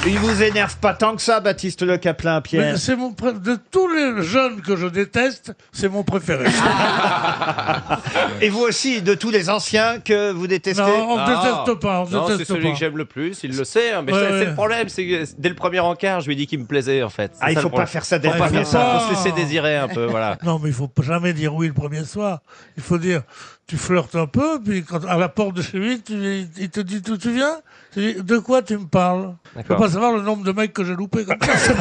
Il vous énerve pas tant que ça, Baptiste Le Caplin, Pierre. Mais c'est de tous les jeunes que je déteste, c'est mon préféré. Et vous aussi, de tous les anciens que vous détestez? Non, on ne déteste pas. Non, c'est celui que j'aime le plus, il le sait. Hein, mais c'est le problème, c'est que dès le premier encart, je lui ai dit qu'il me plaisait en fait. Ah, il faut pas faire ça dès le Faut pas premier faire ça, soir. faut se laisser désirer un peu, voilà. Non, mais il faut jamais dire oui le premier soir. Il faut dire, tu flirtes un peu, puis quand, à la porte de chez lui, il te dit d'où tu viens. Tu dis, de quoi tu me parles? Je peux pas savoir le nombre de mecs que j'ai loupé comme ça.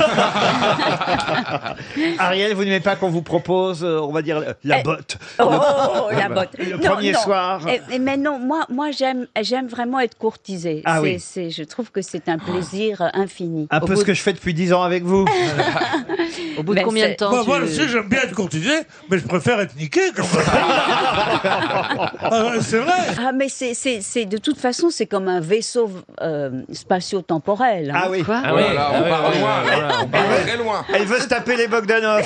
Ariel, vous n'aimez pas qu'on vous propose, on va dire, la botte? La botte. Le premier soir. Mais non, moi j'aime vraiment être courtisée. Ah oui. Je trouve que c'est un plaisir infini. Un peu ce que je fais depuis 10 ans avec vous. Au bout de combien de temps Moi aussi, j'aime bien être courtisé, mais je préfère être niqué quand même. C'est vrai. Ah, mais c'est de toute façon, c'est comme un vaisseau spatio-temporel. Hein. Ah oui. Quoi? Ah oui, Voilà, on part loin, on part très loin. Elle veut se taper les Bogdanov.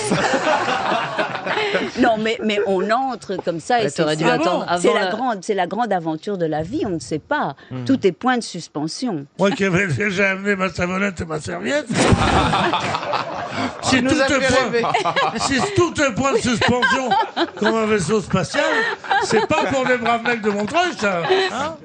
Non, mais on entre comme ça. Et T'aurais dû attendre c'est avant la grande aventure de la vie, on ne sait pas. Tout est point de suspension. Moi qui avais déjà amené ma savonnette et ma serviette. Si tout est point de suspension comme un vaisseau spatial, c'est pas pour les braves mecs de Montreuil, ça. Hein?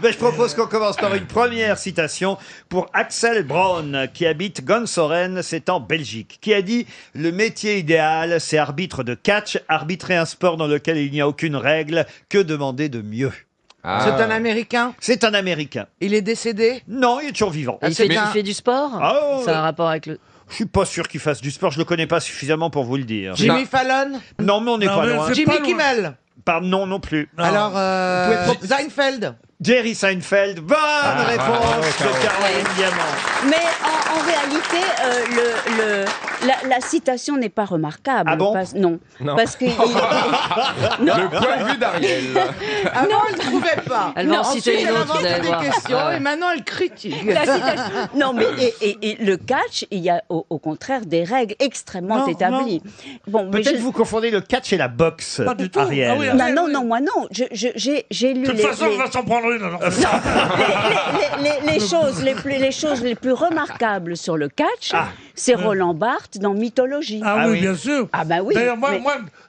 Ben, je propose qu'on commence par une première citation pour Axel Braun, qui habite Gonsoren, c'est en Belgique, qui a dit « Le métier idéal, c'est arbitre de catch, arbitrer un sport dans lequel il n'y a aucune règle, que demander de mieux ?» C'est un Américain? C'est un Américain. Il est décédé? Non, il est toujours vivant. Et il fait du sport? Ah, Ça a un rapport avec le... Je suis pas sûr qu'il fasse du sport, je le connais pas suffisamment pour vous le dire. Jimmy Fallon? Non, mais on n'est Non, pas mais loin. c'est Jimmy pas loin. Kimmel? Non, non plus. Non. Alors, Seinfeld? Jerry Seinfeld, bonne réponse de Caroline Diamant. Mais en réalité, la citation n'est pas remarquable. Ah bon? Non. Parce que... Le point de vue d'Ariel. Avant, elle ne trouvait pas. Elle va en Ensuite, citer une elle autre, vous allez inventait voir. des questions, Ah ouais. et maintenant, elle critique. La citation- Non, mais et le catch, il y a au contraire des règles extrêmement Non, établies. Bon, mais Peut-être vous confondez le catch et la boxe, Pas du tout. Ariel. Ah oui, Non, moi non. J'ai lu De toute façon, on va s'en prendre une. Alors. les choses les plus remarquables sur le catch, c'est Roland Barthes dans Mythologie. Ah oui, bien sûr. Ah bah oui. D'ailleurs, moi, mais-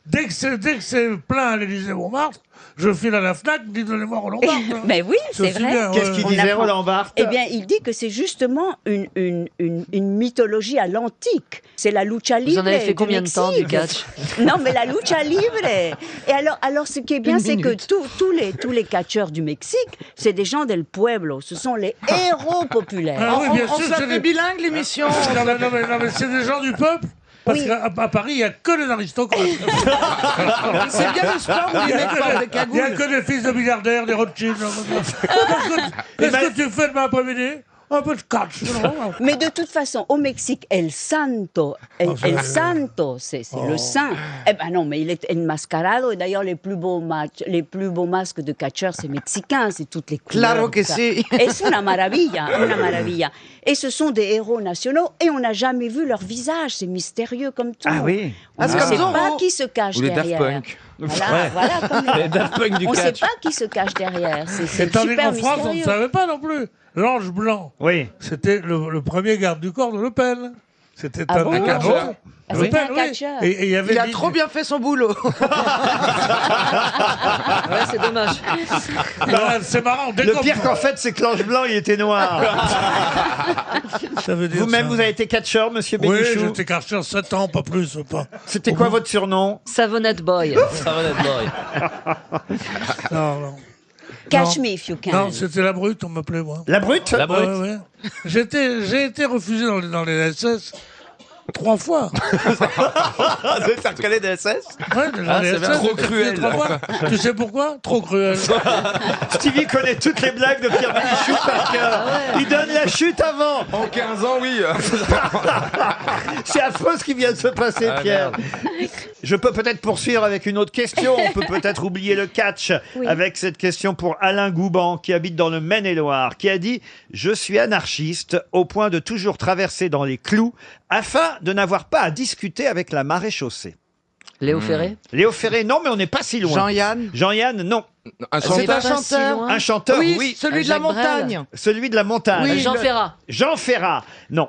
dès que c'est plein à l'Élysée-Montmartre, je file à la FNAC, donnez-moi Roland Barthes. hein. Mais oui, c'est aussi vrai. bien, Qu'est-ce qu'il On disait, apprend. Roland Barthes? Eh bien, il dit que c'est justement une mythologie à l'antique. C'est la lucha libre. Vous en avez fait du combien de temps du Mexique. catch? Non, mais la lucha libre. Et alors, ce qui est bien, c'est que tous les catcheurs du Mexique, c'est des gens del pueblo. Ce sont les héros populaires. Ah oui, bien On sûr. c'est s'appelait des- bilingue, l'émission. Non, mais c'est des gens du peuple. Parce Oui. qu'à Paris, il n'y a que les aristocrates. C'est bien le sport où Il les n'y mecs portent des a cagoules. que des fils de milliardaires, des Rothschild. Qu'est-ce que tu fais demain après-midi? Un peu de catch. non? Mais de toute façon, au Mexique, El Santo, c'est le saint. Eh ben non, mais il est enmascarado. Et d'ailleurs, les plus beaux masques de catcheurs, c'est mexicains, c'est toutes les couleurs. Claro que tout ça. sí. Et c'est una maravilla, una maravilla. Et ce sont des héros nationaux, et on n'a jamais vu leur visage. C'est mystérieux comme tout. Ah oui. On ne c'est comme sait Zorro. pas qui se cache Ou les Daft derrière. Punk. Voilà comme Les Daft Punk du on ne sait catch. pas qui se cache derrière. C'est Et tandis super qu'en France, on ne mystérieux. savait pas non plus. L'ange blanc, Oui. c'était le premier garde du corps de Le Pen. C'était Ah un bon des catcheur. Ah, Le c'était Pen, un oui. catcheur. Et il y avait Il a l'idée- trop bien fait son boulot. Ouais, c'est dommage. Non, c'est marrant. Dès Le qu'on- pire qu'en fait, c'est que l'ange blanc, il était noir. Ça veut dire Vous-même, ça. vous avez été catcheur, monsieur Oui, Bénichou? j'étais catcheur 7 ans, pas plus. Pas. C'était quoi votre surnom? Savonnette Boy. Ça va être boy. Non. Catch Non. me if you can. Non, c'était la brute, on m'appelait moi. La brute? La brute. Ouais, ouais. J'ai été refusé dans les SS 3 fois. Vous êtes reconnu des SS? Ouais, dans Ah, les c'est SS, bien. j'ai Trop été refusé cruel. 3 fois. Tu sais pourquoi? Trop cruel. Stevie connaît toutes les blagues de Pierre Bénichou par cœur. Il donne la chute avant. En 15 ans, oui. C'est affreux ce qui vient de se passer, Ah, Pierre. merde. Je peux peut-être poursuivre avec une autre question. On peut peut-être oublier le catch Oui. avec cette question pour Alain Gouban, qui habite dans le Maine-et-Loire, qui a dit « Je suis anarchiste au point de toujours traverser dans les clous afin de n'avoir pas à discuter avec la maréchaussée. » Léo Ferré. Léo Ferré, non, mais on n'est pas si loin. Jean-Yann. Jean-Yann, non. Un C'est chanteur. un chanteur. Un chanteur, Oui, oui. celui de Jacques la Brel. montagne. Celui de la montagne. Oui, Jean Ferrat. Jean Ferrat, non.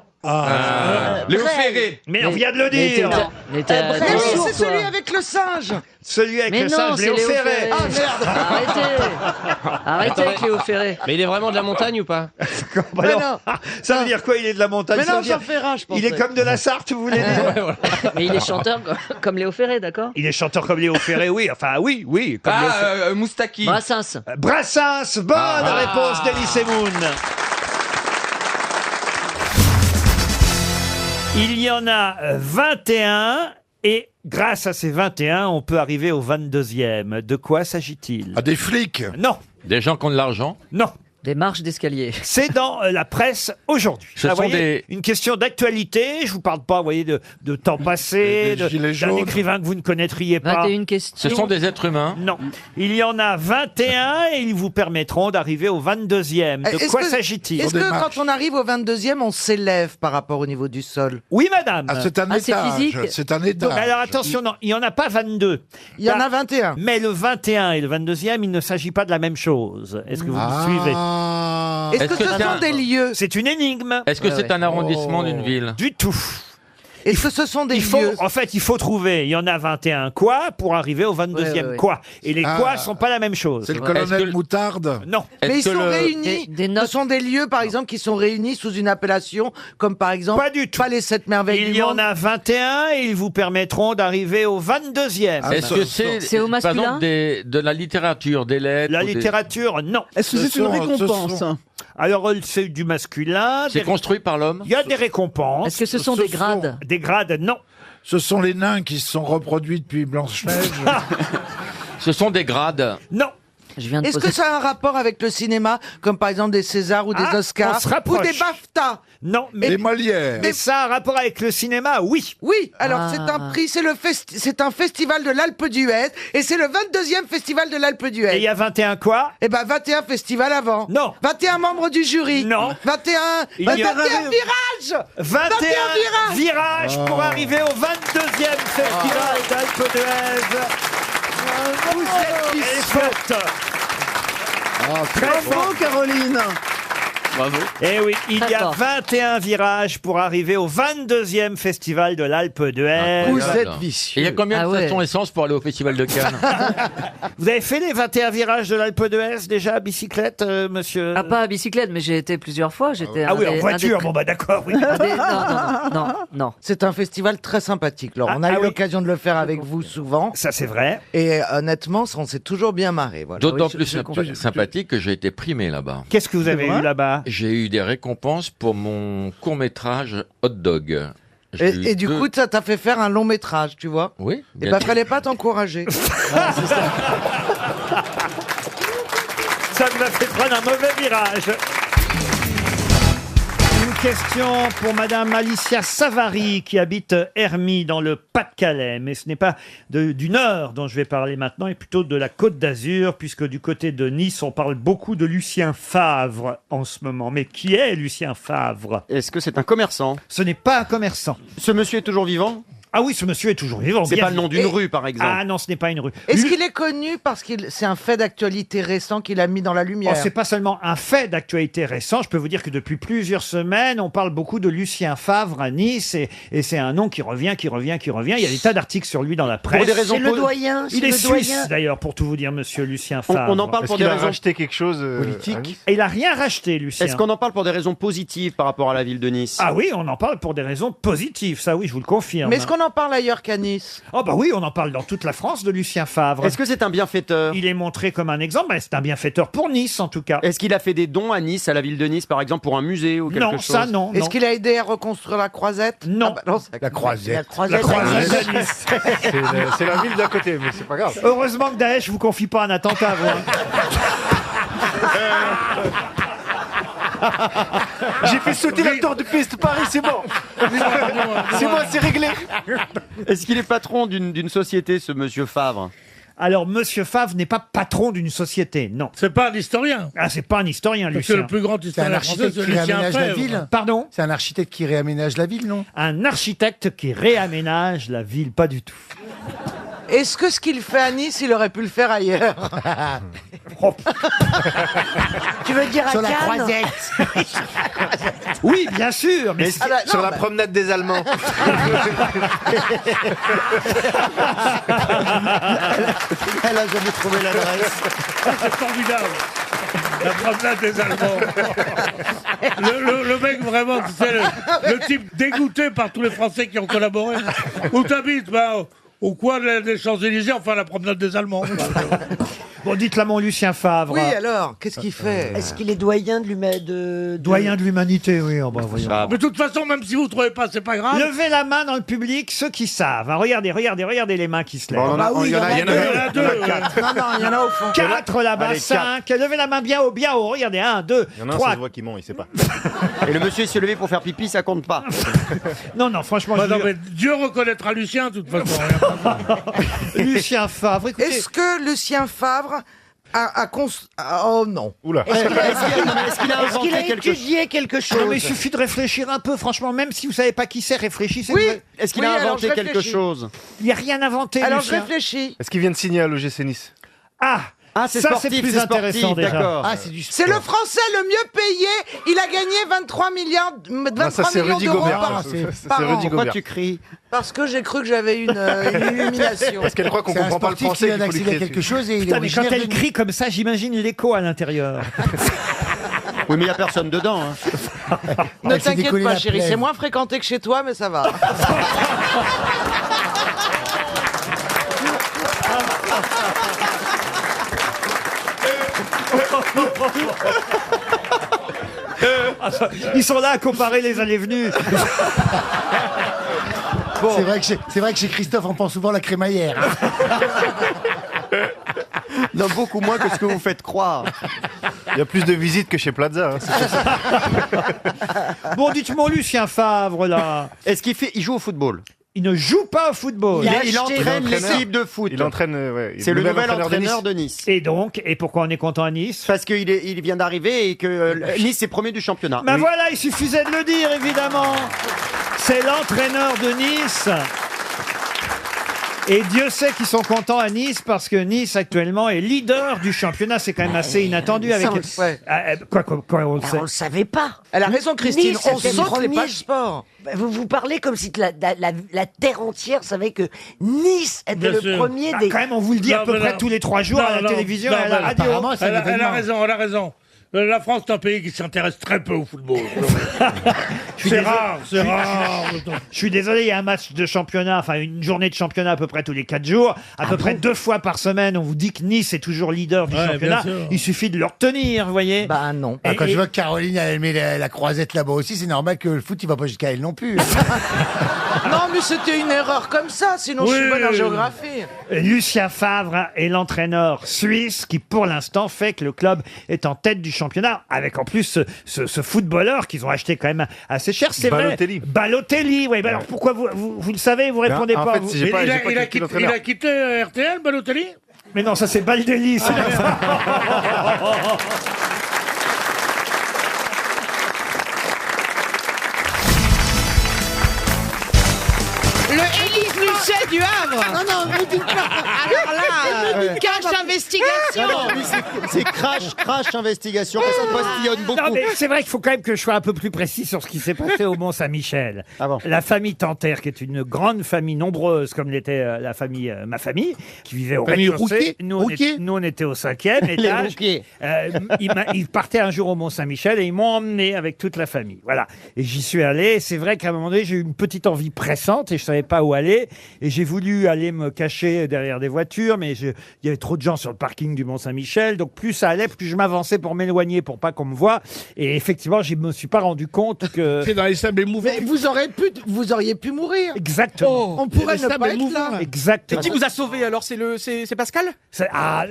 Léo Ferré. Mais on vient de le dire. Mais t'es Mais t'es oui, sourd, c'est toi. celui avec le singe. Celui avec Mais le non, singe, c'est Léo Léo Ferré. Ferré. Ah merde. Arrêtez. Arrêtez avec Léo Ferré. Mais il est vraiment de la montagne ou pas? Bah Mais non. non. Ça veut dire quoi, il est de la montagne? Mais Ça non, veut dire- Jean Ferrat, je pense. Il est comme de la Sarthe, vous voulez dire? Mais il est chanteur comme Léo Ferré, d'accord? Il est chanteur comme Léo Ferré, oui. Enfin, oui, oui. Comme Léo Ferré. Moustaki. Brassens. Brassens, bonne réponse d'Elie Moon. Il y en a 21 et grâce à ces 21, on peut arriver au 22e. De quoi s'agit-il? Ah, des flics. Non, Des gens qui ont de l'argent. non. Des marches d'escalier. C'est dans la presse aujourd'hui. Ce Ah, sont voyez, des- une question d'actualité. Je vous parle pas, vous voyez, de temps passé, Des gilets d'un jaunes. écrivain que vous ne connaîtriez pas. 21 questions. Ce sont des êtres humains. Non. Il y en a 21 et ils vous permettront d'arriver au 22e. De Est-ce quoi que- s'agit-il? Est-ce des que marches. quand on arrive au 22e, on s'élève par rapport au niveau du sol? Oui, madame. Ah, c'est un Ah, c'est étage. physique. C'est un Donc, étage. alors attention, non, il n'y en a pas 22. Il y en Bah, a 21. Mais le 21 et le 22e, il ne s'agit pas de la même chose. Est-ce que vous me suivez? Ah. Est-ce Est-ce que que ce c'est sont un- des lieux? C'est une énigme. Est-ce que c'est un arrondissement Oh. d'une ville? Du tout. Est-ce que ce sont des Il faut, lieux? en fait, il faut trouver. Il y en a 21 quoi pour arriver au 22e Ouais, ouais. quoi. Et les Ah. quoi sont pas la même chose. C'est le Est-ce colonel que- Moutarde. Non. Mais ils Est-ce que sont le- réunis. Des Ce notes. sont des lieux, par exemple, qui sont réunis sous une appellation, comme par exemple, Pas du tout. pas les 7 merveilles Il du y en monde. a 21 et ils vous permettront d'arriver au 22e. Ah, Est-ce bah, que c'est, C'est au par masculin exemple, de la littérature, des lettres La ou des- littérature, non. Est-ce que Ce c'est une sont- ce récompense sont- Alors, c'est du masculin. C'est construit par l'homme? Il y a des récompenses. Est-ce que ce sont Ce des sont- grades? Des grades, non. Ce sont les nains qui se sont reproduits depuis Blanche-Neige. Ce sont des grades. Non. Je viens de Est-ce poser. que ça a un rapport avec le cinéma, comme par exemple des Césars ou des Ah, Oscars on se rapproche. ou des BAFTA? Non, mais, Les Molières. mais ça a un rapport avec le cinéma, oui. Oui, alors Ah. c'est un prix, c'est un festival de l'Alpe d'Huez et c'est le 22e festival de l'Alpe Et il d'Huez. y a 21 quoi? Eh ben 21 festivals avant. Non. 21 membres du jury. Non. 21 Il y a- 21 virages. 21 virages pour arriver au 22e festival d'Alpe d'Huez. Vous êtes forte. Très Bravo, forte. Caroline. Bravo. Eh oui, il y a fort. 21 virages pour arriver au 22e festival de l'Alpe d'Huez. Vous Incroyable. êtes Et vicieux. il y a combien Ah de ouais. stations essence pour aller au festival de Cannes? Vous avez fait les 21 virages de l'Alpe d'Huez déjà à bicyclette, monsieur? Ah, pas à bicyclette, mais j'ai été plusieurs fois. J'étais Ah oui, un en des- voiture, un des- bon bah d'accord, oui. un des- non. C'est un festival très sympathique. Laurent. Ah, on a ah eu oui. l'occasion de le faire avec vous souvent. Ça c'est vrai. Et honnêtement, on s'est toujours bien marré. Voilà. D'autant Oui, je- plus je confirme. sympathique que j'ai été primé là-bas. Qu'est-ce que vous avez vrai eu là-bas? J'ai eu des récompenses pour mon court-métrage Hot Dog. J'ai eu Et du deux- coup, ça t'a fait faire un long métrage, tu vois. Oui. Et bien bah, sûr. fallait pas t'encourager. Ça vous a fait prendre un mauvais virage. Une question pour Madame Alicia Savary qui habite Hermy dans le Pas-de-Calais. Mais ce n'est pas du Nord dont je vais parler maintenant, et plutôt de la Côte d'Azur, puisque du côté de Nice, on parle beaucoup de Lucien Favre en ce moment. Mais qui est Lucien Favre? Est-ce que c'est un commerçant? Ce n'est pas un commerçant. Ce monsieur est toujours vivant? Ah oui, ce monsieur est toujours vivant. C'est bien pas le nom d'une Et- rue, par exemple. Ah non, ce n'est pas une rue. Est-ce qu'il est connu parce que c'est un fait d'actualité récent qu'il a mis dans la Oh, lumière? c'est pas seulement un fait d'actualité récent. Je peux vous dire que depuis plusieurs semaines, on parle beaucoup de Lucien Favre à Nice et c'est un nom qui revient. Il y a des tas d'articles sur lui dans la presse. Pour des raisons C'est le po- doyen. Il est suisse d'ailleurs, pour tout vous dire, monsieur Lucien Favre. On en parle pour des raisons quelque chose politiques. Et il a rien racheté, Lucien. Est-ce qu'on en parle pour des raisons positives par rapport à la ville de Nice? Ah oui, on en parle pour des raisons positives. Ça, oui, je vous le confirme. Mais est-ce qu'on en parle ailleurs qu'à Nice? Oh bah oui, on en parle dans toute la France de Lucien Favre. Est-ce que c'est un bienfaiteur? Il est montré comme un exemple. Ben, c'est un bienfaiteur pour Nice, en tout cas. Est-ce qu'il a fait des dons à Nice, à la ville de Nice, par exemple, pour un musée ou quelque Non, chose? ça non. Est-ce non. qu'il a aidé à reconstruire la Croisette? Non. Ah bah non, c'est La Croisette. La Croisette. La Croisette de Nice. C'est la ville d'à côté, mais c'est pas grave. Heureusement que Daesh vous confie pas un attentat, vous. J'ai fait sauter la tour de piste Paris, c'est bon. C'est bon, c'est réglé. Est-ce qu'il est patron d'une société, ce monsieur Favre? Alors, Monsieur Favre n'est pas patron d'une société, non. C'est pas un historien. Ah, c'est pas un historien, Parce que Lucien. le plus grand C'est un historien français, architecte c'est qui Lucien réaménage la Febvre. ville. Pardon? C'est un architecte qui réaménage la ville, non? Un architecte qui réaménage la ville, pas du tout. Est-ce que ce qu'il fait à Nice, il aurait pu le faire ailleurs? Tu veux dire à Sur la Cannes croisette. Oui, bien sûr, mais Ah bah, Sur non, la bah, promenade des Allemands. Elle a jamais trouvé l'adresse. C'est formidable. La promenade des Allemands. Le mec, vraiment, tu sais, le type dégoûté par tous les Français qui ont collaboré. Où t'habites? Au coin des Champs-Élysées, enfin la promenade des Allemands. bon, dites-la mon Lucien Favre. oui, alors, qu'est-ce qu'il fait? Est-ce qu'il est doyen Doyen de l'humanité, oui. Oh, bah, voyons. Ah, Mais de toute façon, même si vous ne trouvez pas, c'est pas grave. Levez la main dans le public, ceux qui savent. Hein, regardez les mains qui se lèvent. Bon, il y en a Il y en a deux. Non, non, il y en a au fond. 4 là-bas, Allez, 5. Levez la main bien haut, bien haut. Regardez, 1, 2, Il y en a un, 3. ça se voit qu'il ment, il sait pas. Et le monsieur, il s'est levé pour faire pipi, ça compte pas. Non, non, franchement, Bah je non, vous mais Dieu reconnaîtra Lucien, de toute façon. Lucien Favre, écoutez. Est-ce que Lucien Favre oh non. Oula. Est-ce qu'il a étudié quelque chose? Non, mais il suffit de réfléchir un peu, franchement, même si vous savez pas qui c'est, réfléchissez. Oui. Est-ce qu'il Oui, a alors, inventé je quelque réfléchis. chose? Il n'y a rien inventé, Alors je Lucien. réfléchis. Est-ce qu'il vient de signer à l'OGC Nice? Ah, c'est ça, sportif, c'est plus c'est intéressant, sportif, déjà. d'accord. Ah, c'est du sport. C'est le Français le mieux payé. Il a gagné 23 Non, ça c'est millions Rudy d'euros Gobert. par, ça, c'est par an. Rudy Pourquoi Gobert. tu cries? Parce que j'ai cru que j'avais une illumination. Parce qu'elle croit qu'on C'est un comprend pas le sportif qui français. vient qu'il faut lui d'accéder à crier quelque dessus. chose et il est Putain, mais quand originaire elle de- crie comme ça, j'imagine l'écho à l'intérieur. Oui, mais il n'y a personne dedans. Hein. Ne Elle s'est t'inquiète décollée pas, la chérie, plaie. c'est moins fréquenté que chez toi, mais ça va. Ils sont là à comparer les allées-venues. C'est vrai que chez Christophe, on pense souvent à la crémaillère. Non, beaucoup moins que ce que vous faites croire. Il y a plus de visites que chez Plaza. Hein, c'est pour ça. Bon, dites-moi, Lucien Favre, là. Est-ce qu'il joue au football? Il ne joue pas au football. Il entraîne l'équipe de foot. Il entraîne. C'est le nouvel entraîneur de de Nice. Et donc, et pourquoi on est content à Nice? Parce qu'il vient d'arriver et que Nice est premier du championnat. Ben voilà, il suffisait de le dire, évidemment. C'est l'entraîneur de Nice. Et Dieu sait qu'ils sont contents à Nice parce que Nice actuellement est leader du championnat. C'est quand même assez inattendu avec. on le sait. Quoi, on le sait. On le savait pas. Elle a raison, Christine. Nice On était saute les premier. pages sport. Vous parlez comme si la terre entière savait que Nice était Bien le sûr. premier Bah, des... quand même, on vous le dit à Non, peu mais près non. tous les 3 jours à la Non, télévision non, et à la mais radio. apparemment, c'est un Elle a événement. raison, elle a raison. La France est un pays qui s'intéresse très peu au football. suis C'est désolé. rare, c'est rare. Je suis désolé, il y a un match de championnat, enfin une journée de championnat à peu près tous les 4 jours, à peu près 2 fois par semaine. On vous dit que Nice est toujours leader du Ouais, championnat. bien sûr. Il suffit de le retenir, vous voyez. Bah non. Ah, quand Et- je vois que Caroline, elle met la croisette là-bas aussi, c'est normal que le foot, il va pas jusqu'à elle non plus. Non, mais c'était une erreur comme ça, sinon je suis Oui. bonne en géographie. Lucien Favre est l'entraîneur suisse qui, pour l'instant, fait que le club est en tête du championnat, avec en plus ce footballeur qu'ils ont acheté quand même assez cher. C'est vrai. Balotelli. Balotelli, oui. Alors pourquoi vous le savez, vous répondez en pas fait, vous- si j'ai pas- il, j'ai a, pas il a calculé quitté, l'entraîneur. il a quitté RTL, Balotelli? Mais non, ça c'est Baldelli. ça. Le Élise Lucet du Havre. Non, non, ne dites pas. Alors là, cache investigation. Non, mais c'est crash investigation parce qu'on postillonne beaucoup. Non, mais c'est vrai qu'il faut quand même que je sois un peu plus précis sur ce qui s'est passé au Mont-Saint-Michel. Ah bon. La famille Tanter, qui est une grande famille nombreuse, comme l'était la famille, ma famille, qui vivait au Famille rez-de-chaussée. Rouquier. Nous, on était au 5e Les étage. Rouquiers. Ils partaient un jour au Mont-Saint-Michel et ils m'ont emmené avec toute la famille. Voilà. Et j'y suis allé. Et c'est vrai qu'à un moment donné, j'ai eu une petite envie pressante et je savais pas où aller. Et j'ai voulu aller me cacher derrière des voitures, mais il y avait trop de gens sur le parking du Mont-Saint-Michel. Donc plus ça allait, plus je m'avançais pour m'éloigner, pour pas qu'on me voie. Et effectivement, je me suis pas rendu compte que... C'est dans les sables émouvants. Mais vous auriez pu mourir. Exactement. On pourrait les ne sables pas être émouvants. là. Exactement. Qui vous a sauvé alors? C'est Pascal?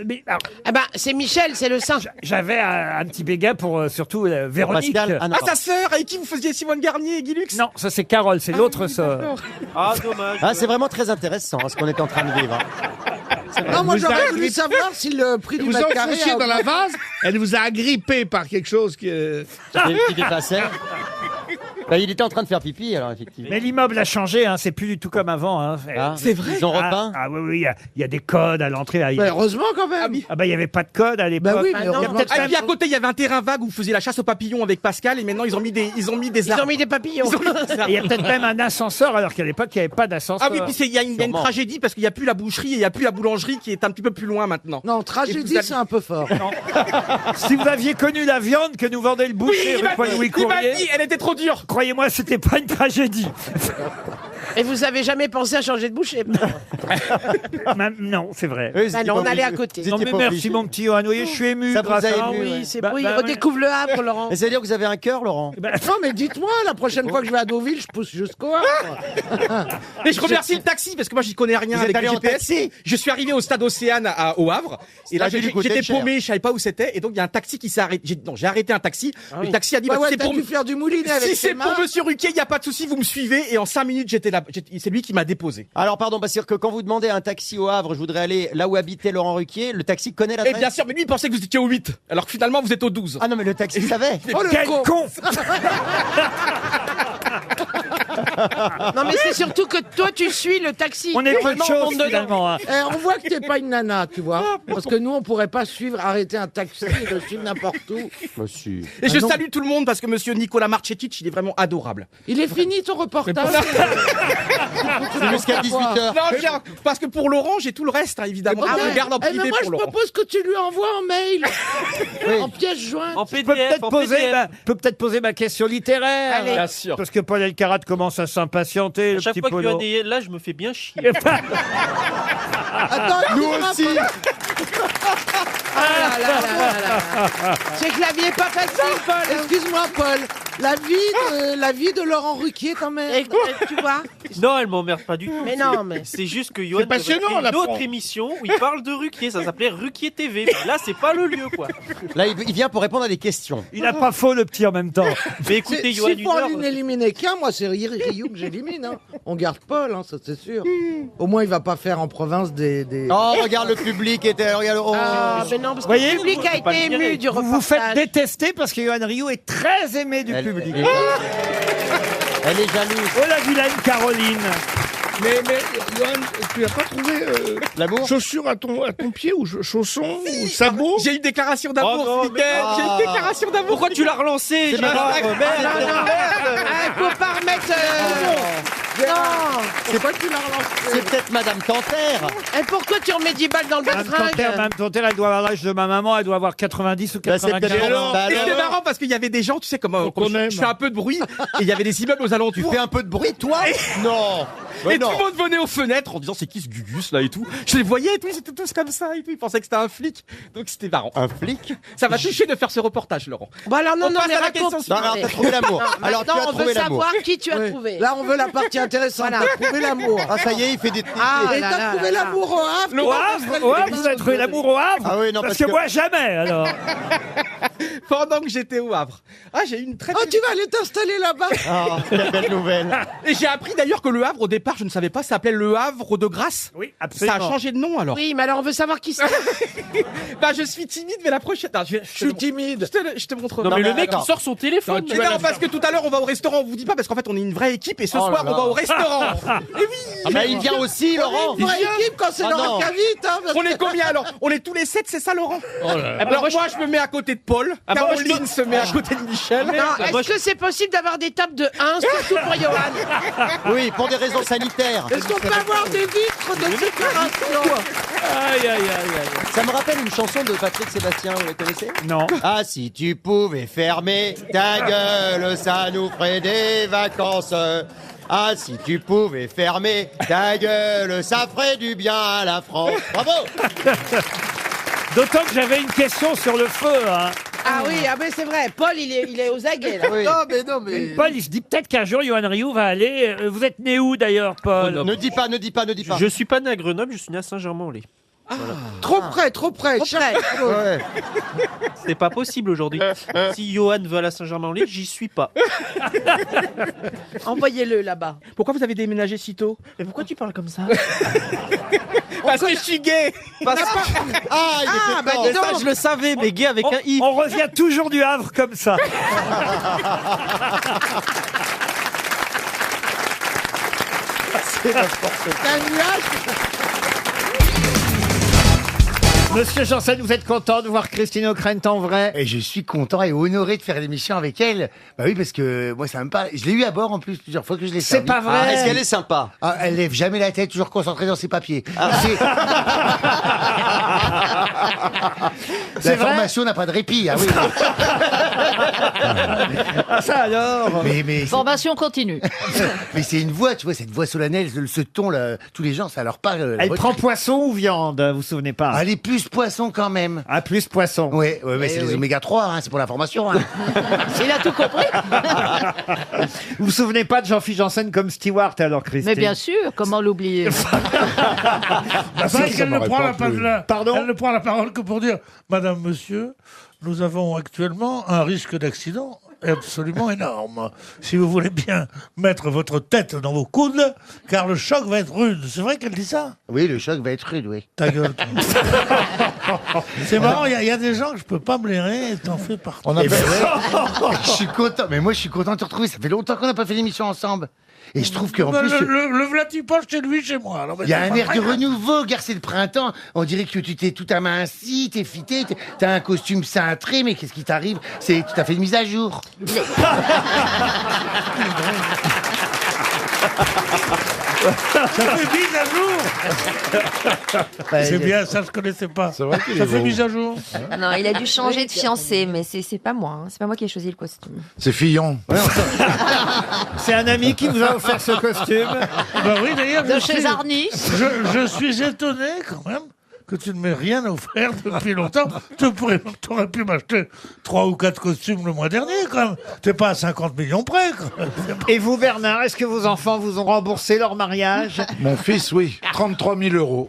Mais, alors, Ah bah c'est Michel, c'est le saint. j'avais un petit béguin pour surtout Véronique. Pascal, ah non, Ah sa sœur avec qui vous faisiez Simone Garnier et Guy Lux? Non, ça c'est Carole, c'est l'autre sœur. Ah, dommage. ah, c'est vraiment très intéressant hein, ce qu'on est en train de vivre. Hein. Non, moi Vous j'aurais avez- voulu savoir si le prix du Vous mètre carré... enfonciez dans la vase, elle vous a agrippé par quelque chose qui... Qui dépassait. Bah, il était en train de faire pipi, alors effectivement. Mais l'immeuble a changé, hein, c'est plus du tout comme avant. Hein. C'est vrai. Ils ont repeint. Oui, il y a des codes à l'entrée. Là. Heureusement quand même. Il n'y avait pas de code à l'époque. Bah oui, Il mais y a heureusement. peut-être Et même- puis à côté, il y avait un terrain vague où vous faisiez la chasse aux papillons avec Pascal, et maintenant ils ont mis des arbres. papillons. Il y a peut-être même un ascenseur, alors qu'à l'époque, il n'y avait pas d'ascenseur. Ah oui, puis il y a une tragédie parce qu'il n'y a plus la boucherie et il n'y a plus la boulangerie qui est un petit peu plus loin maintenant. Non, Et tragédie, vous avez- c'est un peu fort. Si vous aviez connu la viande que nous vendait le boucher il rue m'a Paul-Louis il m'a Courrier, dit, elle était trop dure. croyez-moi, c'était pas une tragédie. Et vous avez jamais pensé à changer de boucher? Non, c'est vrai. Ah non, on allait à côté. Non, mais merci, mon petit Johan. Vous voyez, je suis ému. Ça vous grâce a à ému, vous. ouais. Oui, c'est Bah, oui, bah, redécouvre le Havre, Laurent. Mais c'est-à-dire que vous avez un cœur, Laurent? Non, mais dites-moi, la prochaine fois que je vais à Deauville, je pousse jusqu'au Havre. Et je remercie le taxi parce que moi j'y connais rien Vous avec êtes allé le en GPS. taxi? Je suis arrivé au stade Océane au Havre et là Ça, j'ai dû coûter j'étais cher. paumé, je savais pas où c'était et donc il y a un taxi qui s'est arrêté. J'ai arrêté un taxi. Le taxi a dit Bah bah, ouais, c'est t'as pour dû faire du moulinet avec si tes c'est mains. pour Monsieur Ruquier, il y a pas de souci, vous me suivez et en 5 minutes j'étais là. C'est lui qui m'a déposé. Alors, pardon, parce que quand vous demandez un taxi au Havre, je voudrais aller là où habitait Laurent Ruquier, le taxi connaît Et l'adresse? bien sûr, mais lui il pensait que vous étiez au 8 alors que finalement vous êtes au 12. Ah non, mais le taxi savait. Oh, le Quel con. con Non, mais c'est surtout que toi, tu suis le taxi. On est peu de Vraiment, on choses, monte dedans. finalement. hein. On voit que t'es pas une nana, tu vois. Parce que nous, on pourrait pas arrêter un taxi et le suivre n'importe où. Monsieur. Et je non. salue tout le monde parce que Monsieur Nicolas Marchetic, il est vraiment adorable. Il est fini ton reportage. C'est jusqu'à 18h. Non, parce que pour Laurent, j'ai tout le reste, hein, évidemment. Ah Je ouais. le garde en Mais privé moi, pour je Laurent. propose que tu lui envoies en mail, en pièce jointe. Je peux peut-être poser ma question littéraire. Allez. Bien sûr. Parce que Paul Elkarat commence à s'impatienter, le Chaque petit fois que Polo. Johan est là, je me fais bien chier. Attends, Nous aussi. Ah là là là là là. C'est que la vie est pas facile, Paul. Excuse-moi, Paul. La vie de Laurent Ruquier, quand même. Et, tu vois. Non, elle m'emmerde pas du tout. Mais non, mais. C'est juste que Johan passionnant, devrait là, faire une autre Franck. émission où il parle de Ruquier. Ça s'appelait Ruquier TV. Mais là, c'est pas le lieu, quoi. Là, il vient pour répondre à des questions. Il n'a pas faux, le petit, en même temps. Mais écoutez, Johan S'il faut en Hunor, éliminer qu'un, moi, c'est Ryu que j'élimine. Hein. On garde Paul, hein, ça c'est sûr. Au moins, il va pas faire en province des... Oh, regarde le public était. Regarde, oh. Ah, mais non, parce que Voyez, le public a pas été le virer. ému du Vous reportage. vous faites détester parce que Johan Rioux est très aimé du public. Elle est jalouse. Oh la vilaine Caroline. Mais Johan, tu n'as pas trouvé L'amour. chaussures à ton pied ou chaussons ou sabots? J'ai eu une déclaration d'amour Oh non, ce week-end. J'ai une déclaration d'amour. pourquoi tu l'as relancé C'est Gérard pas- Merde. Faut pas remettre. Non. C'est pas que tu l'as relancé. C'est peut-être Madame Tanter. Et pourquoi tu remets 10 balles dans le Mme bastringue? Tanter, elle doit avoir l'âge de ma maman, elle doit avoir 90 ou Bah, c'est 95 peut-être- ans. Bah, Et c'était alors. marrant parce qu'il y avait des gens, tu sais, comme on je aime. fais un peu de bruit, et il y avait des immeubles aux Tu alentours. fais un peu de bruit, toi? Non. Et Mais tout non. le monde venait aux fenêtres en disant c'est qui ce Gugus là et tout. Je les voyais et tout, ils étaient tous comme ça et tout. Ils pensaient que c'était un flic. Donc c'était marrant. Un flic? Ça m'a touché de faire ce reportage, Laurent. Bon alors non, On non, passe mais à la raconte. question Non, alors, t'as trouvé l'amour. Non, Alors, tu maintenant, as on veut trouvé l'amour. savoir qui tu as Oui. trouvé. Là, on veut la partie intéressante. Voilà. T'as trouvé l'amour. Ah, ça y est, il fait des. Ah Et là t'as là trouvé là là. l'amour au Havre. Au Havre, vous avez trouvé l'amour au Havre? Ah oui, non, parce que moi, jamais, alors. Pendant que j'étais au Havre. Ah, j'ai eu une très Oh, tu vas aller t'installer là-bas. Ah, quelle belle nouvelle. Et j'ai appris d'ailleurs que le Havre au départ, je ne savais pas, ça s'appelait le Havre de Grâce. Oui, Ça absolument. a changé de nom alors. Oui, mais alors on veut savoir qui c'est. Bah je suis timide mais la prochaine. Attends, je suis timide. Je te montre. Non, mais le mec, attends. il sort son téléphone. Mais non, parce que tout à l'heure on va au restaurant, on vous dit pas parce qu'en fait on est une vraie équipe et ce Oh soir là on va là. au restaurant. Et oui. Ah, mais il vient aussi, Laurent. Une vraie équipe quand c'est Ah Laurent non. Cavite. Hein, parce On que- est combien alors? On est tous les 7, c'est ça Laurent? Ah bah, Alors moi, moi je me mets à côté de Paul, Ah bah, moi, je Caroline se met à côté de Michel. Non, moi, est-ce que c'est possible d'avoir des tables de 1 surtout pour Johan? Oui, pour des raisons sanitaires. Est-ce qu'on peut avoir des vitres de séparation? Aïe, aïe, aïe, aïe. Ça me rappelle une chanson de Patrick Sébastien, vous la connaissez? Non. Ah, si tu pouvais fermer ta gueule, ça nous ferait des vacances. Ah, si tu pouvais fermer ta gueule, ça ferait du bien à la France. Bravo! D'autant que j'avais une question sur le feu, hein. Ah oui, ah mais c'est vrai. Paul, il est aux aguets là. Oui. Non, mais... Paul, il se dit peut-être qu'un jour, Johan Rioux va aller. Vous êtes né où d'ailleurs, Paul? Grenoble. Ne dis pas, ne dis pas, ne dis pas. Je suis pas né à Grenoble, je suis né à Saint-Germain-en-Laye. Trop près, trop près. Trop près. Ouais. C'est pas possible aujourd'hui. Si Johan veut aller à Saint-Germain-en-Laye, j'y suis pas. Envoyez-le là-bas. Pourquoi vous avez déménagé si tôt? Mais pourquoi tu parles comme ça? Parce que je suis gay. Ah, il était bah, temps. dis Mais ça, je le savais, mais gay avec un I. On revient toujours du Havre comme ça. C'est un nuage. Monsieur Janssen, vous êtes content de voir Christine O'Krent en vrai? Et je suis content et honoré de faire l'émission avec elle. Bah oui, parce que moi, ça me parle. Je l'ai eu à bord en plus plusieurs fois que je l'ai C'est servi. pas vrai. Est-ce qu'elle est sympa? Ah, elle lève jamais la tête, toujours concentrée dans ses papiers. C'est vrai L'information n'a pas de répit. Ah oui. Ah ça alors. Mais Formation continue. mais c'est une voix, tu vois, cette voix solennelle, ce ton là, tous les gens, ça leur parle. Elle prend poisson ou viande, vous vous souvenez pas? Elle est plus poisson quand même. Ah, plus poisson. Oui, mais c'est les oméga 3, hein, c'est pour l'information. Hein. Il a tout compris. Vous vous souvenez pas de Jean-Philippe Janssen comme Stewart alors, Christine? Mais bien sûr, comment l'oublier? C'est vrai qu'elle ne prend Pardon. elle ne prend la parole que pour dire, Madame, Monsieur, nous avons actuellement un risque d'accident absolument énorme. Si vous voulez bien mettre votre tête dans vos coudes, car le choc va être rude. C'est vrai qu'elle dit ça? Oui, le choc va être rude, oui. Ta gueule. C'est marrant, il y a des gens que je peux pas blairer et t'en fais partie. Eh ben ouais. Je suis content, mais moi je suis content de te retrouver. Ça fait longtemps qu'on n'a pas fait l'émission ensemble. Et je trouve qu'en plus. Le Vlatipoche chez lui, chez moi. Alors, il y a un air de renouveau, gars, c'est le printemps. On dirait que tu t'es tout aminci, t'es fité, t'as un costume cintré, mais qu'est-ce qui t'arrive? Tu t'as fait une mise à jour. Ça fait mise à jour. C'est bien, ça je connaissais pas. C'est vrai qu'il Ça est fait beau. mise à jour. Non, il a dû changer de fiancé, mais c'est pas moi. Hein. C'est pas moi qui ai choisi le costume. C'est Fillon. C'est un ami qui vous a offert ce costume. Bah oui, d'ailleurs. De chez Arnis. Je suis étonné quand même que tu ne m'aies rien offert depuis longtemps. T'aurais pu m'acheter 3 ou 4 costumes le mois dernier quand même. T'es pas à 50 millions près quand même. Et vous, Bernard, est-ce que vos enfants vous ont remboursé leur mariage? Mon fils, oui. 33 000 euros.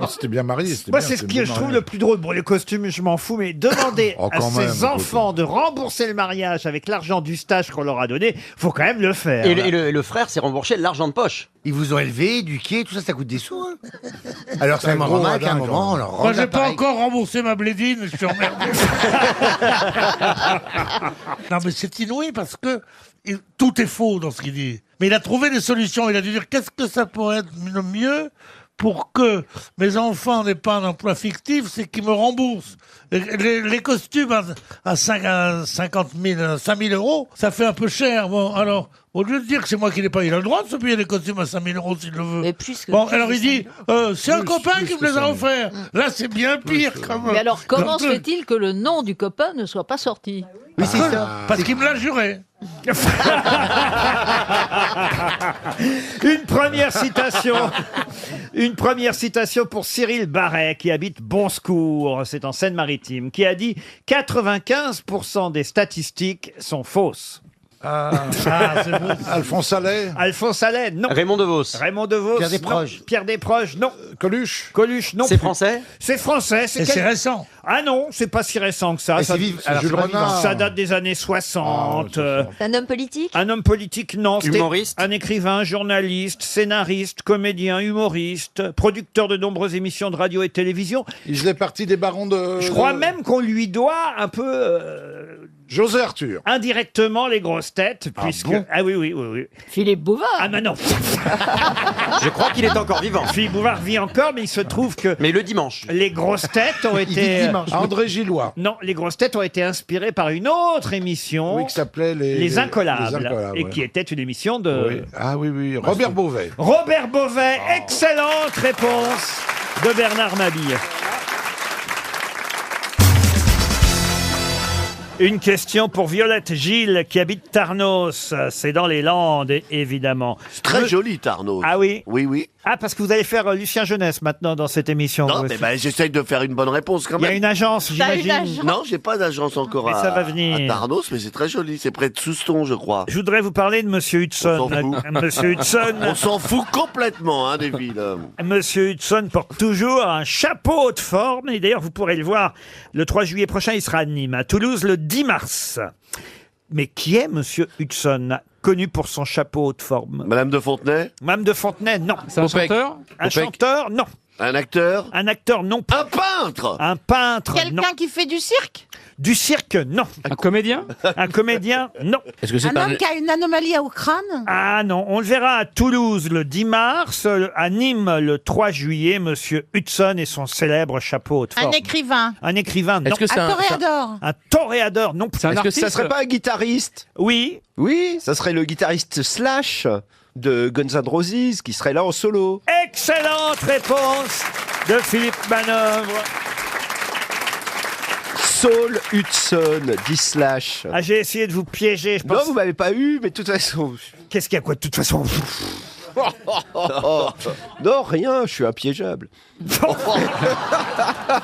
C'était bien marié. Moi, c'est ce que je trouve le plus drôle. Bon, les costumes, je m'en fous, mais demander Oh, à quand même, ses enfants de rembourser le mariage avec l'argent du stage qu'on leur a donné, faut quand même le faire. Et le frère s'est remboursé l'argent de poche. Ils vous ont élevé, éduqué, tout ça, ça coûte des sous. Hein. Alors c'est un moment qu'à un moment, on leur rend Moi, j'ai pas l'appareil. encore remboursé ma blédine, je suis emmerdé. Non, mais c'est inouï parce que tout est faux dans ce qu'il dit. Mais il a trouvé des solutions. Il a dû dire qu'est-ce que ça pourrait être le mieux pour que mes enfants n'aient pas un emploi fictif, c'est qu'ils me remboursent. Les costumes à 50 000, 5 000 euros, ça fait un peu cher. Bon, alors, au lieu de dire que c'est moi qui l'ai pas, il a le droit de se payer des costumes à 5 000 euros s'il le veut. Mais plus que Bon, alors il dit, c'est un copain qui me les a offerts. Là, c'est bien pire quand même. Mais alors, comment se fait-il que le nom du copain ne soit pas sorti? Oui, c'est ça. Parce qu'il me l'a juré. Une première citation pour Cyril Barret, qui habite Bonsecours, c'est en Seine-Maritime, qui a dit « 95% des statistiques sont fausses ». C'est beau. Alphonse Allais. Alphonse Allais, non. Raymond DeVos. Raymond DeVos, Pierre Desproges. non. Pierre Desproges, non. Coluche. Coluche, non. C'est plus. français? C'est français. Et c'est récent. Ah non, c'est pas si récent que ça. Mais Ça, c'est vive- alors, Jules c'est pas Renard. vivant. ça date des années 60. C'est un homme politique? Un homme politique, non. C'était Humoriste. un écrivain, journaliste, scénariste, comédien, humoriste, producteur de nombreuses émissions de radio et de télévision. Il faisait partie des barons de... Je crois même qu'on lui doit un peu José Arthur. indirectement les grosses têtes, puisque... bon Ah oui. Philippe Bouvard. Ah mais non. Je crois qu'il est encore vivant. Philippe Bouvard vit encore, mais il se trouve que Mais le dimanche. les grosses têtes ont Il dit été... dimanche. André Gillois. Non, les grosses têtes ont été inspirées par une autre émission, Oui, qui s'appelait Les Incollables, Les Incollables, et ouais. qui était une émission de... Oui. Ah oui. Robert Beauvais. Robert Beauvais, excellente réponse de Bernard Mabille. Une question pour Violette Gilles qui habite Tarnos. C'est dans les Landes, évidemment. C'est très joli, Tarnos. Ah oui? Oui. Ah, parce que vous allez faire Lucien Jeunesse maintenant dans cette émission. Non, vous mais aussi. j'essaye de faire une bonne réponse quand Il y même. a une agence, j'imagine. Non, j'ai pas d'agence encore Mais ça va venir. à Tarnos, mais c'est très joli. C'est près de Souston, je crois. Je voudrais vous parler de Monsieur Hudson. On s'en fout. Monsieur Hudson. On s'en fout complètement, hein, des villes. Monsieur Hudson porte toujours un chapeau de forme. Et d'ailleurs, vous pourrez le voir le 3 juillet prochain. Il sera à Nîmes, à Toulouse le 10 mars. Mais qui est Monsieur Hudson, connu pour son chapeau haute forme? Madame de Fontenay? Madame de Fontenay, non. C'est un chanteur? Un chanteur, non. Un acteur? Un acteur, non. Un peintre? Un peintre, non. Quelqu'un qui fait du cirque? Du cirque, non. Un comédien? Un comédien, non. Est-ce que Un homme qui a une anomalie au crâne? Ah non, on le verra à Toulouse le 10 mars, à Nîmes le 3 juillet, Monsieur Hudson et son célèbre chapeau de Un forme. écrivain? Un écrivain, non. Est-ce que c'est Un toréador? Un toréador, non. C'est un Est-ce que artiste? ça serait pas un guitariste? Oui. Oui, ça serait le guitariste Slash de Guns N' Roses qui serait là en solo. Excellente réponse de Philippe Manœuvre. Saul Hudson, dit Slash. Ah, j'ai essayé de vous piéger, je pense. Non, vous m'avez pas eu, mais de toute façon... Qu'est-ce qu'il y a quoi de toute façon? Non, rien, je suis impiégeable.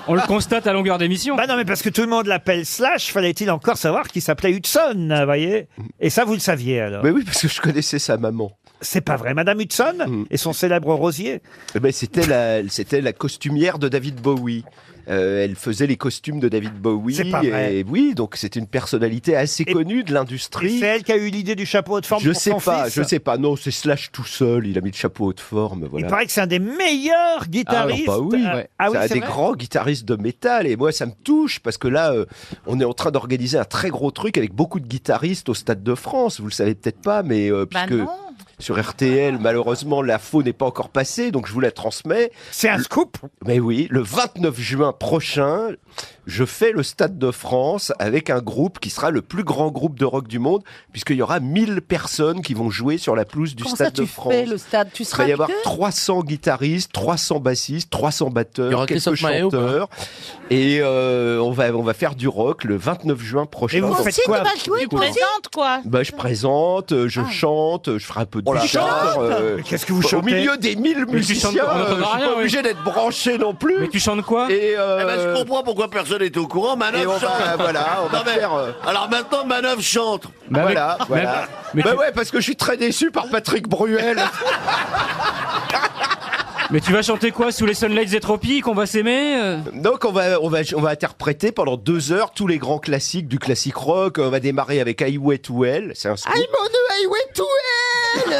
On le constate à longueur d'émission. Bah non, mais parce que tout le monde l'appelle Slash, fallait-il encore savoir qu'il s'appelait Hudson, vous voyez? Et ça, vous le saviez alors? Mais oui, parce que je connaissais sa maman. C'est pas vrai, Madame Hudson et son célèbre rosier? Eh ben, c'était la costumière de David Bowie. Elle faisait les costumes de David Bowie. C'est pas vrai. Et oui, donc c'était une personnalité assez connue de Et l'industrie. c'est elle qui a eu l'idée du chapeau de forme Je pour sais son pas, fils? je sais pas. Non, c'est Slash tout seul. Il a mis le chapeau de forme. Il Voilà. paraît que c'est un des meilleurs guitaristes. Ah, bah oui, Ah oui, c'est un c'est des vrai grands guitaristes de métal et moi ça me touche parce que là on est en train d'organiser un très gros truc avec beaucoup de guitaristes au Stade de France. Vous le savez peut-être pas, mais puisque non. sur RTL malheureusement l'info n'est pas encore passée, donc je vous la transmets. C'est un scoop. Mais oui, le 29 juin prochain, je fais le Stade de France avec un groupe qui sera le plus grand groupe de rock du monde, puisqu'il y aura 1000 personnes qui vont jouer sur la pelouse du Comment Stade ça, de tu France. fais le stade? Tu Il seras va y avoir invité 300 guitaristes, 300 bassistes, 300 Il y batteurs, aura quelques Christophe Maé ou pas chanteurs. Et on va faire du rock le 29 juin prochain. Et vous Donc, faites Si, tu quoi? vas jouer, tu présentes quoi? bah, je présente, je chante, je ferai un peu de guitare. Mais qu'est-ce que vous Au chantez? milieu des 1000 Mais tu chantes- musiciens, on je n'entend suis rien, pas oui. obligé d'être branché non plus. Mais tu chantes quoi? Et, Eh ben, je comprends pourquoi personne n'est au courant. Manœuvre et on chante. va, voilà, on va Non, mais- faire... Alors maintenant, Manœuvre chante. Mais avec- voilà, voilà. mais Bah tu- ouais, parce que je suis très déçu par Patrick Bruel. Mais tu vas chanter quoi? Sous les sunlights et tropiques, on va s'aimer? Donc on va interpréter pendant 2 heures tous les grands classiques du classique rock. On va démarrer avec Highway to Hell, c'est un scoop. Highway to Hell.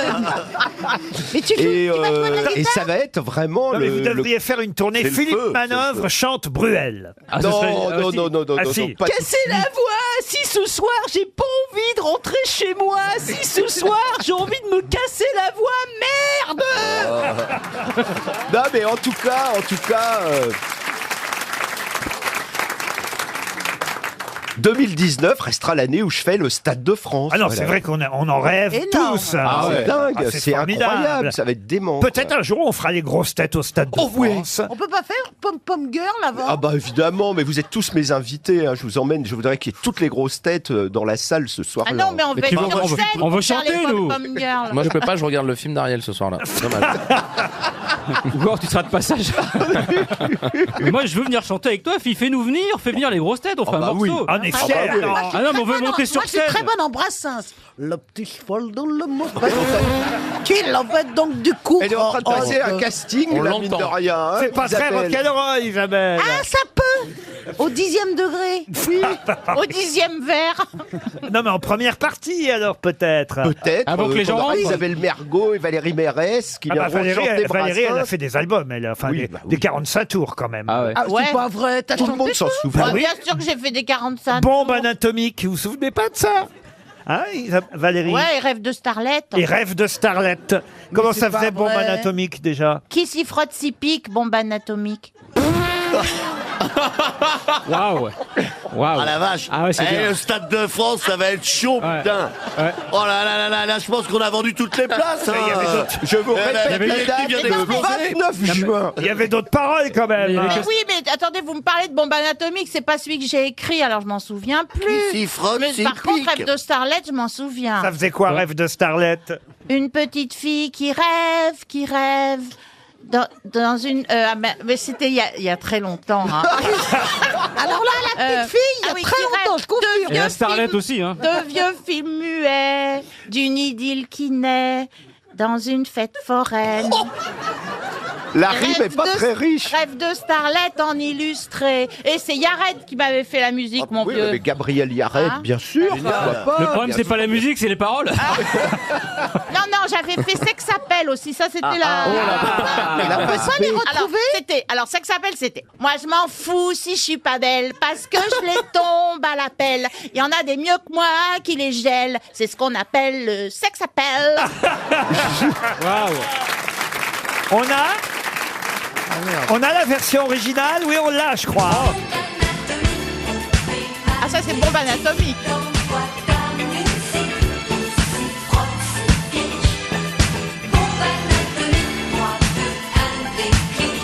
Mais tu Et, vas jouer de la et guitare? ça va être vraiment Non, mais vous le... devriez faire une tournée c'est le Philippe feu, c'est le Manœuvre feu. chante Bruel. Ah, ça serait- Non, non, non, non, non, Ah, non, si. non, pas tout de Casser suite. la voix. Si ce soir j'ai pas envie de rentrer chez moi, si ce soir j'ai envie de me casser la voix, merde. Non, mais en tout cas, 2019 restera l'année où je fais le Stade de France. Ah non, Voilà. c'est vrai qu'on en rêve Énorme. tous. Ah, c'est dingue, Ah, c'est formidable. incroyable, ça va être dément. Peut-être un jour on fera les grosses têtes au Stade de Oh oui. France. On peut pas faire Pom Girl avant? Ah bah évidemment, mais vous êtes tous mes invités, hein, je vous emmène, je voudrais qu'il y ait toutes les grosses têtes dans la salle ce soir-là. Ah non, mais on Mais va tu être veux- sur on veut- scène on veut pour faire chanter, les nous. Pom Girl. Moi, je peux pas, je regarde le film d'Ariel ce soir-là. Dommage. Ou alors tu seras de passage. Mais moi, je veux venir chanter avec toi, fais-nous venir, fais venir les grosses têtes, on fait un bah oui. morceau. Ah, on est Ah, fiers. bah oui. non. Ah non, mais on veut monter sur Moi, je suis scène. très bonne en Brassens. Le petit cheval dans le mauvais. Qu'il en fait donc du coup. Elle est en train de passer un casting, On la mine de l'entend. rien. hein, C'est pas très Isabelle. rock'n'roll, Isabelle. Ah, ça peut. Au 10e degré. Oui. Au 10e verre. Non, mais en première partie, alors, peut-être. Peut-être. Avant que les gens qu'on aura rentrent. Isabelle Mergo et Valérie Mérès qui Ah bah, viendront chanter Valérie, elle a Brassens. fait des albums, elle, enfin, Oui, des, bah oui. des 45 tours quand même. Ah ouais. Ah, Ouais. c'est pas vrai. T'as Tout le chanté monde s'en toi? souvient. Ah oui. Bien sûr que j'ai fait des 45. Bombe anatomique, vous vous souvenez pas de ça? Hein, Valérie? Ouais, et rêve de Starlet. Et rêve de Starlet. Comment c'est ça pas faisait bombe vrai. anatomique déjà? Qui s'y frotte s'y pique, bombe anatomique. Waouh. Waouh. Ah la vache. Ah ouais, c'est Eh, bien. le Stade de France, ça va être chaud, Ouais. putain. Ouais. Oh là là là là là, je pense qu'on a vendu toutes les places. Mais il y avait hein. d'autres- Je vous Eh ben, répète il y avait la qui date, vient le d'exploser. 29 juin. Il y avait d'autres paroles quand même. Il y avait hein. que- Oui, mais attendez, vous me parlez de bombe anatomique, c'est pas celui que j'ai écrit, alors je m'en souviens plus. Qui s'y frotte, Mais s'y par contre, pique. rêve de Starlet, je m'en souviens. Ça faisait quoi, rêve de Starlet? Une petite fille qui rêve. Dans une. Mais c'était il y a très longtemps. Hein. Alors là, la petite fille, il y a très longtemps, je confirme. Et la Starlet aussi, hein. De vieux films muets, d'une idylle qui naît dans une fête foraine. La rime est pas très riche. Rêve de starlet en illustré. Et c'est Yared qui m'avait fait la musique, mon Oui, vieux. mais Gabriel Yared, Hein bien sûr. pourquoi pas, Le problème, bien c'est sûr. pas la musique, c'est les paroles. Non, j'avais fait Sex Appel aussi. Ça, c'était la. Il a pas pas les retrouver. Alors, Sex Appel, c'était. Moi, je m'en fous si je suis pas belle, parce que je les tombe à l'appel. Il y en a des mieux que moi qui les gèlent. C'est ce qu'on appelle le Sex Appel. Waouh. On a la version originale, oui, on l'a, je crois. Ah, ça, c'est bombe anatomique.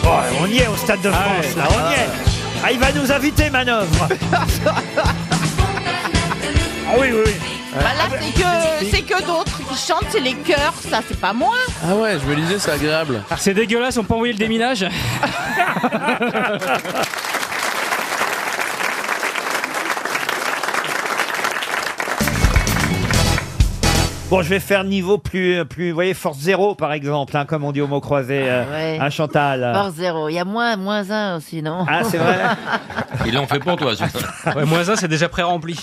Oh, on y est au Stade de France, là, on y est. Ah, il va nous inviter, Manœuvre. Ah oui. Bah là, c'est que d'autres qui chantent, c'est les chœurs, ça, c'est pas moi. Ah ouais, je me disais, c'est agréable. C'est dégueulasse, on peut envoyer le déminage. Bon, je vais faire niveau plus, vous voyez, force 0, par exemple, hein, comme on dit au mot croisé, ouais. hein, Chantal. Force 0. Il y a moins 1 aussi, non? Ah, c'est vrai. Il en fait pour toi, Super. Ouais, moins 1, c'est déjà pré-rempli.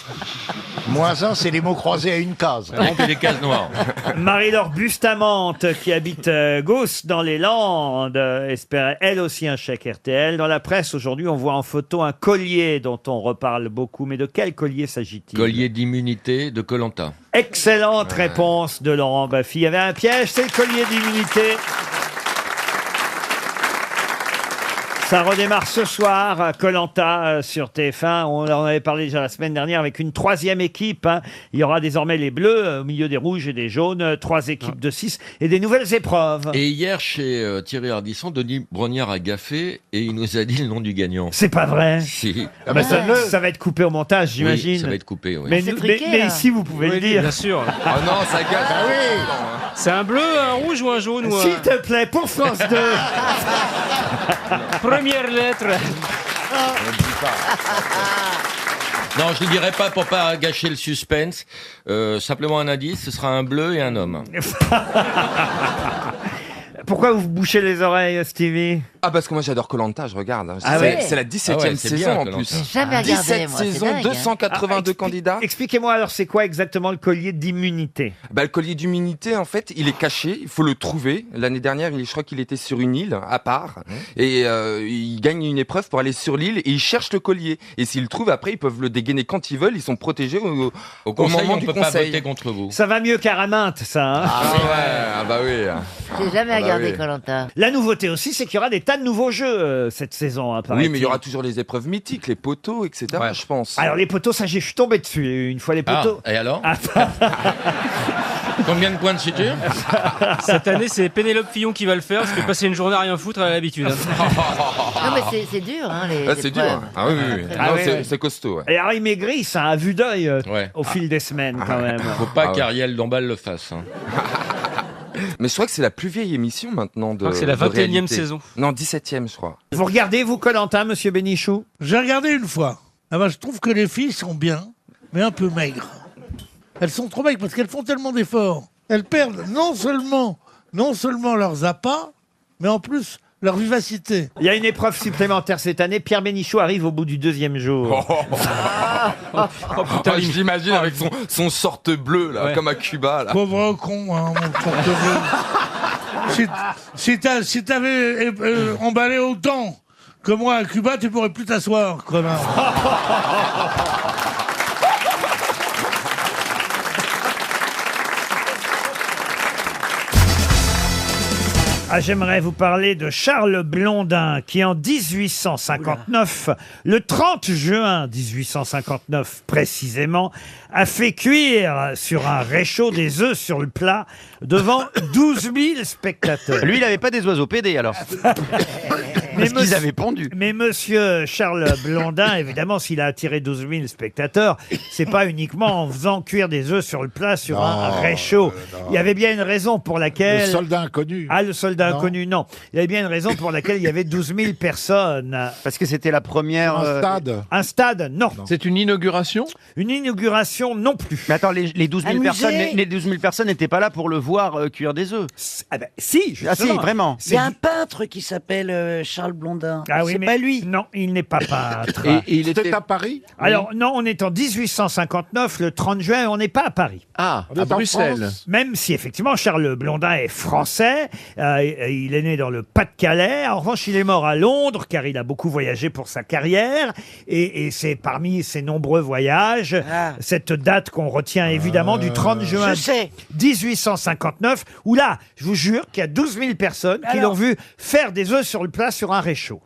Moins 1, c'est les mots croisés à une case. Remplis les cases noires. Marie-Laure Bustamante, qui habite Gauss dans les Landes, espérait elle aussi un chèque RTL. Dans la presse, aujourd'hui, on voit en photo un collier dont on reparle beaucoup. Mais de quel collier s'agit-il? Collier d'immunité de Koh-Lanta. Excellente réponse de Laurent Baffy. Il y avait un piège, c'est le collier d'immunité. Ça redémarre ce soir à Koh-Lanta sur TF1. On en avait parlé déjà la semaine dernière avec une troisième équipe. Hein. Il y aura désormais les bleus au milieu des rouges et des jaunes. 3 équipes de 6 et des nouvelles épreuves. Et hier, chez Thierry Ardisson, Denis Brognard a gaffé et il nous a dit le nom du gagnant. C'est pas vrai. Si. Ah bah ça va être coupé au montage, j'imagine. Oui, ça va être coupé, oui. Mais, C'est triqué, mais là. ici, vous pouvez le dire. Bien sûr. Oh non, ça gâche. Ah oui. C'est un bleu, un rouge ou un jaune ou un... S'il te plaît, pour France 2. Première lettre. Non, je ne dirai pas pour pas gâcher le suspense. Simplement un indice, ce sera un bleu et un homme. Pourquoi vous bouchez les oreilles, Stevie? Ah, parce que moi j'adore Koh-Lanta, je regarde. Ah c'est ouais. c'est la 17e Ah ouais, c'est saison bien, en Koh-Lanta. plus. J'ai jamais regardé, 17 moi, c'est saisons, dingue, hein. 282 candidats. Expliquez-moi alors, c'est quoi exactement le collier d'immunité? Bah, le collier d'immunité, en fait, il est caché, il faut le trouver. L'année dernière, je crois qu'il était sur une île, à part, et il gagne une épreuve pour aller sur l'île, et ils cherchent le collier. Et s'ils le trouvent, après, ils peuvent le dégainer quand ils veulent, ils sont protégés Au conseil, moment on du ne peut pas conseil. voter contre vous. Ça va mieux qu'Araminte, ça. Hein. Ah ouais, ah bah oui. J'ai jamais Ah bah regardé oui. Koh-Lanta. La nouveauté aussi, c'est qu'il y aura des tas de nouveaux jeux cette saison. Hein, Oui, mais il y aura toujours les épreuves mythiques, les poteaux, etc., je pense. Alors les poteaux, ça, je suis tombé dessus une fois les poteaux. Ah, et alors Ah, Combien de points de suture? Cette année, c'est Pénélope Fillon qui va le faire, parce que passer une journée à rien foutre, elle a l'habitude. Non, mais c'est dur, hein, les Ah, c'est dur. épreuves. Ah oui, oui, oui. Ah Non, ouais. c'est costaud. Ouais. Et alors il maigrit, ça, à vue d'œil Ouais. au fil des semaines quand même. Faut pas Ah ouais. qu'Ariel Dombal le fasse. Hein. Mais je crois que c'est la plus vieille émission maintenant de. crois que c'est la de 21e réalité. saison. Non, 17e, je crois. Vous regardez, vous, Koh-Lanta, monsieur Bénichou? J'ai regardé une fois. Ah bah, je trouve que les filles sont bien, mais un peu maigres. Elles sont trop maigres parce qu'elles font tellement d'efforts. Elles perdent non seulement leurs appâts, mais en plus leur vivacité. Il y a une épreuve supplémentaire cette année. Pierre Bénichou arrive au bout du 2e jour. Oh putain, j'imagine avec son short bleu, là, Ouais. comme à Cuba. Là. Pauvre con, hein, mon porte-bleu. Si t'avais emballé autant que moi à Cuba, tu pourrais plus t'asseoir, connard. Ah, j'aimerais vous parler de Charles Blondin, qui en 1859, le 30 juin 1859 précisément, a fait cuire sur un réchaud des œufs sur le plat devant 12 000 spectateurs. Lui, il avait pas des oiseaux pédés alors. Parce qu'ils avaient pondu. Mais monsieur Charles Blondin, évidemment, s'il a attiré 12 000 spectateurs, c'est pas uniquement en faisant cuire des œufs sur le plat sur un réchaud. Il y avait bien une raison pour laquelle... Le soldat inconnu. Ah, le soldat Non. inconnu, non. Il y avait bien une raison pour laquelle il y avait 12 000 personnes. Parce que c'était la première. Un stade. Un stade, non. C'est une inauguration? Une inauguration, non plus. Mais attends, les 12 000 Un personnes, musée les 12 000 personnes n'étaient pas là pour le voir cuire des œufs. Ah ben, si, Ah si, justement. vraiment. Il y a un peintre qui s'appelle Charles Blondin. Ah oui, c'est mais pas lui. non, il n'est pas peintre. Et il C'était était à Paris? Alors, non, on est en 1859, le 30 juin, et on n'est pas à Paris. à est en Bruxelles. France. Même si, effectivement, Charles Blondin est français, il est né dans le Pas-de-Calais. En revanche, il est mort à Londres, car il a beaucoup voyagé pour sa carrière. Et c'est parmi ses nombreux voyages, cette date qu'on retient évidemment du 30 juin Je sais. 1859, où là, je vous jure qu'il y a 12 000 personnes qui Alors l'ont vu faire des œufs sur le plat sur un réchaud.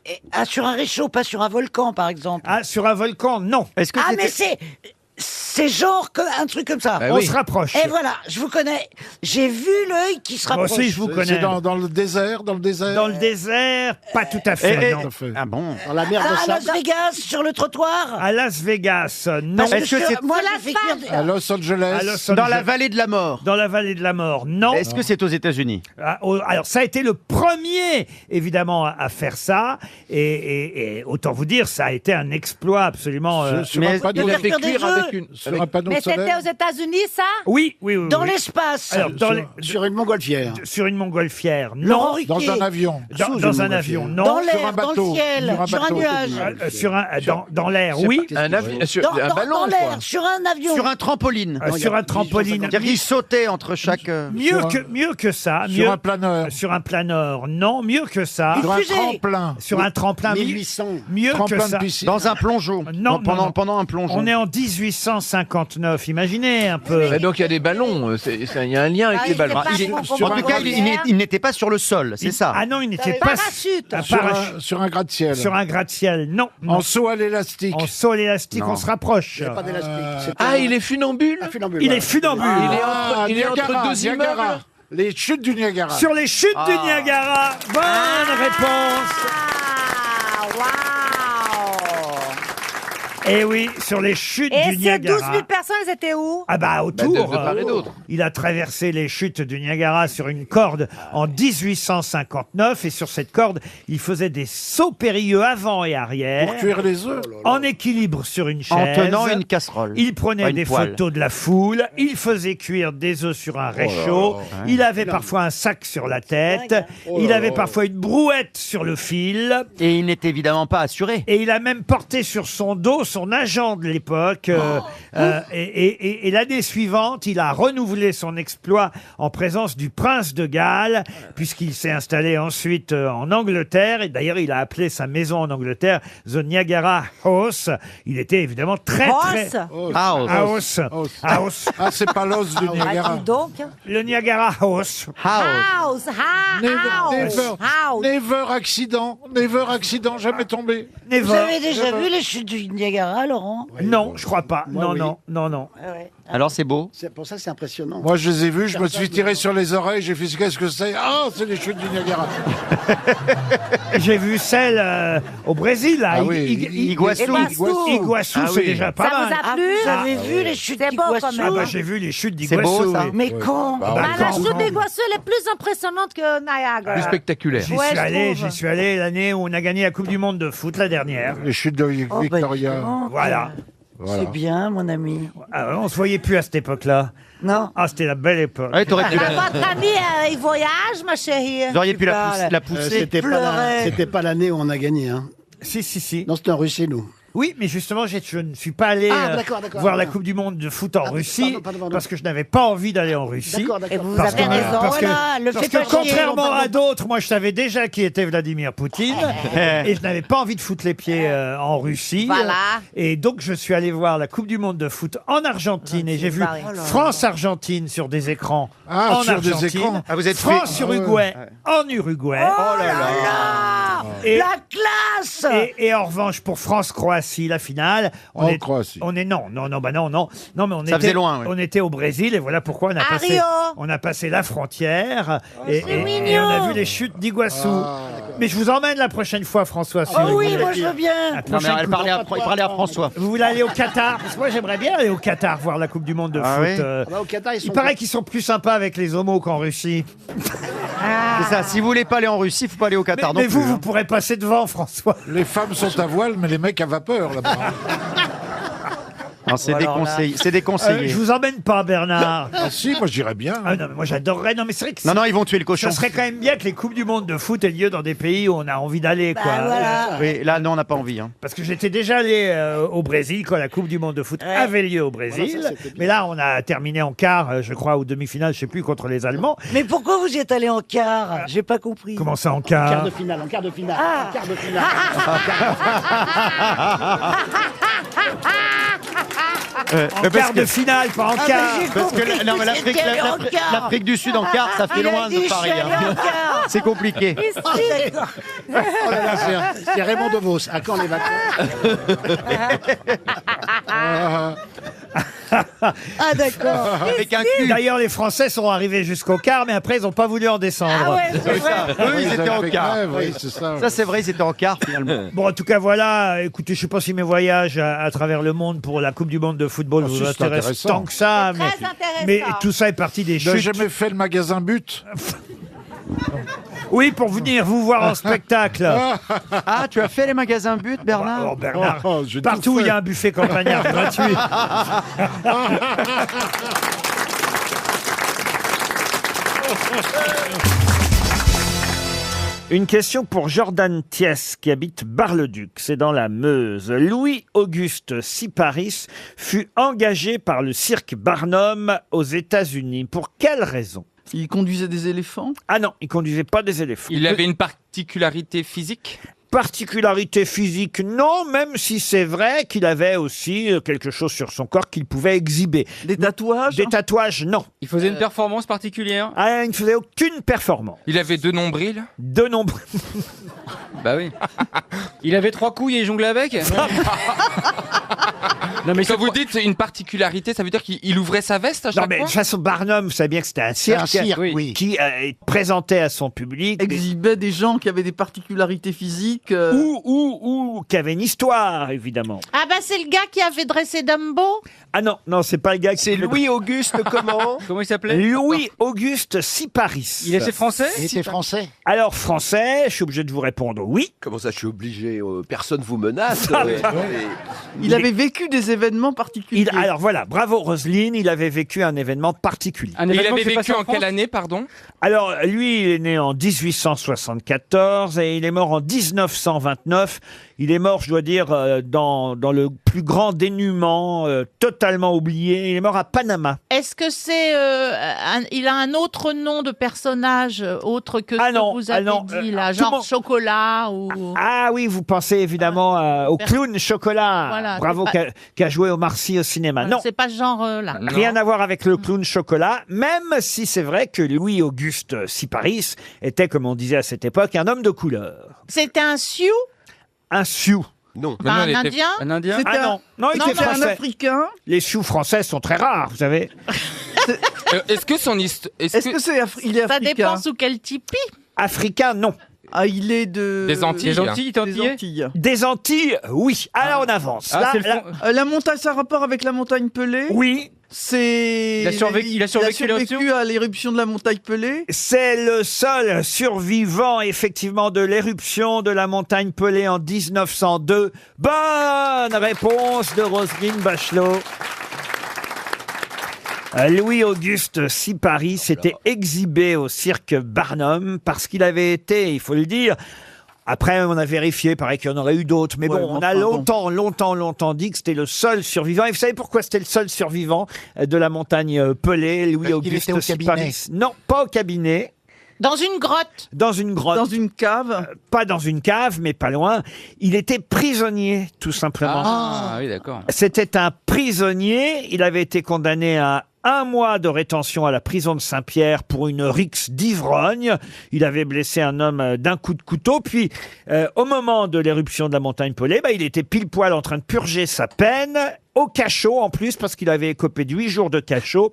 Sur un réchaud, pas sur un volcan, par exemple. Ah, sur un volcan, non. Est-ce que Ah, c'était- mais c'est genre un truc comme ça. Bah On oui. se rapproche. Et voilà, je vous connais. J'ai vu l'œil qui se Moi rapproche. aussi, je vous C'est connais. dans le désert, dans le désert. Dans le désert, pas tout à fait, non. Tout à fait. Ah bon? Dans la mer de À Las sable. Vegas, sur le trottoir. À Las Vegas, non. Parce Est-ce que c'est- moi, j'ai fait cuire des- À Los Angeles. À Los Dans la Angeles. vallée de la mort. Dans la vallée de la mort, non. Est-ce que c'est aux États-Unis? Alors, ça a été le premier, évidemment, à faire ça. Et autant vous dire, ça a été un exploit absolument... Sur mais un panneau, Il a fait cuire des cuire œufs. avec une. sur un panneau Mais c'était solaire. aux États-Unis, ça? Oui, oui, oui. Dans oui. l'espace. Alors, Sur une montgolfière. sur une montgolfière, Laurent non. Ruquier. Dans un avion. Dans Sous un une avion, montgolfière. non. Dans Sur un l'air, dans bateau. le ciel, Sur un sur un bateau. nuage. Dans l'air, oui. Un avion, sur Dans, un dans- ballon, dans quoi. l'air, sur un avion. Sur un trampoline. Sur un trampoline. C'est-à-dire qu'il sautait entre chaque. Mieux que ça. Sur mieux- un planeur. Sur un planeur, non. Mieux que ça. Sur un fusée. tremplin. Sur un tremplin. 1800. Mieux que Tremplin ça. de piscine. Dans un plongeon. Non, pendant, non. pendant un plongeon. On est en 1859. Imaginez un peu. Mais donc il y a des ballons, il y a un lien avec Ah, les il ballons. était pas Il est- con en comme tout cas, Molière. il n'était pas sur le sol, c'est ça. Ah non, il n'était pas Parachute. un Sur parachute. sur un gratte-ciel. Sur un gratte-ciel, non. non. En saut à l'élastique. En saut à l'élastique, Non. on se rapproche. Il n'y a pas d'élastique. C'était Ah, il est funambule? un funambule. Il est funambule. Il est entre deux Niagara. immeubles? Les chutes du Niagara. Sur les chutes du Niagara. Bonne réponse. Ah, waouh! Eh oui, sur les chutes Et du ces Niagara. 12 000 personnes, elles étaient où? Ah bah autour. de part et d'autre. Il a traversé les chutes du Niagara sur une corde en 1859 et sur cette corde, il faisait des sauts périlleux avant et arrière. Pour cuire les œufs. En équilibre sur une chaise. En tenant une casserole. Il prenait Pas une des poêle. photos de la foule, il faisait cuire des œufs sur un réchaud, il avait parfois un sac sur la tête, il avait parfois une brouette sur le fil, Et il n'était évidemment pas assuré. et il a même porté sur son dos son agent de l'époque. Et l'année suivante, il a renouvelé son exploit en présence du prince de Galles, puisqu'il s'est installé ensuite en Angleterre. Et d'ailleurs, il a appelé sa maison en Angleterre The Niagara House. Il était évidemment très... House. House. Ah, c'est pas l'os du Ah, Niagara. dis donc. Le Niagara House. House. Never accident. Never accident, jamais tombé. Never. Vous avez déjà vu les chutes du Niagara, Laurent? Non, je crois pas. Moi, non, oui. non. Alors c'est beau. C'est pour ça que c'est impressionnant. Moi, je les ai vus, je me suis tiré sur les oreilles, j'ai fait qu'est-ce que c'est? Ah, c'est les chutes du Niagara. J'ai vu celle au Brésil, là. Ah oui, Iguaçu. Iguaçu, Ah c'est oui. déjà pas Ça mal. vous a plu? Vous avez vu les chutes C'est beau quand d'Iguaçu? même. Ah bah, j'ai vu les chutes C'est beau, d'Iguaçu. ça. oui. Mais quand? Bah, Ah, la quand- chute d'Iguaçu, elle est plus impressionnante que Niagara. Plus spectaculaire. J'y Ouais, suis je allé, trouve. j'y suis allé l'année où on a gagné la Coupe du Monde de foot, la dernière. Les chutes de Oh, Victoria. bah, dis donc. Voilà. Voilà. C'est bien, mon ami. Ah, on se voyait plus à cette époque-là. Non. Ah, c'était la belle époque. Ouais, t'aurais pu Ah, votre ami, il voyage, ma chérie. Vous auriez pu Bah, la pousser. C'était pas l'année où on a gagné. Hein. Si. Non, c'était en Russie, nous. Oui, mais justement, je ne suis pas allé D'accord, voir la d'accord. Coupe du Monde de foot en Russie pardon. parce que je n'avais pas envie d'aller en Russie. D'accord, d'accord. Et vous Parce avez que- raison. parce que- Voilà, le Parce fait que pas chier. contrairement à d'autres, moi je savais déjà qui était Vladimir Poutine et je n'avais pas envie de foutre les pieds en Russie. Voilà. Et donc je suis allé voir la Coupe du Monde de foot en Argentine et j'ai vu barré. France-Argentine sur des écrans Ah, en sur des Argentine. écrans. Ah, vous êtes France-Uruguay en Uruguay. Oh là là! Et- La classe! Et en revanche, pour France-Croatie, la finale, En Croatie. on est non, mais on Ça était, faisait loin, oui. on était au Brésil et voilà pourquoi À Rio. on a passé la frontière et c'est on a mignon. vu les chutes d'Iguaçu. Mais je vous emmène la prochaine fois, François. si vous Oh oui, voulez. moi je veux bien. La Non, mais prochaine il parlait à François. Vous voulez aller au Qatar? Parce que moi, j'aimerais bien aller au Qatar voir la Coupe du Monde de Ah foot. oui Au Qatar, ils Il sont paraît qu'ils sont plus sympas avec les homos qu'en Russie. C'est ça, si vous voulez pas aller en Russie, il faut pas aller au Qatar Mais non vous, plus. vous pourrez passer devant, François. Les femmes sont à voile, mais les mecs à vapeur là-bas. Non, c'est Alors là- déconseillé. C'est déconseillé. Je vous emmène pas, Bernard. Ah si, moi j'irais bien. Ah non, mais moi j'adorerais. Non, mais c'est vrai que Non, non, ils vont tuer le cochon. ça serait quand même bien que les Coupes du Monde de foot aient lieu dans des pays où on a envie d'aller, quoi. voilà. Oui, là, non, on n'a pas envie. Hein. Parce que j'étais déjà allé au Brésil quand la Coupe du Monde de foot avait lieu au Brésil. Voilà, ça, c'était bien. Mais là, on a terminé en quart, je crois, ou demi-finale, je sais plus, contre les Allemands. Mais pourquoi vous y êtes allé en quart? J'ai pas compris. Comment ça, en En quart quart de finale, en quart de finale. Ah. En quart de finale. En quart de finale, pas en quart. Parce que non, mais l'Afrique, allé en quart. l'Afrique du Sud en quart, ça fait Il a loin dit, de je Paris. suis allé en quart. C'est compliqué. Oh là là, c'est Raymond DeVos. À quand les vacances? Ah d'accord. Avec un cul. D'ailleurs, les Français sont arrivés jusqu'au quart, mais après, ils n'ont pas voulu en descendre. Ah ouais, c'est vrai. Eux, ils étaient en Avec quart. Rêve, oui, c'est ça. Ça, c'est vrai, ils étaient en quart finalement. Bon, en tout cas, voilà. Écoutez, je sais pas si mes voyages à travers le monde pour la Coupe du Monde de football Ah, vous si, c'est intéressent intéressant. tant que ça. Très intéressant. Mais tout ça est parti des J'ai chutes. jamais fait le magasin but. Oui, pour venir vous voir en spectacle. Ah, tu as fait les magasins but, Bernard Oh, Bernard, Oh, j'ai tout partout où il y fait. a un buffet campagnard gratuit. Une question pour Jordan Thiès qui habite Bar-le-Duc, c'est dans la Meuse. Louis-Auguste Siparis fut engagé par le cirque Barnum aux États-Unis. Pour quelle raison? Il conduisait des éléphants? Ah non, il conduisait pas des éléphants. Il avait une particularité physique? Particularité physique, non, même si c'est vrai qu'il avait aussi quelque chose sur son corps qu'il pouvait exhiber. Des tatouages? Des tatouages, non. Il faisait une performance particulière? Ah, il ne faisait aucune performance. Il avait 2 nombrils? De nombreux. Bah oui. Il avait 3 couilles et il jonglait avec? Non mais Quand vous dites une particularité, ça veut dire qu'il ouvrait sa veste à Non, chaque mais de fois? toute façon, Barnum, vous savez bien que c'était un cirque, Un cirque, oui. qui présentait à son public Exhibait des gens qui avaient des particularités physiques. ou qui avait une histoire, évidemment. Ah bah c'est le gars qui avait dressé Dumbo. Ah non, non, c'est pas le gars qui... C'est Louis-Auguste comment? Comment il s'appelait? Louis-Auguste Siparis. Il était français? Il était français. Alors, français, je suis obligé de vous répondre oui. Comment ça, je suis obligé? Personne vous menace. Il avait vécu des événements particuliers. Alors voilà, bravo Roselyne, il avait vécu un événement particulier. Un Et il événement avait qui s'est passé vécu en France? quelle année, pardon? Alors lui, il est né en 1874 et il est mort en 1929. Il est mort, je dois dire, dans le plus grand dénuement, totalement oublié. Il est mort à Panama. Est-ce que c'est il a un autre nom de personnage autre que ce que vous avez dit là, tout le genre monde- chocolat ou Ah oui, vous pensez évidemment au clown chocolat. Voilà, Bravo, c'est pas- qui a joué au Marcy au cinéma. Non, c'est pas ce genre là. rien à voir avec le clown chocolat, même si c'est vrai que Louis-Auguste Siparis était, comme on disait à cette époque, un homme de couleur. C'était un Sioux, Un Sioux. Non. un Indien. Un Indien? C'était Ah non, non, il Non, était mais un français. Africain. Les Sioux français sont très rares, vous savez. Est-ce que son histoire... Est-ce que il est Ça africain? dépend sous quel tipi. Africain, non. Ah, il est de... Des Antilles. Les Antilles, t'es Des antillais? Antilles. Des Antilles, oui. Alors on avance. Ah, Là, c'est le là- fond- La montagne, ça a rapport avec la montagne Pelée? oui, C'est... Il a survécu l'éruption? à l'éruption de la montagne Pelée? c'est le seul survivant effectivement de l'éruption de la montagne Pelée en 1902. Bonne réponse de Roselyne Bachelot. Louis-Auguste Siparis s'était exhibé au cirque Barnum parce qu'il avait été, il faut le dire, après on a vérifié, pareil qu'il y en aurait eu d'autres, mais Ouais, bon, on mais a enfin, longtemps dit que c'était le seul survivant. Et vous savez pourquoi c'était le seul survivant de la montagne Pelée, Louis-Auguste était au cabinet. Siparis? Non, pas au cabinet. Dans une grotte. Dans une grotte. Dans une cave? Pas dans une cave, mais pas loin. Il était prisonnier, tout simplement. Ah oui, d'accord. C'était un prisonnier. Il avait été condamné à 1 mois de rétention à la prison de Saint-Pierre pour une rixe d'ivrogne. Il avait blessé un homme d'un coup de couteau. Puis, au moment de l'éruption de la montagne Pelée, il était pile poil en train de purger sa peine. au cachot en plus, parce qu'il avait écopé de 8 jours de cachot.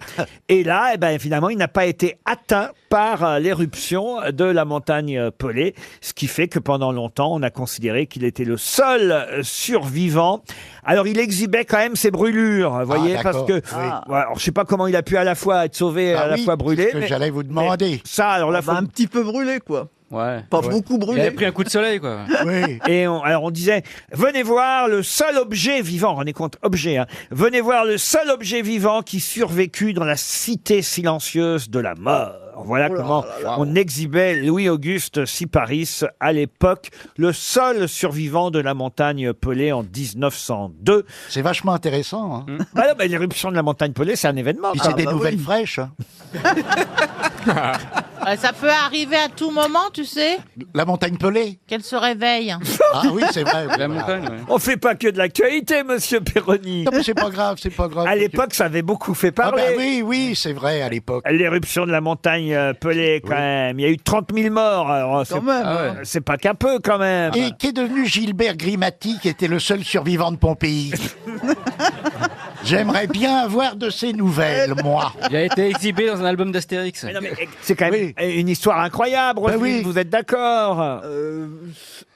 Et là, eh ben, finalement, il n'a pas été atteint par l'éruption de la montagne Pelée, ce qui fait que pendant longtemps, on a considéré qu'il était le seul survivant. Alors, il exhibait quand même ses brûlures, vous voyez, parce d'accord. que... Oui. Alors, je sais pas comment il a pu à la fois être sauvé et à la fois brûlé. c'est ce que j'allais vous demander. mais Ça, alors là, faut... Un petit peu brûlé, quoi. Ouais. Pas beaucoup Il brûlé. avait pris un coup de soleil, quoi. Oui. Et alors on disait, venez voir le seul objet vivant, rendez compte, objet, hein, venez voir le seul objet vivant qui survécut dans la cité silencieuse de la mort. Voilà comment on exhibait Louis-Auguste Syparis à l'époque, le seul survivant de la montagne Pelée en 1902. C'est vachement intéressant. Hein. Bah non, bah, l'éruption de la montagne Pelée, c'est un événement. Puis quand c'est des même. nouvelles fraîches. Hein. Ça peut arriver à tout moment, tu sais, La montagne Pelée. qu'elle se réveille. Ah oui, c'est vrai. La montagne, ouais. On fait pas que de l'actualité, monsieur Perroni. Non, mais c'est pas grave, c'est pas grave. À l'époque, ça avait beaucoup fait Ah parler. ben oui, c'est vrai, à l'époque. L'éruption de la montagne Pelée, quand même. Il y a eu 30 000 morts. Alors, Quand même. Ah ouais. c'est pas qu'un peu, quand même. Et qu'est devenu Gilbert Grimati, qui était le seul survivant de Pompéi? J'aimerais bien avoir de ses nouvelles, moi. Il a été exhibé dans un album d'Astérix. Mais non, mais c'est quand même une histoire incroyable, Roselyne, oui. vous êtes d'accord?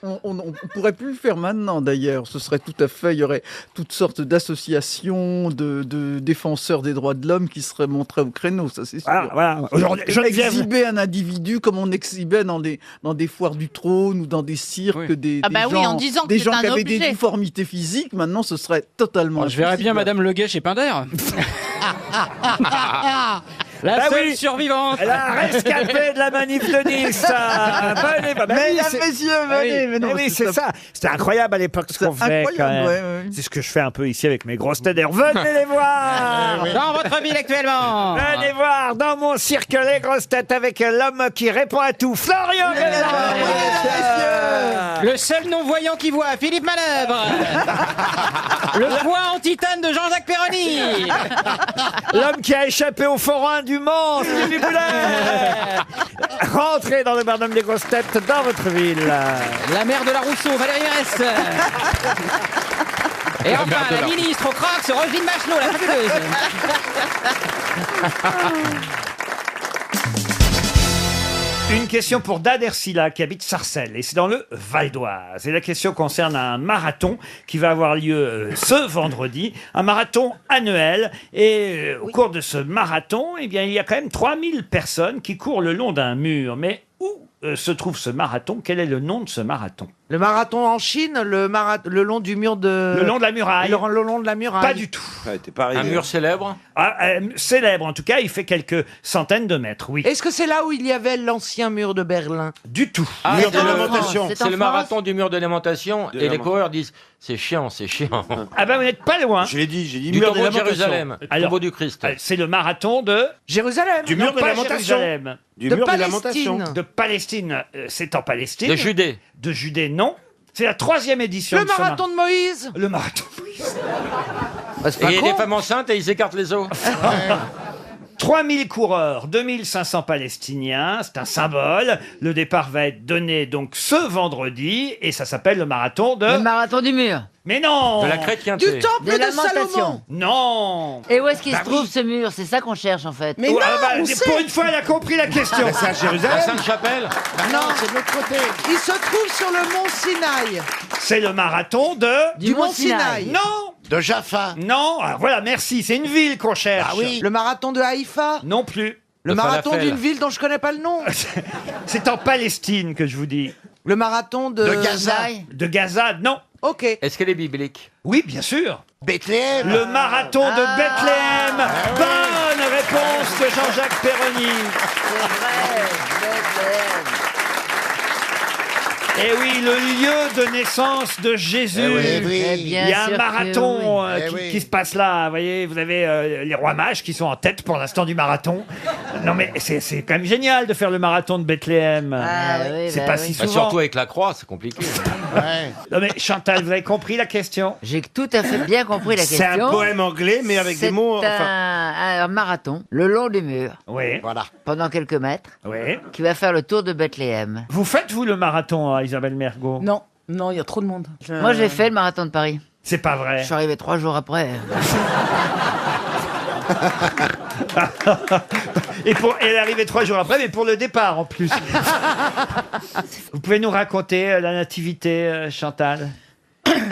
On pourrait plus le faire maintenant, d'ailleurs. Ce serait tout à fait. Il y aurait toutes sortes d'associations de défenseurs des droits de l'homme qui seraient montrés au créneau, ça c'est sûr. Voilà. Aujourd'hui, Geneviève- Exhiber un individu comme on exhibait dans des foires du trône ou dans des cirques des Ah bah gens, oui, en disant que des c'est gens un qui avaient des objet. difformités physiques. Maintenant, ce serait totalement. Je verrais bien impossible. Madame Leguet chez Pinder. La Bah seule oui. survivante. La rescapée de la manif de Nice. Venez, bah, Mesdames, c'est- messieurs, Ah oui, venez. Mais non, oui, c'est ça. C'était incroyable à l'époque ce qu'on faisait quand incroyable, même. ouais. C'est ce que je fais un peu ici avec mes grosses têtes. D'ailleurs, venez les voir. Dans votre ville actuellement. Venez voir dans mon cirque les grosses têtes avec l'homme qui répond à tout, Florian Gazan. Le seul non-voyant qui voit, Philippe Manœuvre. Le poids en titane de Jean-Jacques Perroni. L'homme qui a échappé au forain du Mans, Stevie Boulet. Rentrez dans le barnum des grosses têtes dans votre ville. La mère de la Rousseau, Valérie Mérès. Et enfin, la ministre au Crax, Roselyne Bachelot, la fabuleuse. Une question pour Dad Ersila qui habite Sarcelles et c'est dans le Val d'Oise. Et la question concerne un marathon qui va avoir lieu ce vendredi, un marathon annuel. Et au cours de ce marathon, eh bien, il y a quand même 3000 personnes qui courent le long d'un mur. Mais où se trouve ce marathon? Quel est le nom de ce marathon? Le marathon en Chine, le long du mur de... Le long de la muraille? Le long de la muraille. Pas du tout. Un mur célèbre. Célèbre, en tout cas, il fait quelques centaines de mètres, oui. Est-ce que c'est là où il y avait l'ancien mur de Berlin? Du tout. Mur de en lamentation. France. C'est le marathon du mur de lamentation. De Et les lamentation. coureurs disent c'est chiant, c'est chiant. Ah ben vous n'êtes pas loin. J'ai dit Du mur de tombeau de lamentation. Jérusalem. Du Alors, tombeau du Christ. C'est le marathon de... Jérusalem. Du Non, mur de pas lamentation. Jérusalem. Du De mur de Palestine. lamentation. De Palestine, c'est en Palestine. De Judée. De Judée, non. C'est la 3e édition. Le de ce marathon de Moïse. Le marathon. Bah, c'est Et pas il y a con. des femmes enceintes et ils écartent les os. 3000 coureurs, 2500 Palestiniens, c'est un symbole. Le départ va être donné donc ce vendredi et ça s'appelle le marathon de... Le marathon du mur. Mais non. De la chrétienté. Du temple Des de lamentations. Salomon. Non. Et où est-ce qu'il Bah se trouve oui. ce mur? C'est ça qu'on cherche en fait. Mais Oh, non, ah bah, on pour sait. une fois, elle a compris la question. C'est à La Jérusalem. Sainte-Chapelle. Non, c'est de l'autre côté. Il se trouve sur le mont Sinaï. C'est le marathon de... Du mont Sinaï. Non. De Jaffa. Non. Alors voilà, merci. C'est une ville qu'on cherche. Ah oui. Le marathon de Haïfa. Non plus. Le De marathon Falafel. d'une ville dont je connais pas le nom. C'est en Palestine que je vous dis. Le marathon de... De Gaza. De Gaza, non. Ok. Est-ce qu'elle est biblique? Oui, bien sûr. Bethléem. Le marathon de Bethléem. Bonne réponse de Jean-Jacques Perroni. Eh oui, le lieu de naissance de Jésus. Eh oui, oui. Eh Il bien y a un sûr que marathon oui. Eh qui, oui. qui se passe là. Vous voyez, vous avez les rois mages qui sont en tête pour l'instant du marathon. Non mais c'est quand même génial de faire le marathon de Bethléem. Ah oui, c'est bah pas oui. si Bah, souvent. surtout avec la croix, c'est compliqué. Ouais. Non mais Chantal, vous avez compris la question? J'ai tout à fait bien compris la question. C'est un poème anglais, mais avec des mots. C'est Enfin, un marathon, le long du mur, Oui. voilà. pendant quelques mètres, Oui. qui va faire le tour de Bethléem. Vous faites vous le marathon, Isabelle Mergo? Non, non, il y a trop de monde. Moi, j'ai fait le marathon de Paris. C'est pas vrai. Je suis arrivé 3 jours après. Et elle est arrivée 3 jours après, mais pour le départ en plus. Vous pouvez nous raconter la nativité, Chantal?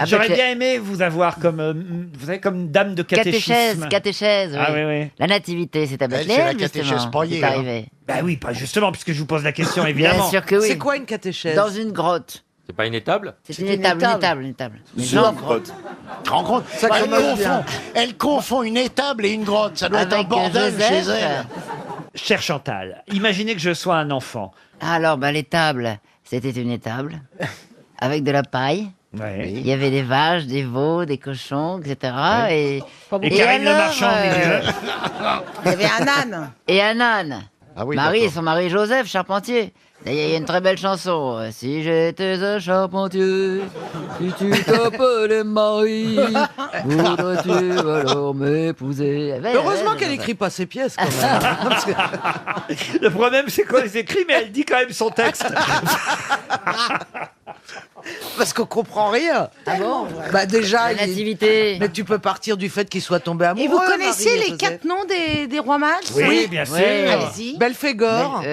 J'aurais bien aimé vous avoir comme, vous savez, comme dame de catéchisme. Catéchèse, oui. Ah oui, oui. La nativité, c'est à c'est Bethléem, la catéchèse justement, paillée, qui est arrivé. Bah oui, pas justement, puisque je vous pose la question, évidemment. Bien sûr que oui. C'est quoi une catéchèse? Dans une grotte. C'est pas une étable? C'est une étable. Une grotte. En grotte. Ça Bah, commence bien. elle confond une étable et une grotte. Ça doit être un Avec bordel Joseph. chez elle. Cher Chantal, imaginez que je sois un enfant. Alors, l'étable, c'était une étable avec de la paille. Ouais. Il y avait des vaches, des veaux, des cochons, etc. Ouais. Et Karine Le alors, Marchand au milieu. Il y avait un âne. Et un âne. Ah oui, Marie et d'accord. son mari Joseph, charpentier. D'ailleurs, il y a une très belle chanson. Si j'étais un charpentier, si tu t'appelais Marie, voudrais-tu alors m'épouser? Heureusement qu'elle écrit pas ses pièces, quand même. Parce que- Le problème, c'est qu'on les écrit, mais elle dit quand même son texte. Parce qu'on comprend rien. Ah bon? Bah déjà, La nativité. mais tu peux partir du fait qu'il soit tombé amoureux. Et vous connaissiez Marie et les Joseph. 4 noms des rois mages? Oui, bien sûr. Oui. Allez-y. Belphégor,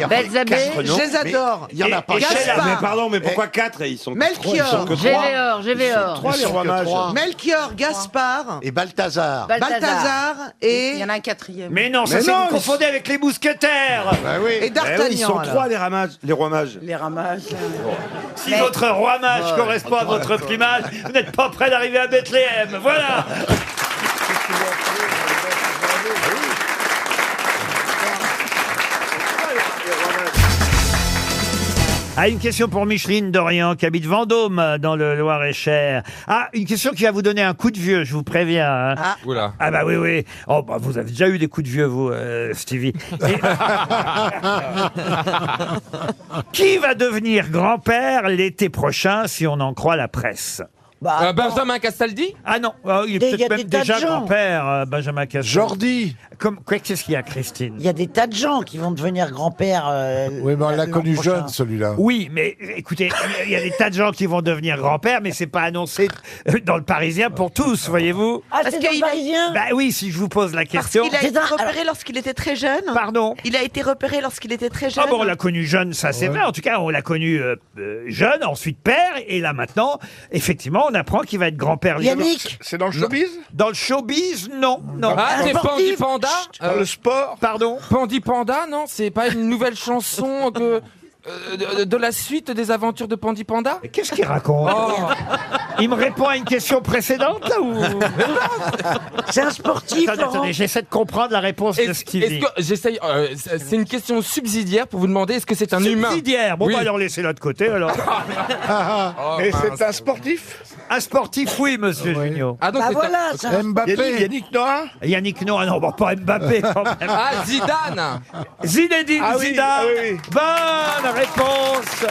Belzabé, Gésador, Il y en a pas. Gaspard, pardon, mais pourquoi 4? Ils sont Melchior, Gévéor. 3 les rois mages. Melchior, Gaspard, Et Balthazar. Balthazar Il et, y en a un 4e. Mais non, ça Mais c'est non, vous mais- confondez avec les mousquetaires. Bah oui. et D'Artagnan. Ils sont alors. 3 les rois mages. Les ramages. Si votre roi mage correspond à votre plumage, vous n'êtes pas près d'arriver à Bethléem. Voilà. Ah, une question pour Micheline Dorian, qui habite Vendôme, dans le Loir-et-Cher. Ah, une question qui va vous donner un coup de vieux, je vous préviens. Hein. Oula. Ah bah oui, oui. Oh, bah, vous avez déjà eu des coups de vieux, vous, Stevie. Et- Qui va devenir grand-père l'été prochain, si on en croit la presse? Benjamin Castaldi? Ah non, il est Il y a peut-être même des tas de déjà gens. grand-père, Benjamin Castaldi. Jordi. Qu'est-ce qu'il y a, Christine? Il y a des tas de gens qui vont devenir grands-pères. Oui, mais on l'a connu jeune, celui-là. Oui, mais écoutez, il y a des tas de gens qui vont devenir grand-père, mais c'est pas annoncé dans le Parisien pour tous, voyez-vous. Ah, c'est dans le Parisien. Bah oui, si je vous pose la question. Il a été repéré lorsqu'il était très jeune. Pardon. Il a été repéré lorsqu'il était très jeune. Ah bon, on l'a connu jeune, ça c'est vrai. En tout cas, on l'a connu jeune, ensuite père, et là maintenant, effectivement, on apprend qu'il va être grand-père. Yannick. C'est dans le showbiz? Dans le showbiz, non, non. Ah, c'est Pandi Panda? Dans le sport? Pardon. Pandi Panda, non? C'est pas une nouvelle chanson de la suite des aventures de Pandi Panda? Mais qu'est-ce qu'il raconte? Il me répond à une question précédente là ou? C'est un sportif. Attendez, j'essaie de comprendre la réponse de Stevie. Est-ce que j'essaye c'est une question subsidiaire pour vous demander est-ce que c'est un humain? Subsidiaire. Bon, Oui. bah alors laissez-le de côté alors. Et c'est un sportif? Un sportif, oui, monsieur Junio. Ah donc Bah c'est voilà, ça. Mbappé. Yannick Noah? Yannick Noah, non, bah, pas Mbappé quand même. Ah, Zidane. Zinedine Ah oui, Zidane. ah oui, oui. Bonne réponse.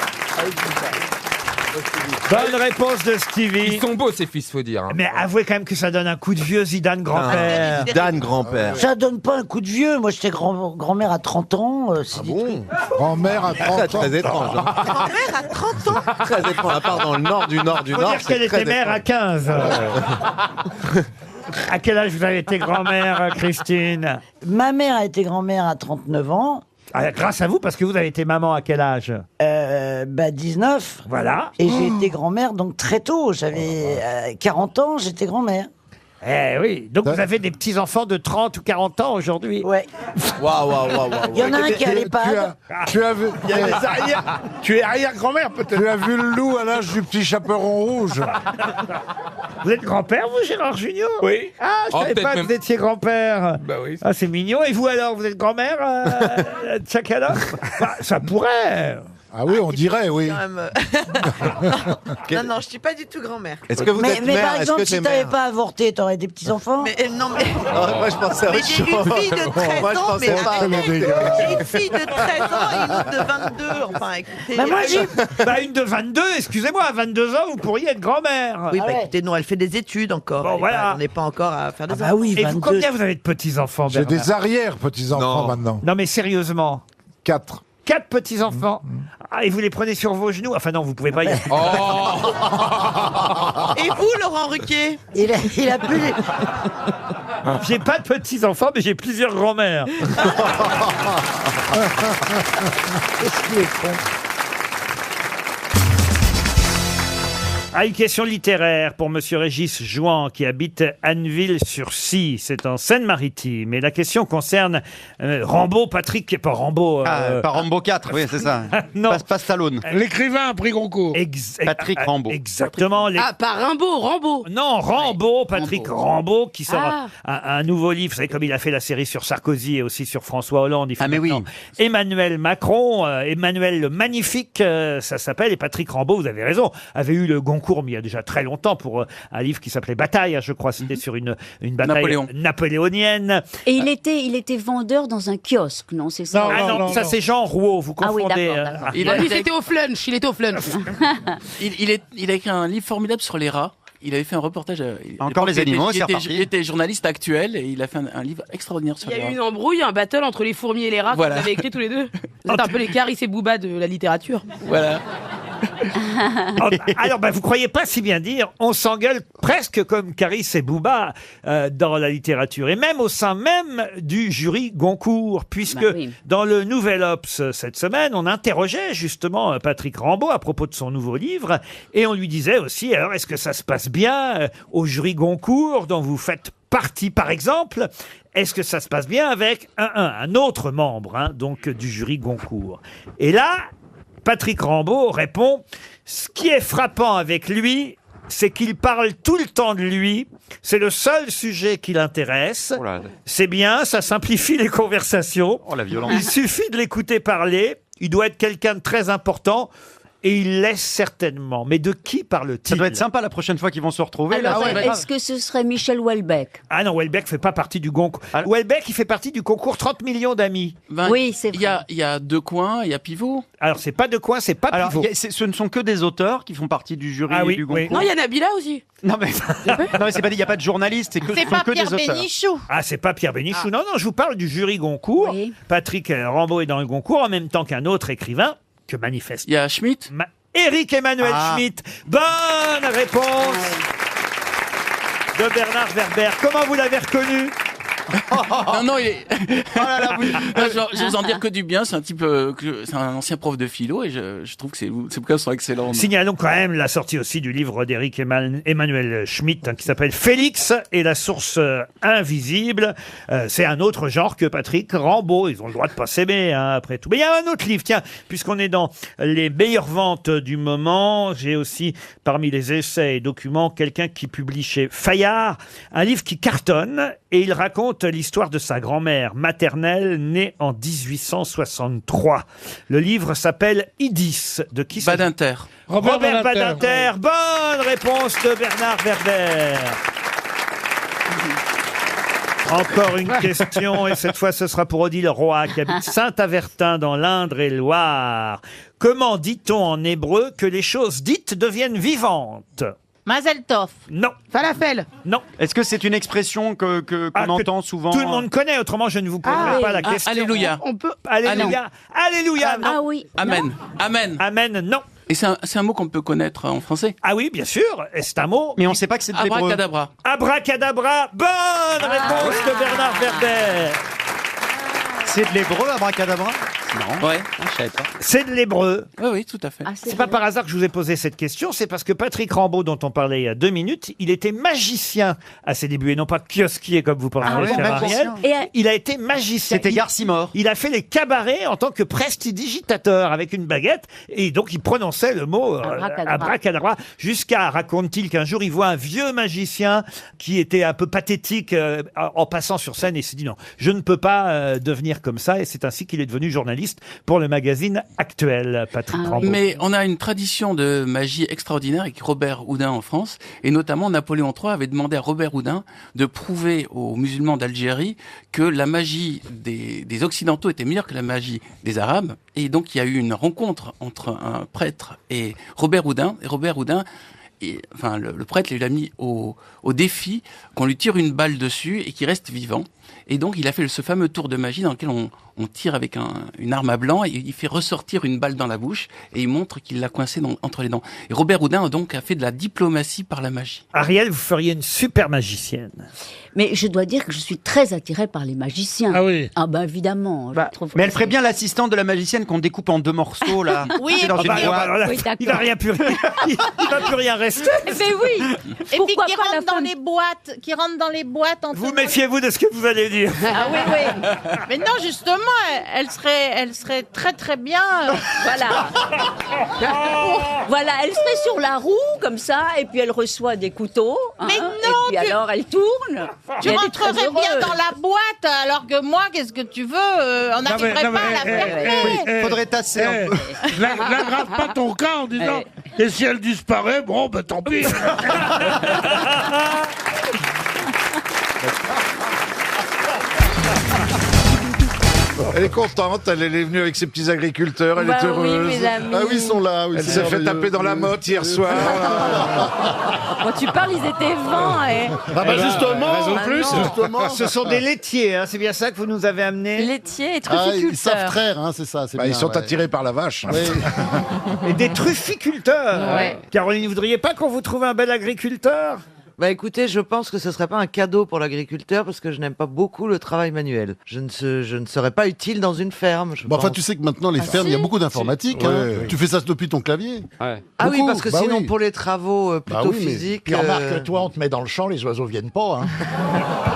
Bonne réponse de Stevie. Ils sont beaux ces fils, faut dire. Hein. Mais avouez quand même que ça donne un coup de vieux Zidane grand-père. Dan grand-père. Ça donne pas un coup de vieux. Moi, j'étais grand-mère à 30 ans. C'est des trucs. Grand-mère à 30 ans. Très étrange. hein. Grand-mère à 30 ans. Très étrange. À part dans le nord du nord du Faut nord. dire qu'elle était mère à 15. À quel âge vous avez été grand-mère, Christine? Ma mère a été grand-mère à 39 ans. Ah, grâce à vous, parce que vous avez été maman à quel âge? 19. Voilà. Et j'ai été grand-mère donc très tôt. J'avais 40 ans, j'étais grand-mère. Eh oui, donc vous avez des petits-enfants de 30 ou 40 ans aujourd'hui? Ouais. Waouh, waouh, waouh, waouh. Il y en a un qui a l'EHPAD. Tu as vu, Il y a des arrières. Tu es arrière-grand-mère peut-être? tu as vu le loup à l'âge du petit chaperon rouge. Vous êtes grand-père, vous, Gérard Junior? Oui. Ah, je Oh, savais peut-être pas que même- vous étiez grand-père. Bah oui. Ah, c'est mignon. Et vous alors, vous êtes grand-mère, Tchakala? Bah, ça pourrait. Ah oui, on dirait, oui. Non, non, je suis pas du tout grand-mère. Est-ce que vous êtes Mais mère? par Est-ce exemple, que si t'es t'avais mère? pas avorté, t'aurais des petits-enfants. Mais non, mais. Moi, je pensais à Mais autre j'ai chose. une fille de 13 Moi, je ans, pensais mais pas. j'ai une fille de 13 ans et une autre de 22. Enfin, écoutez. Bah, moi, j'ai. Bah, une de 22, excusez-moi, à 22 ans, vous pourriez être grand-mère. Oui, Ah bah ouais. écoutez, non, elle fait des études encore. Bon, Elle est voilà. pas- on n'est pas encore à faire des Ah bah oui, Et vous, 22. combien vous avez de petits-enfants, J'ai Bernard? des arrières petits-enfants Non. maintenant. Non, mais sérieusement. 4. 4 petits-enfants. Ah, et vous les prenez sur vos genoux? Enfin non, vous pouvez pas y aller. Et vous, Laurent Ruquier? Il a plus... J'ai pas de petits-enfants, mais j'ai plusieurs grand-mères. Qu'est-ce qu'il est con. Ah, une question littéraire pour Monsieur Régis Jouan qui habite Anneville-sur-Scie, c'est en Seine-Maritime. Et la question concerne Rambaud, Patrick, pas Rambaud. Pas Rambo 4, oui, c'est ça. Non. Pas Stallone. L'écrivain a pris Goncourt. Patrick Rambaud. Exactement. Ah, pas Rambaud. Non, Rambaud, Patrick Rambaud, qui sort Ah. un nouveau livre. Vous savez, comme il a fait la série sur Sarkozy et aussi sur François Hollande. Il fait mais oui. maintenant Emmanuel Macron, Emmanuel le Magnifique, ça s'appelle. Et Patrick Rambaud, vous avez raison, avait eu le Goncourt, mais il y a déjà très longtemps, pour un livre qui s'appelait Bataille, je crois. C'était sur une bataille napoléonienne. Et il était vendeur dans un kiosque, non? C'est ça? Non, ça c'est Jean Rouault, vous Ah oui, confondez. d'accord. Il était au flunch. Il a écrit un livre formidable sur les rats. Il avait fait un reportage. Encore les animaux, c'est reparti. Il était journaliste actuel et il a fait un livre extraordinaire sur Il y les a rats. eu une embrouille, un battle entre les fourmis et les rats Voilà. que vous avez écrit tous les deux. Vous êtes un peu les Caris et Booba de la littérature. Voilà. Alors, vous croyez pas si bien dire, on s'engueule presque comme Caris et Booba dans la littérature, et même au sein même du jury Goncourt, puisque dans le Nouvel Obs cette semaine, on interrogeait justement Patrick Rambaud à propos de son nouveau livre, et on lui disait aussi, alors est-ce que ça se passe bien au jury Goncourt dont vous faites partie, par exemple? Est-ce que ça se passe bien avec un autre membre donc du jury Goncourt? Et là, Patrick Rambaud répond « Ce qui est frappant avec lui, c'est qu'il parle tout le temps de lui. C'est le seul sujet qui l'intéresse. C'est bien, ça simplifie les conversations. Oh, la violence. Il suffit de l'écouter parler. Il doit être quelqu'un de très important. Et il l'est certainement. Mais de qui parle-t-il? Ça doit être sympa la prochaine fois qu'ils vont se retrouver. Alors, là. est-ce que ce serait Michel Houellebecq? Ah non, Houellebecq fait pas partie du concours. Houellebecq, il fait partie du concours 30 millions d'amis. Oui, c'est vrai. Il y a Decoing, il y a Pivot. Alors, c'est pas Decoing, c'est pas Alors, Pivot. ce ne sont que des auteurs qui font partie du jury Ah oui, du oui. Goncourt. Non, il y a Nabila aussi. Non, mais c'est pas dit, il n'y a pas de journaliste, ce C'est sont pas que Pierre des auteurs. Bénichou. Ah, c'est pas Pierre Bénichou. Non, je vous parle du jury Goncourt. Patrick Rambaud est dans le Goncourt en même temps qu'un autre écrivain que manifeste. Il y a Schmitt. Éric Emmanuel Schmitt. Bonne réponse de Bernard Werber. Comment vous l'avez reconnu? Non, il est. Je vais vous en dire que du bien. C'est un type, c'est un ancien prof de philo et je trouve que ses bouquins sont excellents. Signalons quand même la sortie aussi du livre d'Éric Emmanuel Schmitt qui s'appelle Félix et la source invisible. C'est un autre genre que Patrick Rambaud. Ils ont le droit de pas s'aimer, après tout. Mais il y a un autre livre, tiens, puisqu'on est dans les meilleures ventes du moment. J'ai aussi, parmi les essais et documents, quelqu'un qui publie chez Fayard un livre qui cartonne et il raconte l'histoire de sa grand-mère maternelle née en 1863. Le livre s'appelle Idis. De qui c'est? Badinter. Robert Badinter. Bonne réponse de Bernard Werber. Encore une question, et cette fois ce sera pour Odile Roy, qui habite Saint-Avertin dans l'Indre-et-Loire. Comment dit-on en hébreu que les choses dites deviennent vivantes? Mazel Tov. Non. Falafel. Non. Est-ce que c'est une expression qu'on entend souvent? Tout le monde connaît, autrement je ne vous poserai pas la question. Alléluia. On peut. Alléluia. Alléluia. Non. Ah oui. Amen. Amen. Amen. Non. Et c'est un mot qu'on peut connaître en français. Ah oui, bien sûr. Et c'est un mot. Mais on ne sait pas que c'est de l'hébreu. Abracadabra. Abracadabra. Bonne réponse de Bernard Werber. C'est de l'hébreu, abracadabra? Non. Ouais. Je savais pas. C'est de l'hébreu. Oui, tout à fait. C'est pas par hasard que je vous ai posé cette question, c'est parce que Patrick Rambaud, dont on parlait il y a 2 minutes, il était magicien à ses débuts, et non pas kiosquier comme vous pensez, cher Ariel. Il a été magicien. C'était Garcimore. Il a fait les cabarets en tant que prestidigitateur avec une baguette, et donc il prononçait le mot abracadabra, jusqu'à, raconte-t-il, qu'un jour il voit un vieux magicien qui était un peu pathétique en passant sur scène, et il s'est dit non, je ne peux pas devenir comme ça, et c'est ainsi qu'il est devenu journaliste pour le magazine Actuel, Patrick Rambaud. Mais on a une tradition de magie extraordinaire avec Robert Houdin en France, et notamment Napoléon III avait demandé à Robert Houdin de prouver aux musulmans d'Algérie que la magie des Occidentaux était meilleure que la magie des Arabes, et donc il y a eu une rencontre entre un prêtre et Robert Houdin, le prêtre lui a mis au défi qu'on lui tire une balle dessus et qu'il reste vivant. Et donc, il a fait ce fameux tour de magie dans lequel on tire avec une arme à blanc et il fait ressortir une balle dans la bouche et il montre qu'il l'a coincée entre les dents. Et Robert Houdin donc a fait de la diplomatie par la magie. Ariel, vous feriez une super magicienne. Mais je dois dire que je suis très attirée par les magiciens. Ah oui. Ah ben évidemment. je trouve Mais que elle ferait c'est- bien l'assistante de la magicienne qu'on découpe en 2 morceaux, là. Oui, C'est dans et une puis- boîte. Alors là, Oui, d'accord. il va rien plus rien. Il va plus rien rester. Mais oui. Et puis Pourquoi qui pas la rentre dans femme les boîtes, qui rentre dans les boîtes en Vous méfiez-vous de ce que vous allez dire. Ah oui, oui. Mais non, justement, elle serait très très bien. Voilà. Voilà, elle serait sur la roue, comme ça, et puis elle reçoit des couteaux. Mais hein, non, Et puis alors, elle tourne. Tu et elle est très rentrerais bien heureuse. dans la boîte, alors que moi, qu'est-ce que tu veux on n'arriverait pas à la fermer. Faudrait tasser un peu. N'aggrave pas ton cas en disant et si elle disparaît, bon, ben tant pis. Elle est contente, elle est venue avec ses petits agriculteurs, elle Bah est oui, heureuse. mes amis. Ah oui, ils sont là. Oui, elle c'est s'est fait merveilleux. taper dans la motte hier soir. Quand tu parles, ils étaient 20. Et... Ah bah justement, raison de plus. justement. Ce sont des laitiers, hein, c'est bien ça que vous nous avez amené. Laitiers et Ah, trufficulteurs. ils savent traire, hein, c'est ça. Bah, ils sont attirés par la vache. Et des trufficulteurs. Ouais. Caroline, vous voudriez pas qu'on vous trouve un bel agriculteur? Bah écoutez, je pense que ce serait pas un cadeau pour l'agriculteur parce que je n'aime pas beaucoup le travail manuel. Je ne serais pas utile dans une ferme. Bon, enfin, tu sais que maintenant, les fermes, il y a beaucoup d'informatique. hein. Ouais. Tu fais ça depuis ton clavier. Ah Beaucoup. oui, parce que Bah sinon oui. pour les travaux plutôt oui, mais- physiques. Puis remarque, toi, on te met dans le champ, les oiseaux viennent pas.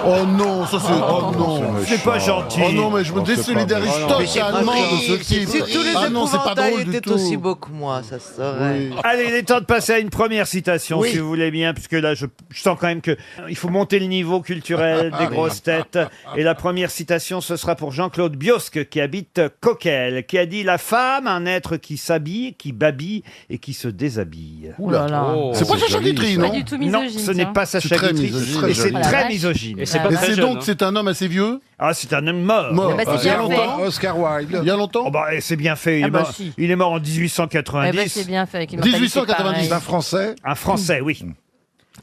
Oh non, ça c'est. Oh non, C'est pas gentil. Oh non, mais je me désolidarise totalement de ce type. Si tous les Ah non, c'est pas épouvantails drôle du étaient tout. aussi beaux que moi, ça se saurait. Allez, il est temps de passer à une première citation, Oui. si vous voulez bien, puisque là, je sens quand même que il faut monter le niveau culturel des grosses têtes. Et la première citation, ce sera pour Jean-Claude Biosque, qui habite Coquel, qui a dit « La femme, un être qui s'habille, qui babille et qui se déshabille ». Ouh là là. C'est pas Sacha Guitry, non Pas du tout Non, misogyne. ce n'est tiens. pas Sacha très Guitry. misogyne. Et c'est Oh la très vache. misogyne. Et c'est donc c'est un homme assez vieux. Ah, c'est un homme mort. Mort. Eh ben, c'est Il y a bien fait. longtemps. Oscar Wilde. Il y a longtemps. Oh bah, c'est bien fait. Il, Ah est bah mort, si. il est mort en Eh 1890. ben, c'est bien fait. Avec une mentalité 1890. pareille. Un Français. Un Français, oui.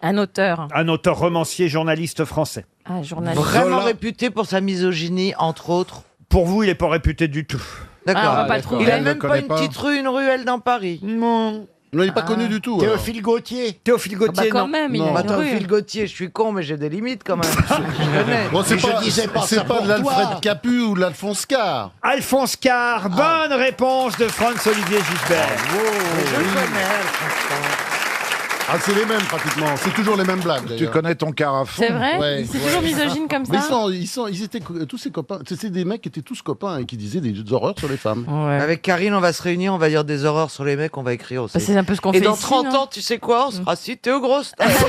Un auteur. Un auteur, romancier, journaliste français. Un journaliste. Vraiment Zola. réputé pour sa misogynie, entre autres. Pour vous, il n'est pas réputé du tout. D'accord. Ah, on va pas le Il trouver. a Je même le pas connais une pas. petite rue, une ruelle dans Paris. Non. Non, il n'est pas connu du tout. alors. Gauthier. Théophile Ah bah Gauthier, quand non. même, il Non. a Bah, une rue. Théophile Gauthier, je suis con, mais j'ai des limites quand même. Je connais. Bon, c'est Mais je pas, disais pas c'est ça pas pour de l'Alfred toi. Capu ou de l'Alphonse Carr. Alphonse Carr, bonne réponse de Franz-Olivier Gisbert. Je connais, Alphonse. Ah, c'est les mêmes pratiquement. C'est toujours les mêmes blagues. Tu d'ailleurs. connais ton car à fond. C'est vrai Ouais. C'est toujours misogyne comme Mais ça ils étaient tous ses copains. C'était des mecs qui étaient tous copains et qui disaient des horreurs sur les femmes. Ouais. Avec Karine, on va se réunir, on va dire des horreurs sur les mecs, on va écrire aussi. Bah, c'est un peu ce qu'on Et fait dans ici, 30 non ans, tu sais quoi On sera cité aux grosses têtes.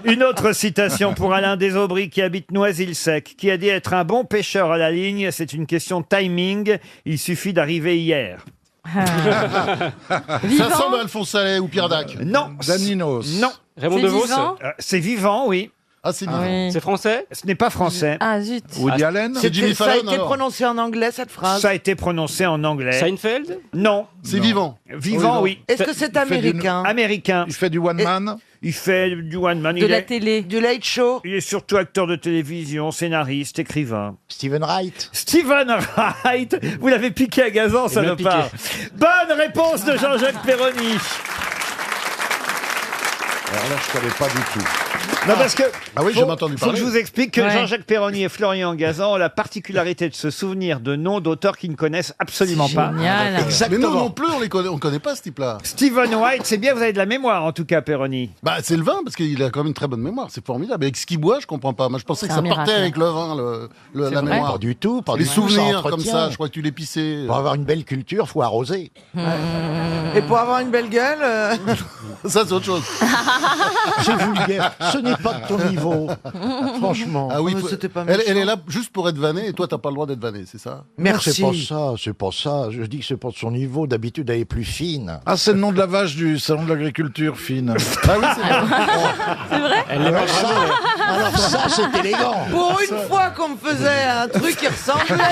Une autre citation pour Alain Desaubry qui habite Noisy-le-Sec, qui a dit être un bon pêcheur à la ligne, c'est une question de timing, il suffit d'arriver hier. Ça Vivant. ressemble à Alphonse Allais ou Pierre Dac. Non. Daninos. Non. Raymond C'est DeVos. vivant C'est vivant, oui. Ah, c'est Ah vivant. oui. C'est français. Ce n'est pas français. Ah zut. Woody Allen. C'est Jimmy Ça a Fallon. été alors. prononcé en anglais, cette phrase. Ça a été prononcé en anglais. Seinfeld. Non. C'est vivant. Vivant, oui. Est-ce que c'est américain Américain. Il fait du one man. Il fait du one man. De Il la est, télé. Du late show il est surtout acteur de télévision, scénariste, écrivain. Steven Wright. Stephen Wright. Vous l'avez piqué à gazan, Il m'a salopard. Bonne réponse de Jean-Jacques Perroni. Alors là, je connais pas du tout. Non, parce que. Ah oui, faut- j'ai entendu faut que parler. je vous explique que Ouais. Jean-Jacques Perroni et Florian Gazan ont la particularité de se souvenir de noms d'auteurs qu'ils ne connaissent absolument C'est pas. génial. Mais Exactement. nous non plus, on connaît pas ce type-là. Stephen White, c'est bien, vous avez de la mémoire en tout cas, Perroni. Bah, c'est le vin, parce qu'il a quand même une très bonne mémoire. C'est formidable. Avec ce qu'il boit, je comprends pas. Moi, je pensais que C'est ça un partait miracle. avec le vin, la vrai mémoire. Pas du tout. Pas Les du tout, souvenirs ça comme entretient. ça, je crois que tu l'épissais. Pour avoir une belle culture, faut arroser. Et pour avoir une belle gueule Ça, c'est autre chose. C'est vulgaire. Ce n'est pas de ton niveau. Franchement. Ah oui, mais faut- c'était pas elle méchant. est là juste pour être vannée et toi, t'as pas le droit d'être vanné, c'est ça? Merci. C'est pas ça, c'est pas ça. Je dis que c'est pas de son niveau. D'habitude, elle est plus fine. Ah, c'est le nom de la vache du salon de l'agriculture fine. Ah oui, c'est vrai. C'est vrai Alors ça, c'est élégant. Pour une fois qu'on me faisait un truc qui ressemblait.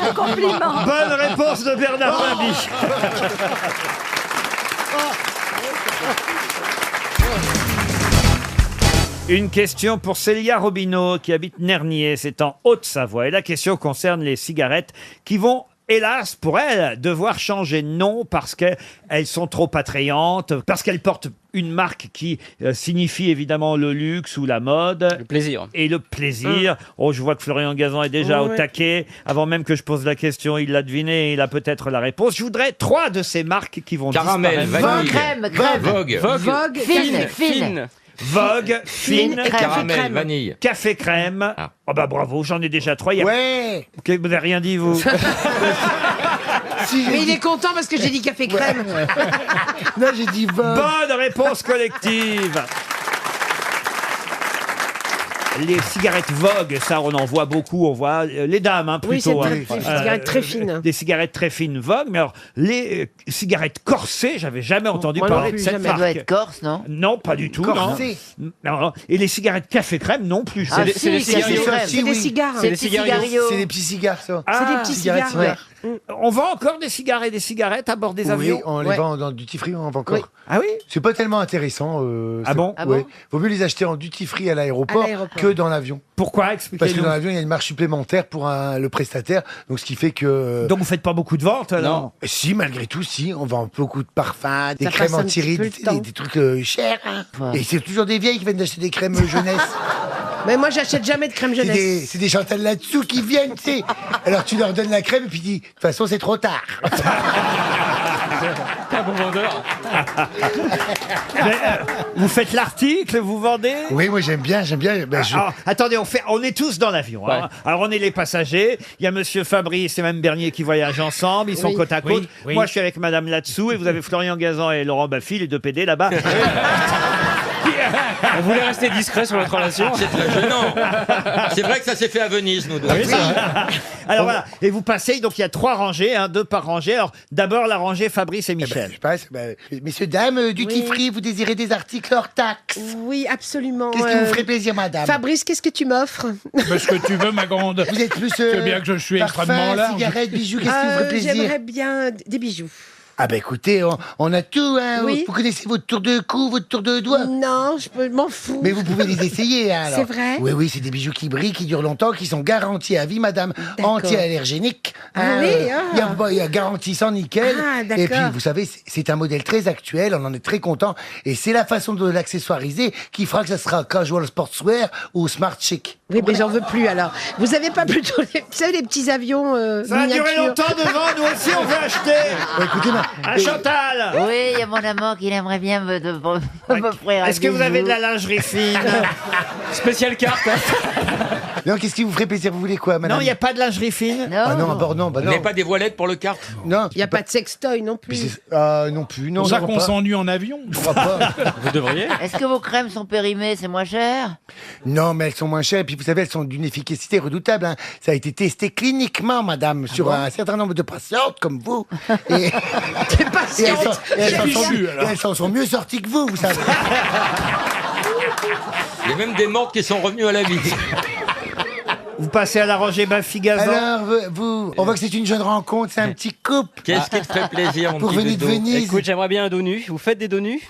Un compliment. Bonne réponse de Bernard Mabie. Une question pour Célia Robineau qui habite Nernier, c'est en Haute-Savoie. Et la question concerne les cigarettes qui vont, hélas pour elles, devoir changer de nom parce qu'elles sont trop attrayantes, parce qu'elles portent une marque qui signifie évidemment le luxe ou la mode. Le plaisir. Et le plaisir. Oh, je vois que Florian Gazan est déjà au taquet. Avant même que je pose la question, il l'a deviné et il a peut-être la réponse. Je voudrais 3 de ces marques qui vont Caramel, disparaître. vanille. Crème. Vogue. Fine. Vogue, fine, Caramel, vanille. café crème. Ah. Oh bah bravo, j'en ai déjà 3. Ouais. Ok, vous n'avez rien dit, vous. Mais il est content parce que j'ai dit café crème. Non, j'ai dit Vogue. Bonne réponse collective. Les cigarettes Vogue, ça on en voit beaucoup, on voit les dames hein, Oui, c'est plutôt. des cigarettes très fines. Des cigarettes très fines Vogue, mais alors les cigarettes corsées, j'avais jamais entendu Moi non parler de plus, cette jamais. Ça doit marque. être corse, non? Non, pas du tout. Corsé. Non. Et les cigarettes café crème non plus. Ah, c'est des si, cigarios. café crème. Si, C'est des oui. cigares. C'est des cigarios. C'est des petits cigares, ça. Ah, C'est des petits cigarettes, cigares. ouais. On vend encore des cigares et des cigarettes à bord des Oui, avions. on les vend dans duty free, on en vend encore. Oui. Ah oui. C'est pas tellement intéressant. Ah bon Ah Ouais. bon Vaut mieux les acheter en duty free à l'aéroport À l'aéroport. que dans l'avion. Pourquoi? Parce que Expliquez-nous. dans l'avion, il y a une marge supplémentaire pour le prestataire. Donc, ce qui fait que. Donc vous faites pas beaucoup de ventes alors? Si, malgré tout, si. On vend beaucoup de parfums, des Ça crèmes passe un petit anti-rides, peu le temps. des trucs chers. Hein. Ouais. Et c'est toujours des vieilles qui viennent d'acheter des crèmes jeunesse. Mais moi, j'achète jamais de crème jeunesse. C'est des Chantal là-dessous qui viennent, tu sais. Alors, tu leur donnes la crème et puis dis, de toute façon, c'est trop tard. Un bon vendeur. Mais, vous faites l'article, vous vendez? Oui, moi, j'aime bien. Ben, Alors, attendez, on est tous dans l'avion. Hein. Alors on est les passagers. Il y a Monsieur Fabrice et Mme Bernier qui voyagent ensemble. Ils sont côte à côte. Oui. Moi, je suis avec Madame Latsou et vous avez Florian Gazan et Laurent Baffy, les deux PD là-bas. On voulait rester discret sur notre relation. C'est très gênant. C'est vrai que ça s'est fait à Venise, nous deux. Alors voilà. Et vous passez. Donc il y a 3 rangées, 2 par rangée. Alors d'abord la rangée Fabrice et Michel. je passe. Messieurs, dames, duty free, vous désirez des articles hors taxe? Oui, absolument. Qu'est-ce qui vous ferait plaisir, madame? Fabrice, qu'est-ce que tu m'offres? Ce que tu veux, ma grande. Vous êtes plus. Tu sais bien que je suis extrêmement large. Cigarettes, bijoux, qu'est-ce qui vous ferait plaisir? J'aimerais bien des bijoux. Ah bah écoutez, on a tout, hein. Oui. Vous connaissez votre tour de cou, votre tour de doigt? Non, je m'en fous. Mais vous pouvez les essayer, hein, alors. C'est vrai? Oui, c'est des bijoux qui brillent, qui durent longtemps, qui sont garantis à vie, madame. D'accord. Anti-allergéniques. Ah oui, ah. Il y a garantie sans nickel. Ah, d'accord. Et puis, vous savez, c'est un modèle très actuel, on en est très content. Et c'est la façon de l'accessoiriser qui fera que ça sera casual sportswear ou smart chic. Oui, mais j'en veux plus alors. Vous avez pas plutôt les, vous savez, les petits avions Ça a duré miniatures longtemps devant. Nous aussi on veut acheter. Écoutez, Un Chantal. Oui, il y a mon amant qui aimerait bien m'offrir un Est-ce que vous avez de bijou. la lingerie fine? Spécial carte. non, qu'est-ce qui vous ferait plaisir? Vous voulez quoi, madame? Non, il n'y a pas de lingerie fine. Non. Ah non, à bord, non, bah Vous non. n'avez pas des voilettes pour le kart? Non. Il n'y a pas de sextoy non Puis plus. non plus, non. Pour ça non, qu'on pas. s'ennuie en avion. Je crois pas. Vous devriez. Est-ce que vos crèmes sont périmées? C'est moins cher? Non, mais elles sont moins chères. Et puis, vous savez, elles sont d'une efficacité redoutable. Hein. Ça a été testé cliniquement, madame, sur un certain nombre de patientes comme vous. Et, T'es patiente. elles s'en sont mieux sorties que vous savez. Il y a même des mortes qui sont revenues à la vie. Vous passez à la rangée Baffy Gazan. Alors, vous, on voit que c'est une jeune rencontre, c'est un petit couple. Qu'est-ce qui te ferait plaisir, mon Pour petit venir de dodo? Venise. Écoute, j'aimerais bien un dos nu. Vous faites des dos nus?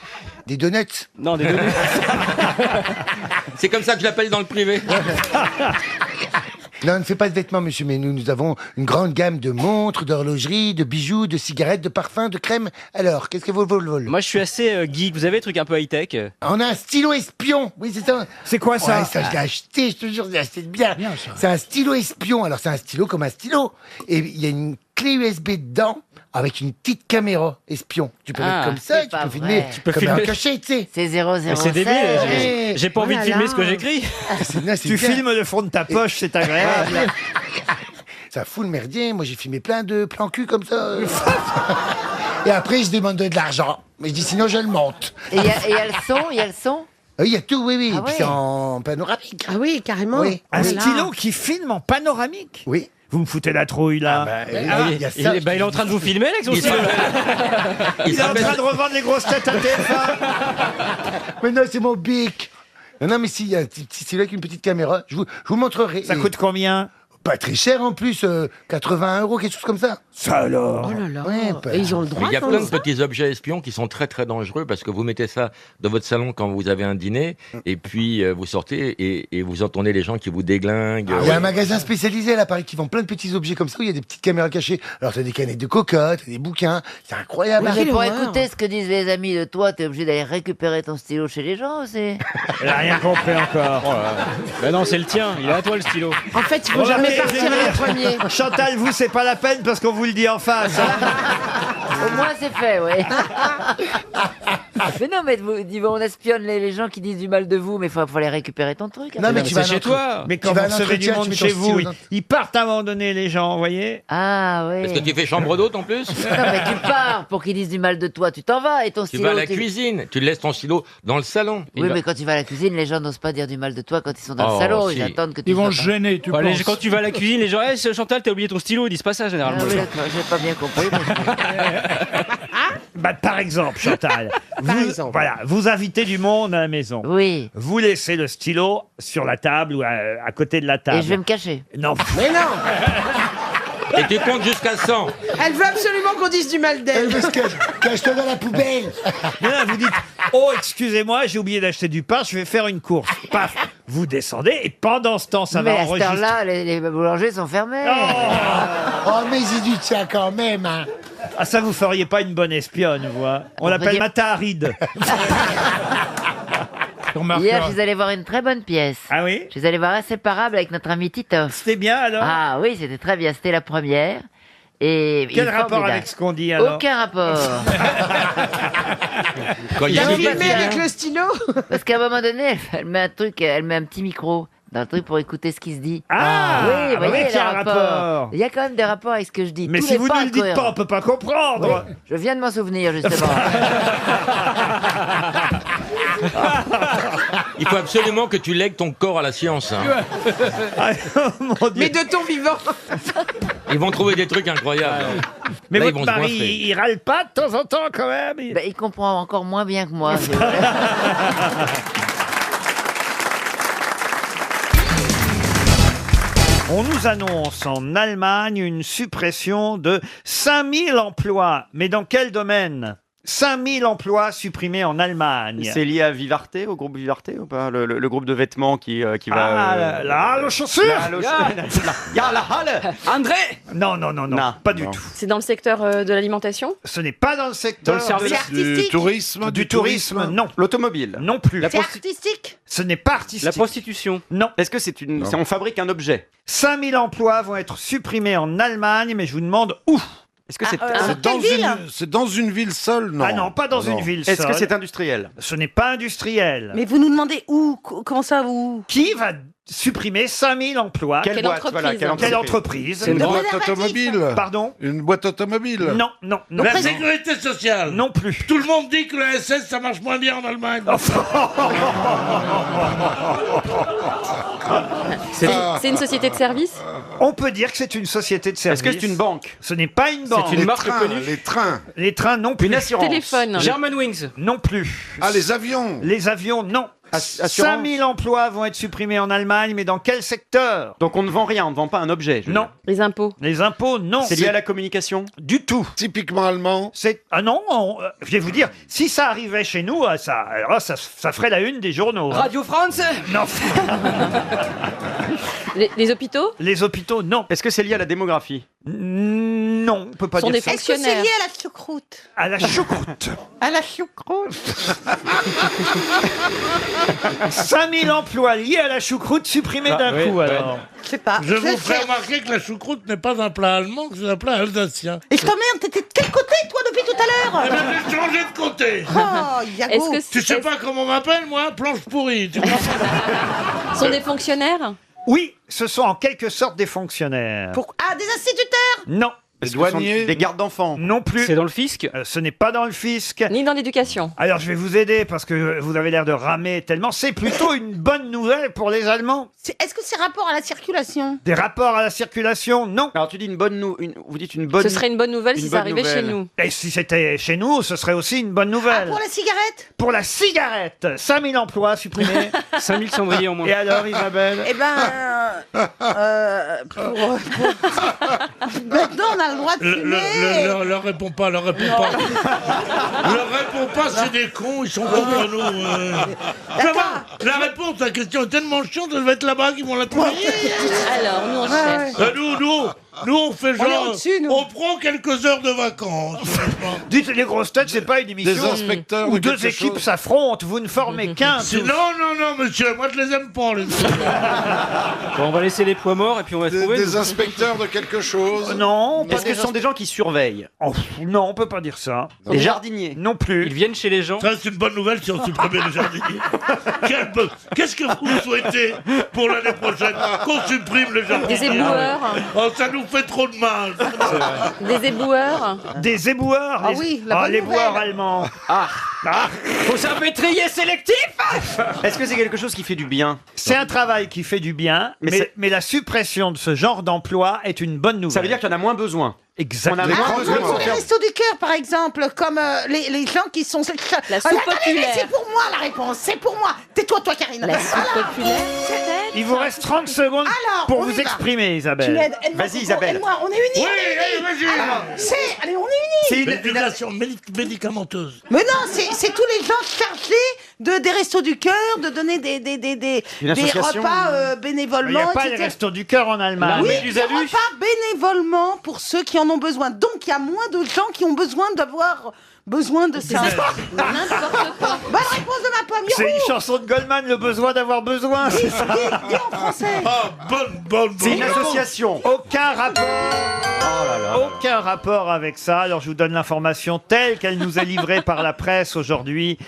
Des donuts. Non, des dos nus. C'est comme ça que je l'appelle dans le privé. Non, on ne fait pas de vêtements, monsieur, mais nous avons une grande gamme de montres, d'horlogeries, de bijoux, de cigarettes, de parfums, de crèmes. Alors, qu'est-ce que vous voulez? Moi, je suis assez geek. Vous avez des trucs un peu high-tech? On a un stylo espion. Oui, c'est ça. C'est quoi ça? Ouais, ça, je l'ai acheté, je te jure, je l'ai acheté de bien. C'est un stylo espion. Alors, c'est un stylo comme un stylo. Et il y a une clé USB dedans avec une petite caméra espion. Tu peux mettre comme ça, c'est tu pas peux filmer vrai. Tu peux comme filmer. un cachet, tu sais. C'est 007. C'est débile. Ouais. J'ai pas envie de filmer ce que j'écris. Tu filmes le fond de ta poche, c'est agréable. Ça fout le merdien. Moi, j'ai filmé plein de plans cul comme ça. Et après, je demande de l'argent. Mais je dis sinon, je le monte. Et il y a le son? Il y a le son? Il y a tout, oui. Ah Et puis ouais. c'est en panoramique. Ah oui, carrément. Oui. Un Voilà. stylo qui filme en panoramique. Oui. Vous me foutez la trouille là. Il y a ça. Il est en train de vous filmer, là, avec son Il stylo. Il est en train de revendre les grosses têtes à TF1. Mais non, c'est mon bic. Non, mais si, il y a un petit stylo avec une petite caméra. Je vous montrerai. Ça coûte combien? Pas très cher en plus, 80 €, quelque chose comme ça. Ça alors. Oh là là. Ouais, Et ils ont le Mais droit. il y a quand plein même. de petits objets espions qui sont très très dangereux parce que vous mettez ça dans votre salon quand vous avez un dîner et puis vous sortez et vous entendez les gens qui vous déglinguent. Il y a un magasin spécialisé là, à Paris, qui vend plein de petits objets comme ça où il y a des petites caméras cachées. Alors t'as des canettes de coca, t'as des bouquins, c'est incroyable. Oui, mais quelle pour horreur. écouter ce que disent les amis de toi, t'es obligé d'aller récupérer ton stylo chez les gens aussi. Elle a rien compris encore. Ben non, c'est le tien. Il est à toi le stylo. En fait, il faut Bon, jamais mais, partir je vais le dire, premier. Chantal, vous, c'est pas la peine parce qu'on vous le dit en face. hein. Au moins c'est fait, oui. Mais non, mais on espionne les gens qui disent du mal de vous, mais faut aller récupérer ton truc. Non, mais tu vas c'est chez toi. Mais quand vous recevez du monde chez vous, ils partent à un moment donné, les gens, vous voyez. Ah oui. Est-ce que tu fais chambre d'hôte en plus? Non, mais tu pars pour qu'ils disent du mal de toi, tu t'en vas et ton Tu stylo. vas à la cuisine, tu laisses ton stylo dans le salon. Oui, mais quand tu vas à la cuisine, les gens n'osent pas dire du mal de toi quand ils sont dans Oh, le salon. si. Ils attendent que tu Ils vont sois se gêner, tu penses. Quand tu vas à la cuisine, les gens, hey, Chantal, t'as oublié ton stylo, ils disent pas ça pas. généralement. Ah oui, d'accord, j'ai pas bien compris. Bah, par exemple, Chantal, vous invitez du monde à la maison. Oui. Vous laissez le stylo sur la table ou à côté de la table. Et je vais me cacher. Non. Mais non. Et tu comptes jusqu'à 100. Elle veut absolument qu'on dise du mal d'elle. Cache-toi dans la poubelle. Mais là, vous dites, oh, excusez-moi, j'ai oublié d'acheter du pain, je vais faire une course. Paf, vous descendez et pendant ce temps, ça mais va à cette enregistrer. heure-là, les boulangers sont fermés. Oh, mais il dit ça quand même. Hein. Ah, ça, vous feriez pas une bonne espionne, vous. Hein. On l'appelle dire- Mata Harid. Hier, je suis allé voir une très bonne pièce. Ah oui? Je suis allé voir Inséparable avec notre ami Titoff. C'était bien, alors? Ah oui, c'était très bien. C'était la première. Et Quel il est rapport formidable. avec ce qu'on dit, alors? Aucun rapport. Quand il y a T'as des filmé bêtises. avec le stylo. Parce qu'à un moment donné, elle met un truc, elle met un petit micro dans le truc pour écouter ce qui se dit. Ah, oui, bah vous voyez, oui qu'il y a le un rapport. Il y a quand même des rapports avec ce que je dis. Mais Tout si n'est vous ne le dites incohérent. pas, on peut pas comprendre. Oui, je viens de m'en souvenir, justement. Il faut absolument que tu lègues ton corps à la science. hein. Ah, mon Dieu. Mais de ton vivant. Ils vont trouver des trucs incroyables. Mais Là, ils votre vont se mari, goinfrer. il râle pas de temps en temps, quand même. Ben, il comprend encore moins bien que moi. On nous annonce en Allemagne une suppression de 5000 emplois. Mais dans quel domaine? 5000 emplois supprimés en Allemagne. C'est lié à Vivarte, au groupe Vivarte ou pas le groupe de vêtements qui va... Ah, la halle aux chaussures. Ya la halle. André. Non, pas du tout. C'est dans le secteur de l'alimentation? Ce n'est pas dans le secteur Dans le service. de C'est artistique. du tourisme, non. L'automobile. Non plus. C'est artistique. Ce n'est pas artistique. La prostitution. Non. Est-ce que on fabrique un objet? 5000 emplois vont être supprimés en Allemagne, mais je vous demande où. Est-ce que c'est C'est dans une ville seule, non? Ah non, pas dans une ville Est-ce que seule. c'est industriel? Ce n'est pas industriel. Mais vous nous demandez où? Comment ça, où? Qui va supprimer 5000 emplois? Quelle boîte, voilà, Quelle entreprise? C'est une boîte automobile. Pardon? Une boîte automobile. Non, non, non. La non. sécurité sociale. Non plus. Tout le monde dit que le SS, ça marche moins bien en Allemagne. C'est une société de service? On peut dire que c'est une société de service. Est-ce que c'est une banque? Ce n'est pas une banque. C'est une marque Trains, connue. les trains. Les trains non plus. Une assurance? Téléphone. Germanwings. Non plus. Ah, les avions. Les avions, non. Assurance. 5000 emplois vont être supprimés en Allemagne, mais dans quel secteur? Donc on ne vend rien, on ne vend pas un objet. Non. Les impôts. Les impôts, non. C'est lié à la communication? Du tout. Typiquement allemand. C'est non. Je vais vous dire, si ça arrivait chez nous, alors là, ça ferait la une des journaux. hein. Radio France. Non. Les hôpitaux? Les hôpitaux, non. Est-ce que c'est lié à la démographie? Non, on peut pas Sont dire des ça. Est-ce que c'est fonctionnaires. lié à la choucroute? À la choucroute. À la choucroute. 5000 emplois liés à la choucroute supprimés d'un oui, coup, ouais. alors. Je sais pas. Je vais vous le ferai faire. remarquer que la choucroute n'est pas un plat allemand, que c'est un plat alsacien. Et je t'emmerde, t'étais de quel côté, toi, depuis tout à Eh l'heure? ben, j'ai changé de côté. Oh, Yago. Est-ce que Tu sais pas comment on m'appelle, moi? Planche pourrie. Tu comprends? ce sont des fonctionnaires? Oui, ce sont en quelque sorte des fonctionnaires. Ah, des instituteurs? Non. Des douaniers, des gardes d'enfants. Non plus. C'est dans le fisc Ce n'est pas dans le fisc. Ni dans l'éducation. Alors je vais vous aider parce que vous avez l'air de ramer tellement. C'est plutôt une bonne nouvelle pour les Allemands. Est-ce que c'est rapport à la circulation? Des rapports à la circulation, non. Alors tu dis vous dites une bonne. Ce serait une bonne nouvelle une si bonne ça arrivait chez nouvelle. nous. Et si c'était chez nous, ce serait aussi une bonne nouvelle. Pour la cigarette? Pour la cigarette, 5000 emplois supprimés. 5000 cendriers en moins. Et alors, Isabelle? Eh ben, maintenant on a le droit de fumer. Leur réponds pas, leur réponds pas. Leur réponds pas, c'est des cons, ils sont contre nous. Ça va, la réponse à la question est tellement chiante, ça va être là-bas qu'ils vont la trouver. Alors, nous on cherche. Nous, on fait On est genre, au-dessus, nous. on prend quelques heures de vacances. Dites, les grosses têtes, c'est pas une émission Des inspecteurs où de deux quelque équipes chose. s'affrontent. Vous ne formez qu'un. tous. Non, monsieur, moi je les aime pas, les Bon, on va laisser les poids morts et puis on va trouver. Des inspecteurs de quelque chose. Non, pas Est-ce que des ce sont des gens qui surveillent? Oh, non, on peut pas dire ça. Des jardiniers? Non plus. Ils viennent chez les gens. Ça, c'est une bonne nouvelle si on supprimait les jardiniers. Qu'est-ce que vous souhaitez pour l'année prochaine? Qu'on supprime les jardiniers? Des éboueurs. Oh, ça nous fait trop de mal. Des éboueurs. Des éboueurs. Ah oui, la bonne les éboueurs nouvelle. allemands. Ah. Faut salpêtrier sélectif. Est-ce que c'est quelque chose qui fait du bien? C'est un travail qui fait du bien, Mais mais la suppression de ce genre d'emploi est une bonne nouvelle. Ça veut dire qu'il y en a moins besoin. Exactement. On a moins besoin Pour de les faire. restos du cœur, par exemple, comme les gens qui sont... La soupe attendez, populaire. mais c'est pour moi la réponse, c'est pour moi. Tais-toi, toi, Karine. La soupe populaire. Il vous reste 30 30 secondes Alors, pour on vous y va. exprimer, Isabelle. Tu m'aides. Vas-y, Isabelle. Aide-moi, on est unis. Oui, on est unis. allez, vas-y. Alors, allez, on est C'est unis. une éducation médicamenteuse. Mais non, c'est tous les gens chargés des restos du cœur, de donner des association. repas Il bénévolement. n'y a pas les etc. restos du cœur en Allemagne. Oui, des repas bénévolement pour ceux qui en ont besoin. Donc, il y a moins de gens qui ont besoin de ça. N'importe quoi. Bonne réponse de ma pomme. C'est Youhou. une chanson de Goldman, le besoin d'avoir besoin, c'est ça. Dis en français. Ah, bonne. C'est une association. Aucun rapport. Oh là là. Aucun rapport avec ça. Alors je vous donne l'information telle qu'elle nous est livrée par la presse aujourd'hui.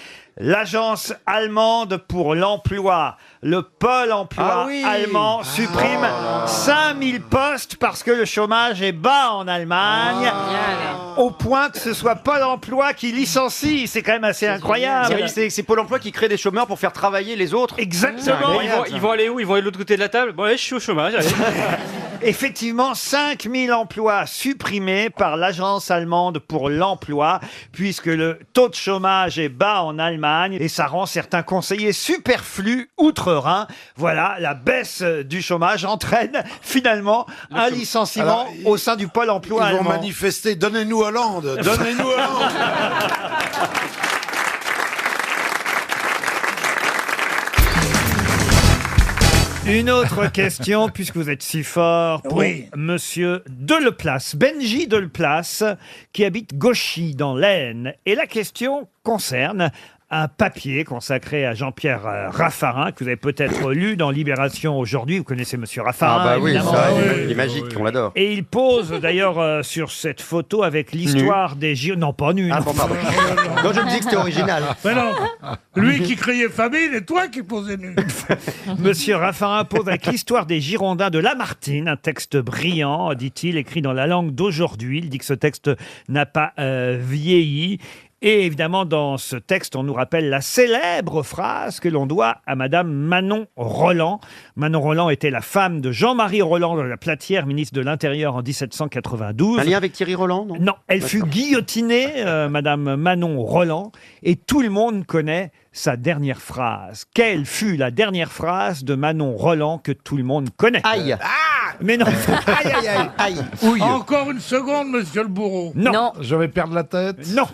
L'agence allemande pour l'emploi, le pôle emploi allemand supprime 5000 postes parce que le chômage est bas en Allemagne, au point que ce soit Pôle emploi qui licencie. C'est quand même assez incroyable. C'est Pôle emploi qui crée des chômeurs pour faire travailler les autres. Exactement. Ils vont aller où? Ils vont aller de l'autre côté de la table? Bon, allez, je suis au chômage. Allez. Effectivement, 5000 emplois supprimés par l'agence allemande pour l'emploi, puisque le taux de chômage est bas en Allemagne, et ça rend certains conseillers superflus outre-Rhin. Voilà, la baisse du chômage entraîne finalement un licenciement Alors, au sein du pôle emploi Ils vont allemand. manifester. Donnez-nous Hollande. Donnez-nous Hollande. Une autre question, puisque vous êtes si fort, pour Oui. Monsieur Deleplace, Benji Deleplace, qui habite Gauchy, dans l'Aisne. Et la question concerne un papier consacré à Jean-Pierre Raffarin, que vous avez peut-être lu dans Libération aujourd'hui. Vous connaissez Monsieur Raffarin, Ah bah oui, évidemment. ça, il est magique, on l'adore. Et il pose d'ailleurs sur cette photo avec l'histoire des JO. Non, pas nu. Ah non. bon, pardon. Non, je me dis que c'était original. Mais non, lui qui criait famine et toi qui posais nu. Monsieur Raffarin pose avec l'histoire des Girondins de Lamartine, un texte brillant, dit-il, écrit dans la langue d'aujourd'hui. Il dit que ce texte n'a pas vieilli. Et évidemment, dans ce texte, on nous rappelle la célèbre phrase que l'on doit à Madame Manon Roland. Manon Roland était la femme de Jean-Marie Roland de la Platière, ministre de l'Intérieur en 1792. Un lien avec Thierry Roland, non? Non, elle fut guillotinée, Madame Manon Roland, et tout le monde connaît sa dernière phrase. Quelle fut la dernière phrase de Manon Roland que tout le monde connaît? Aïe. Mais non. Aïe, aïe, aïe. Aïe. Ouille. Encore une seconde, monsieur le bourreau. Non. Je vais perdre la tête. Non.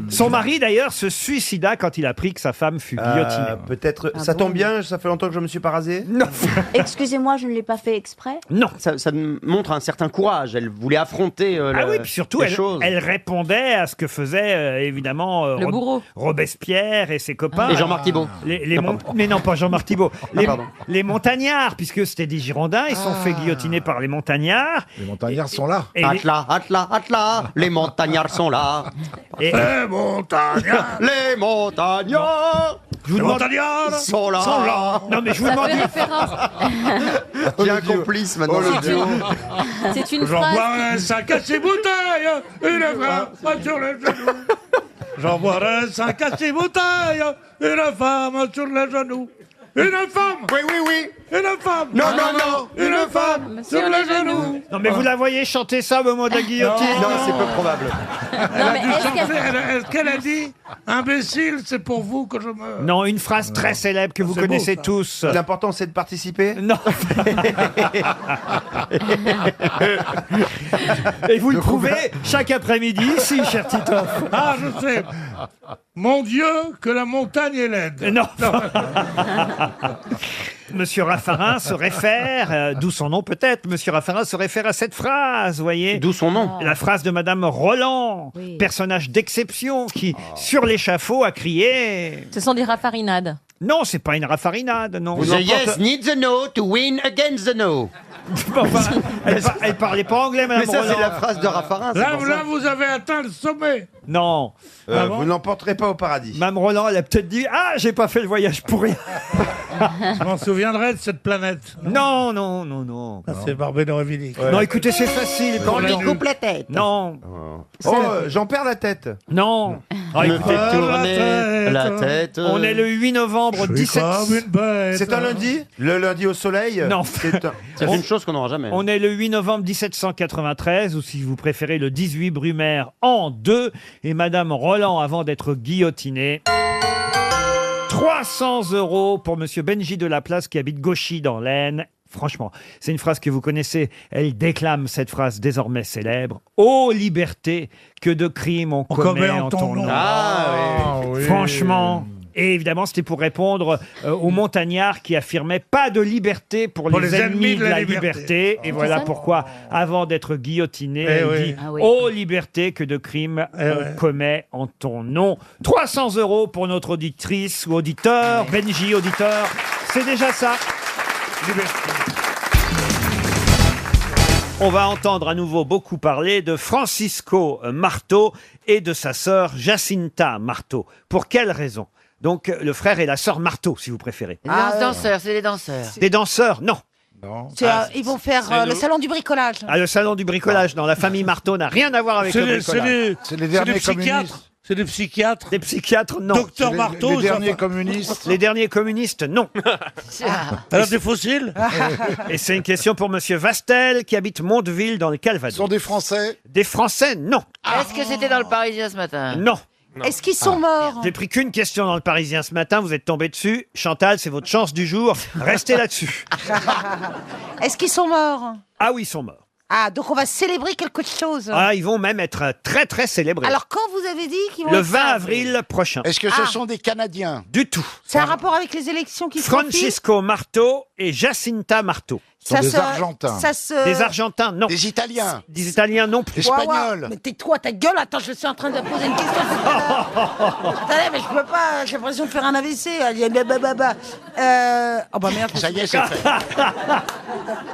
Son mari, d'ailleurs, se suicida quand il apprit que sa femme fut guillotinée. Peut-être. Ah Ça bon tombe bien, ça fait longtemps que je me suis pas rasé. Non. Excusez-moi, je ne l'ai pas fait exprès. Non. Ça montre un certain courage. Elle voulait affronter Ah oui, puis surtout, les choses. elle répondait à ce que faisait évidemment Le bourreau. Robespierre et ses copains. Et Jean-Marc Thibault. Mais non, pas Jean-Marc Thibault. pardon. Les montagnards, puisque c'était des Girondins, ils sont fait guillotiner par les montagnards. Les montagnards sont là. Et Atlas, les montagnards sont là. et- Les montagnards. Les montagnards je vous Les demande. montagnards. sont là. Non, mais je vous Ça demande. fait référence. J'ai un complice maintenant. C'est une J'envoie phrase. un sac à ses bouteilles, une femme sur les genoux. J'envoie un sac à ses bouteilles, une femme sur les genoux. Une femme. Oui, oui, oui. Une femme. Non, non, non. Une femme sur les genoux. Non, mais vous la voyez chanter ça au moment de la guillotine? Non, c'est peu probable. Elle a dû chanter, qu'elle a dit, imbécile, c'est pour vous que je meurs. Non, une phrase très célèbre que vous C'est beau, connaissez ça. tous. L'important, c'est de participer. Non. Et vous le prouvez chaque après-midi ici, cher Titoff. Ah, je sais. Mon Dieu, que la montagne est laide. Non. Monsieur Raffarin se réfère, d'où son nom peut-être, Monsieur Raffarin se réfère à cette phrase, vous voyez. D'où son nom. La phrase de Madame Roland, Oui. personnage d'exception qui, sur l'échafaud, a crié... Ce sont des raffarinades. Non, c'est pas une raffarinade, non. The yes needs the no to win against the no. Enfin, elle parlait pas anglais, Madame Mais ça, Roland. c'est la phrase de Raffarin. c'est Là, pour ça. là, vous avez atteint le sommet. Non. Ah bon Vous n'emporterez pas au paradis. Mme Roland, elle a peut-être dit « Ah, j'ai pas fait le voyage pour rien Je m'en souviendrai de cette planète. !» Non, non, non, non. Ah, c'est Barbé-Norévilique. Non, écoutez, c'est facile. On quand lui même. coupe la tête. Non, Oh, j'en perds la tête. non. Ah, Me écoutez, fait tourner la tête. on est le 8 novembre Je suis 17... comme une bête. C'est un lundi. Le lundi au soleil. Non. C'est On- une chose qu'on n'aura jamais. On est le 8 novembre 1793, ou si vous préférez, le 18 Brumaire en 2. Et Madame Roland, avant d'être guillotinée... 300 € pour Monsieur Benji de la Place qui habite Gauchy dans l'Aisne. Franchement, c'est une phrase que vous connaissez. Elle déclame cette phrase désormais célèbre. Ô liberté, que de crimes on commet en ton nom. Ah oui. Franchement. Et évidemment, c'était pour répondre aux montagnards qui affirmaient pas de liberté pour les ennemis de la liberté. Et voilà pourquoi, avant d'être guillotiné, elle oui. dit Ah oui. ô liberté, que de crimes on commet en ton nom. 300 € pour notre auditrice ou auditeur. Benji, auditeur. C'est déjà ça. On va entendre à nouveau beaucoup parler de Francisco Marteau et de sa sœur Jacinta Marteau. Pour quelle raison? Donc le frère et la sœur Marteau, si vous préférez. Les danseurs, c'est les danseurs. Des danseurs? Non. Ils vont faire le salon du bricolage. Ah, le salon du bricolage, non. La famille Marteau n'a rien à voir avec le bricolage. C'est les derniers psychiatres. C'est des psychiatres. Des psychiatres, non. Docteur Marteau. Les derniers communistes. Les derniers communistes, non. Alors des fossiles. Et c'est une question pour Monsieur Vastel, qui habite Mondeville, dans le Calvados. Ce sont des Français. Des Français, non. Est-ce que c'était dans le Parisien ce matin? Non. Est-ce qu'ils sont morts? J'ai pris qu'une question dans le Parisien ce matin, vous êtes tombé dessus. Chantal, c'est votre chance du jour. Restez là-dessus. Est-ce qu'ils sont morts? Ah oui, ils sont morts. Ah, donc on va célébrer quelque chose. Ah, ils vont même être très très célébrés. Alors quand vous avez dit qu'ils vont Le être 20 ça, avril prochain. Est-ce que ce sont des Canadiens? Du tout. c'est un rapport avec les élections qui se profilent? Francisco Marteau et Jacinta Marteau. Ce sont des Argentins. Ça se... Des Argentins, non. Des Italiens. Des Italiens, non plus. Des Espagnols. Mais tais-toi, ta gueule, attends, je suis en train de poser une question. Attendez, mais je peux pas, j'ai l'impression de faire un AVC. Oh bah merde. Ça y est, c'est fait.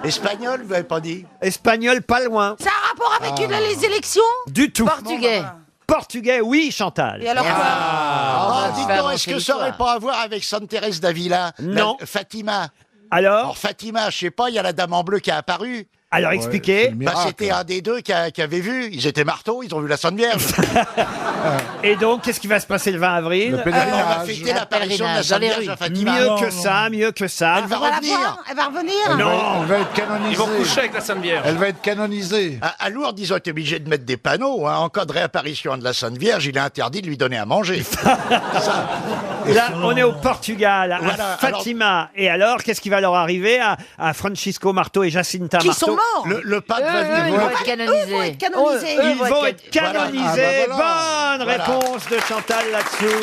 Espagnol, vous n'avez pas dit? Espagnol, pas loin. Ça a un rapport avec les élections? Du tout. Portugais. Portugais, oui, Chantal. Et alors quoi? Dites donc, est-ce que ça n'aurait pas à voir avec Sainte Thérèse d'Avila? Non. Fatima. Alors, Fatima, je sais pas, il y a la dame en bleu qui a apparu. alors expliquez. C'était un des deux qui avait vu. Ils étaient marteaux, ils ont vu la Sainte Vierge. Et donc, qu'est-ce qui va se passer le 20 avril? On va fêter l'apparition de la Sainte Vierge à Fatima. Mieux que ça, mieux que ça. Elle va On va la revenir. voir, elle va revenir. Non. Elle va être canonisée. Ils vont coucher avec la Sainte Vierge. Elle va être canonisée. À Lourdes, ils ont été obligés de mettre des panneaux. En cas de réapparition de la Sainte Vierge, il est interdit de lui donner à manger. Là, on est au Portugal, à Voilà, Fatima. Et alors, qu'est-ce qui va leur arriver à Francisco Marteau et Jacinta Qui Marteau? sont morts. Le pape va Ils venir. vont être canonisés. Ils vont être canonisés. Ils vont être canonisés. Voilà. Ah, Bonne voilà. réponse de Chantal là-dessus.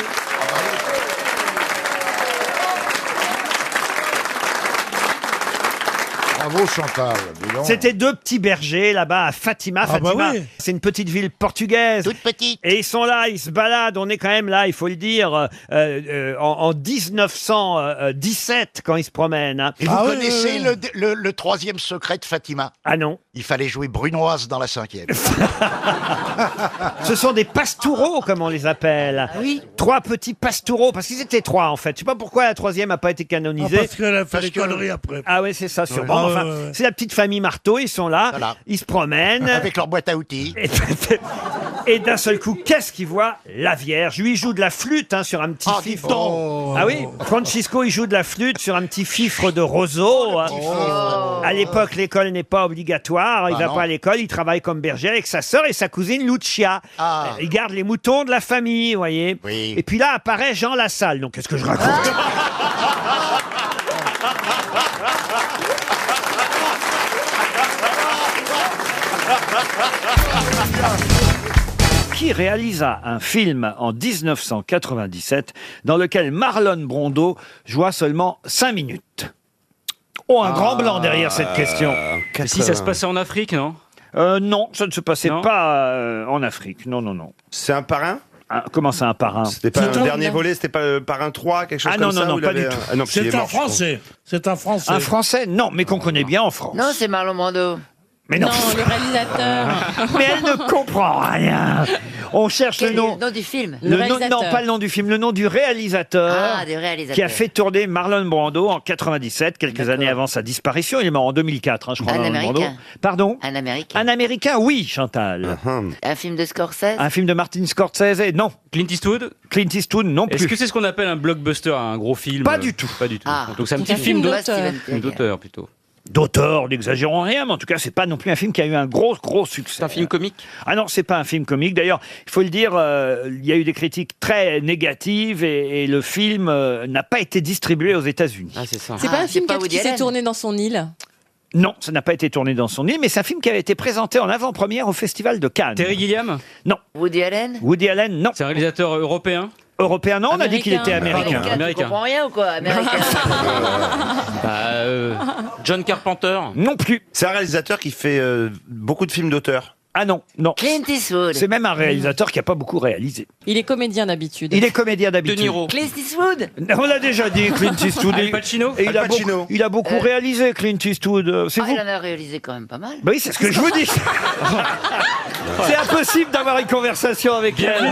Bravo Chantal. dis donc. C'était deux petits bergers là-bas à Fatima. Ah bah Fatima, oui. c'est une petite ville portugaise. Toute petite. Et ils sont là, ils se baladent. On est quand même là, il faut le dire, en 1917 quand ils se promènent. Hein. Et vous Ah oui, connaissez oui, le troisième secret de Fatima? Ah non, Il fallait jouer brunoise dans la 5e. ce sont des pastoureaux comme on les appelle. Oui. 3 petits pastoureaux, parce qu'ils étaient 3 en fait. Je sais pas pourquoi la troisième n'a pas été Ah, canonisée. parce qu'elle a fait Parce des que- conneries après. Ah oui, c'est ça sûrement. Ah, Enfin, C'est la petite famille Marteau, ils sont là, ils se promènent. Avec leur boîte à outils. Et d'un seul coup, qu'est-ce qu'il voit? La Vierge. Lui, il joue de la flûte sur un petit fifre. Ah oui, Francisco, il joue de la flûte sur un petit fifre de roseau. À l'époque, l'école n'est pas obligatoire. Il va pas à l'école, il travaille comme berger avec sa sœur et sa cousine Lucia. Il garde les moutons de la famille, vous voyez. Et puis là apparaît Jean Lassalle. Donc, qu'est-ce que je raconte? Qui réalisa un film en 1997 dans lequel Marlon Brando joua seulement 5 minutes? Oh, un grand blanc derrière cette question. Si ça se passait en Afrique, non? Non, ça ne se passait pas en Afrique. Non, non, non. C'est un parrain? Comment c'est un parrain? C'était pas un dernier volet, c'était pas le parrain 3, quelque chose comme ça? Non, pas du tout. C'est un Français. C'est un Français. Un Français? Non, mais qu'on connaît bien en France. Non, c'est Marlon Brando. Mais non. le réalisateur. Mais elle ne comprend rien. On cherche le nom. Le nom du film. Non, pas le nom du film, le nom du réalisateur, du réalisateur. qui a fait tourner Marlon Brando en 97, quelques années avant sa disparition. Il est mort en 2004, je crois. Un Marlon Américain. Brando. Pardon? Un Américain. Un Américain, oui, Chantal. Un film de Scorsese. Un film de Martin Scorsese, non. Clint Eastwood? Clint Eastwood, non plus. Est-ce que c'est ce qu'on appelle un blockbuster, un gros film? Pas du tout. Pas du tout. Ah. Donc c'est un petit Un film film de Steven Spielberg. d'auteur plutôt. D'auteur, n'exagérons rien, mais en tout cas, c'est pas non plus un film qui a eu un gros succès. C'est un film comique? Ah non, c'est pas un film comique. D'ailleurs, il faut le dire, il y a eu des critiques très négatives et le film n'a pas été distribué aux États-Unis. Ah, c'est ça. C'est pas un film Woody qui s'est Allen. tourné dans son île? Non, ça n'a pas été tourné dans son île, mais c'est un film qui avait été présenté en avant-première au Festival de Cannes. Terry Gilliam? Non. Woody Allen. Woody Allen, non. C'est un réalisateur européen? Européen, non, on a dit qu'il était américain. Tu comprends rien ou quoi? Américain. John Carpenter? Non plus. C'est un réalisateur qui fait beaucoup de films d'auteur. Ah non, non. Clint Eastwood. C'est même un réalisateur qui n'a pas beaucoup réalisé. Il est comédien d'habitude. Il est comédien d'habitude. De Niro? Clint Eastwood. On l'a déjà dit, Clint Eastwood. Al Pacino? Et Al Pacino. il a beaucoup réalisé, Clint Eastwood. C'est vous? Il en a réalisé quand même pas mal. Bah oui, c'est ce que je vous dis. C'est impossible d'avoir une conversation avec elle.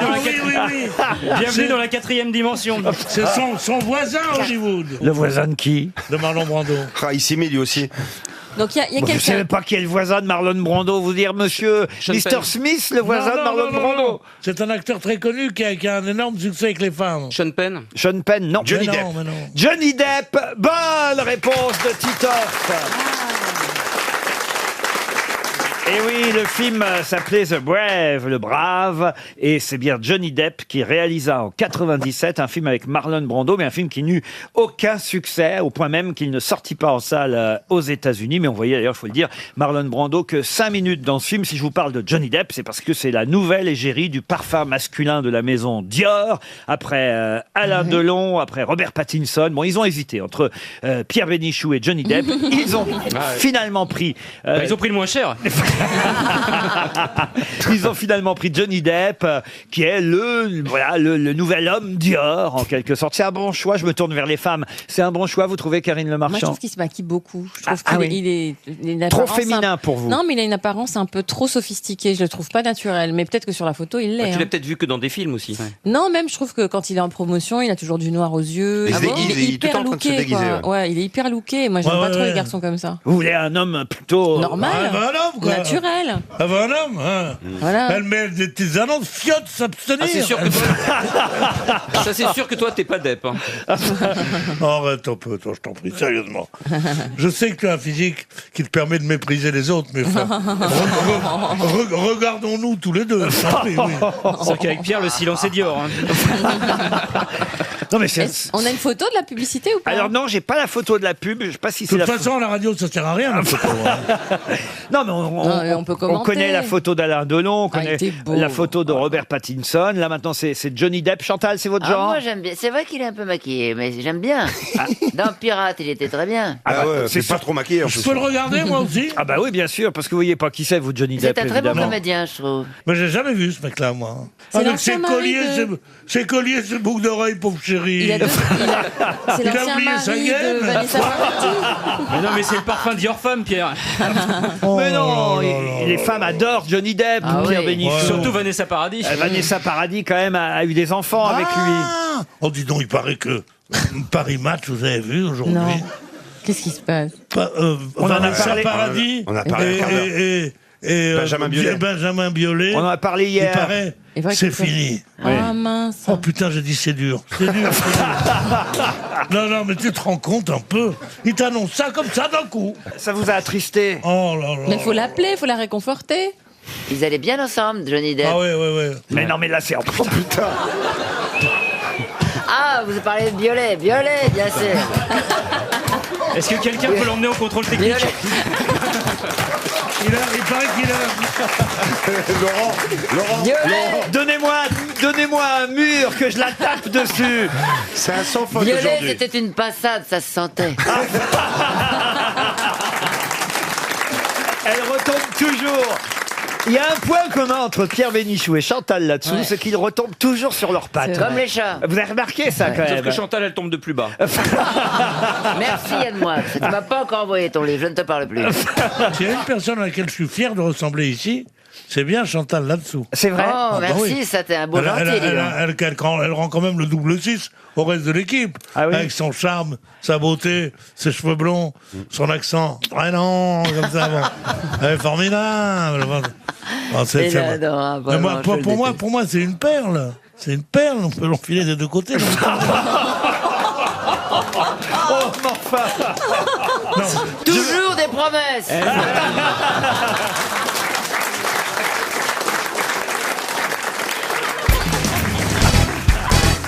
Bienvenue dans la 4e dimension. C'est son voisin Hollywood. Le voisin de qui? De Marlon Brando. Ah, il s'y met lui aussi. Donc il y a Je ne sais quelqu'un. même pas qui est le voisin de Marlon Brando. Vous dire, monsieur Sean Mr. Penn. Smith, le voisin de Marlon Brando. C'est un acteur très connu qui a un énorme succès avec les femmes. Sean Penn? Sean Penn, non. Johnny Mais Depp. non, mais non. Johnny Depp, bonne réponse de Titoff. Et oui, le film s'appelait The Brave, le brave, et c'est bien Johnny Depp qui réalisa en 97 un film avec Marlon Brando, mais un film qui n'eut aucun succès, au point même qu'il ne sortit pas en salle aux États-Unis. Mais on voyait d'ailleurs, il faut le dire, Marlon Brando que 5 minutes dans ce film. Si je vous parle de Johnny Depp, c'est parce que c'est la nouvelle égérie du parfum masculin de la maison Dior, après Alain Delon, après Robert Pattinson. Bon, ils ont hésité entre Pierre Bénichou et Johnny Depp. Ils ont finalement pris... Ils ont pris le moins cher. Ils ont finalement pris Johnny Depp, qui est le nouvel homme Dior, en quelque sorte. C'est un bon choix, je me tourne vers les femmes. C'est un bon choix, vous trouvez, Karine Le Moi, je Marchand? trouve qu'il se maquille beaucoup. Je trouve Ah qu'il oui. il est une Trop apparence féminin pour vous. Non, mais il a une apparence un peu trop sophistiquée. Je le trouve pas naturel. Mais peut-être que sur la photo, il l'est. Tu l'as hein. peut-être vu que dans des films aussi. Non, même je trouve que quand il est en promotion, il a toujours du noir aux yeux. Il se déguise, il est il est tout le hyper temps en train de se looké, déguiser, quoi. Ouais, il est hyper looké. Moi, j'aime Ouais, pas trop ouais. les garçons comme ça. Vous voulez un homme plutôt... Normal. Ah, bah, un homme, quoi. Naturel. Ah bah, un homme, hein. Voilà. Elle met des petites annonces fiottes s'abstenir. Ah, c'est sûr que toi... Ça, c'est sûr que toi, t'es pas Depp. Hein. Arrête un peu, toi, je t'en prie, sérieusement. Je sais que tu as un physique qui te permet de mépriser les autres, mais enfin, regardons-nous tous les deux. je t'en prie, oui. C'est sûr qu'avec Pierre, le silence est Dior. Hein. Non, mais On a une photo de la publicité ou pas? Alors non, j'ai pas la photo de la pub. Je sais pas si De c'est toute la façon, à la radio, ça sert à rien, la photo. Non, mais Non, mais on peut commenter. connaît la photo d'Alain Delon, on Ah, il connaît était beau. la photo de Robert Pattinson. Là, maintenant, c'est Johnny Depp. Chantal, c'est votre Ah, genre? moi j'aime bien. C'est vrai qu'il est un peu maquillé, mais j'aime bien. Dans Pirate, il était très bien. Ah ouais, c'est c'est pas trop maquillé en Je plus. peux le regarder, moi aussi? Ah bah oui, bien sûr, parce que vous voyez pas qui c'est, vous, Johnny C'est Depp, un très bon évidemment. comédien, je trouve. Mais j'ai jamais vu ce mec-là, moi. C'est Avec l'ancien ses mari colliers, de- ses colliers, ses boucles d'oreilles, pauvre chérie. C'est Il a l'ancien oublié sa mari gaine. de Vanessa Paradis. Mais non, mais c'est le parfum Dior Femme, Pierre. Mais non, les femmes adorent Johnny Depp, Ah Pierre oui. Bénichou. Surtout Vanessa Paradis. Vanessa Paradis, quand même, a eu des enfants avec lui. Oh, dis donc, il paraît que Paris Match, vous avez vu aujourd'hui? Non. Qu'est-ce qui se passe? On en a parlé. Paradis. On a parlé. Et Benjamin Biolay. Benjamin Biolay. On en a parlé hier. Il paraît, c'est fini. Ah mince. Oh putain, j'ai dit c'est dur. C'est dur. Non, mais tu te rends compte un peu. Il t'annonce ça comme ça d'un coup. Ça vous a attristé? Oh là là. Mais il faut l'appeler, il faut la réconforter. Ils allaient bien ensemble, Johnny Depp. Ah ouais. Mais non, mais là c'est... Oh putain. Ah, vous parlez de Violet, bien sûr. Est-ce que quelqu'un peut l'emmener au contrôle technique? Violet. Il paraît qu'il a... Laurent, Donnez-moi un mur que je la tape dessus. c'est un sans faute Violet, aujourd'hui. c'était une passade, ça se sentait. Elle retombe toujours. Il y a un point commun entre Pierre Bénichou et Chantal là-dessous, Ouais. c'est qu'ils retombent toujours sur leurs pattes. Comme les chats. Vous avez remarqué ça quand Sauf même? que Chantal, elle tombe de plus bas. Merci Yann-Moi. Tu m'as pas encore envoyé ton livre, je ne te parle plus. S'il y a une personne à laquelle je suis fier de ressembler ici, c'est bien Chantal là-dessous. C'est vrai? Oh, merci, oui. ça t'es un beau gentil, dis donc. Elle rend quand même le double 6 au reste de l'équipe. Ah oui? Avec son charme, sa beauté, ses cheveux blonds, son accent. Ah non, comme ça, bon. Elle est formidable. Oh, Il est adorable, Mais vraiment, je le déteste. pour moi, c'est une perle. C'est une perle, on peut l'enfiler des deux côtés. Oh, mais enfin. Toujours des promesses.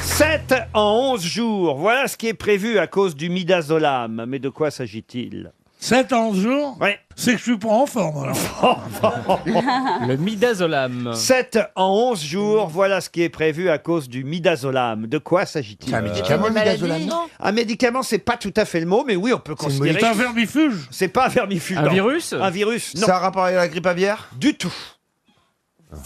7 en 11 jours, voilà ce qui est prévu à cause du midazolam. Mais de quoi s'agit-il? 7 à 11 jours? Oui. C'est que je suis pas en forme, alors. Le midazolam. 7 en 11 jours, voilà ce qui est prévu à cause du midazolam. De quoi s'agit-il? C'est un médicament, le midazolam, non? Un médicament, c'est pas tout à fait le mot, mais oui, on peut considérer... C'est un vermifuge? C'est pas un vermifuge. Un non. virus? Un virus, non. Ça a rapport avec la grippe aviaire? Du tout.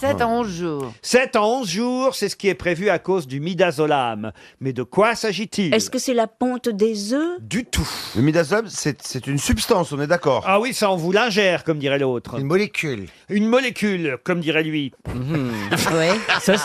7 à 11 jours. 7 en 11 jours, c'est ce qui est prévu à cause du midazolam. Mais de quoi s'agit-il? Est-ce que c'est la ponte des œufs? Du tout. Le midazolam, c'est une substance, on est d'accord. Ah oui, ça on vous l'ingère, comme dirait l'autre. Une molécule. Une molécule, comme dirait lui. Ouais. Ça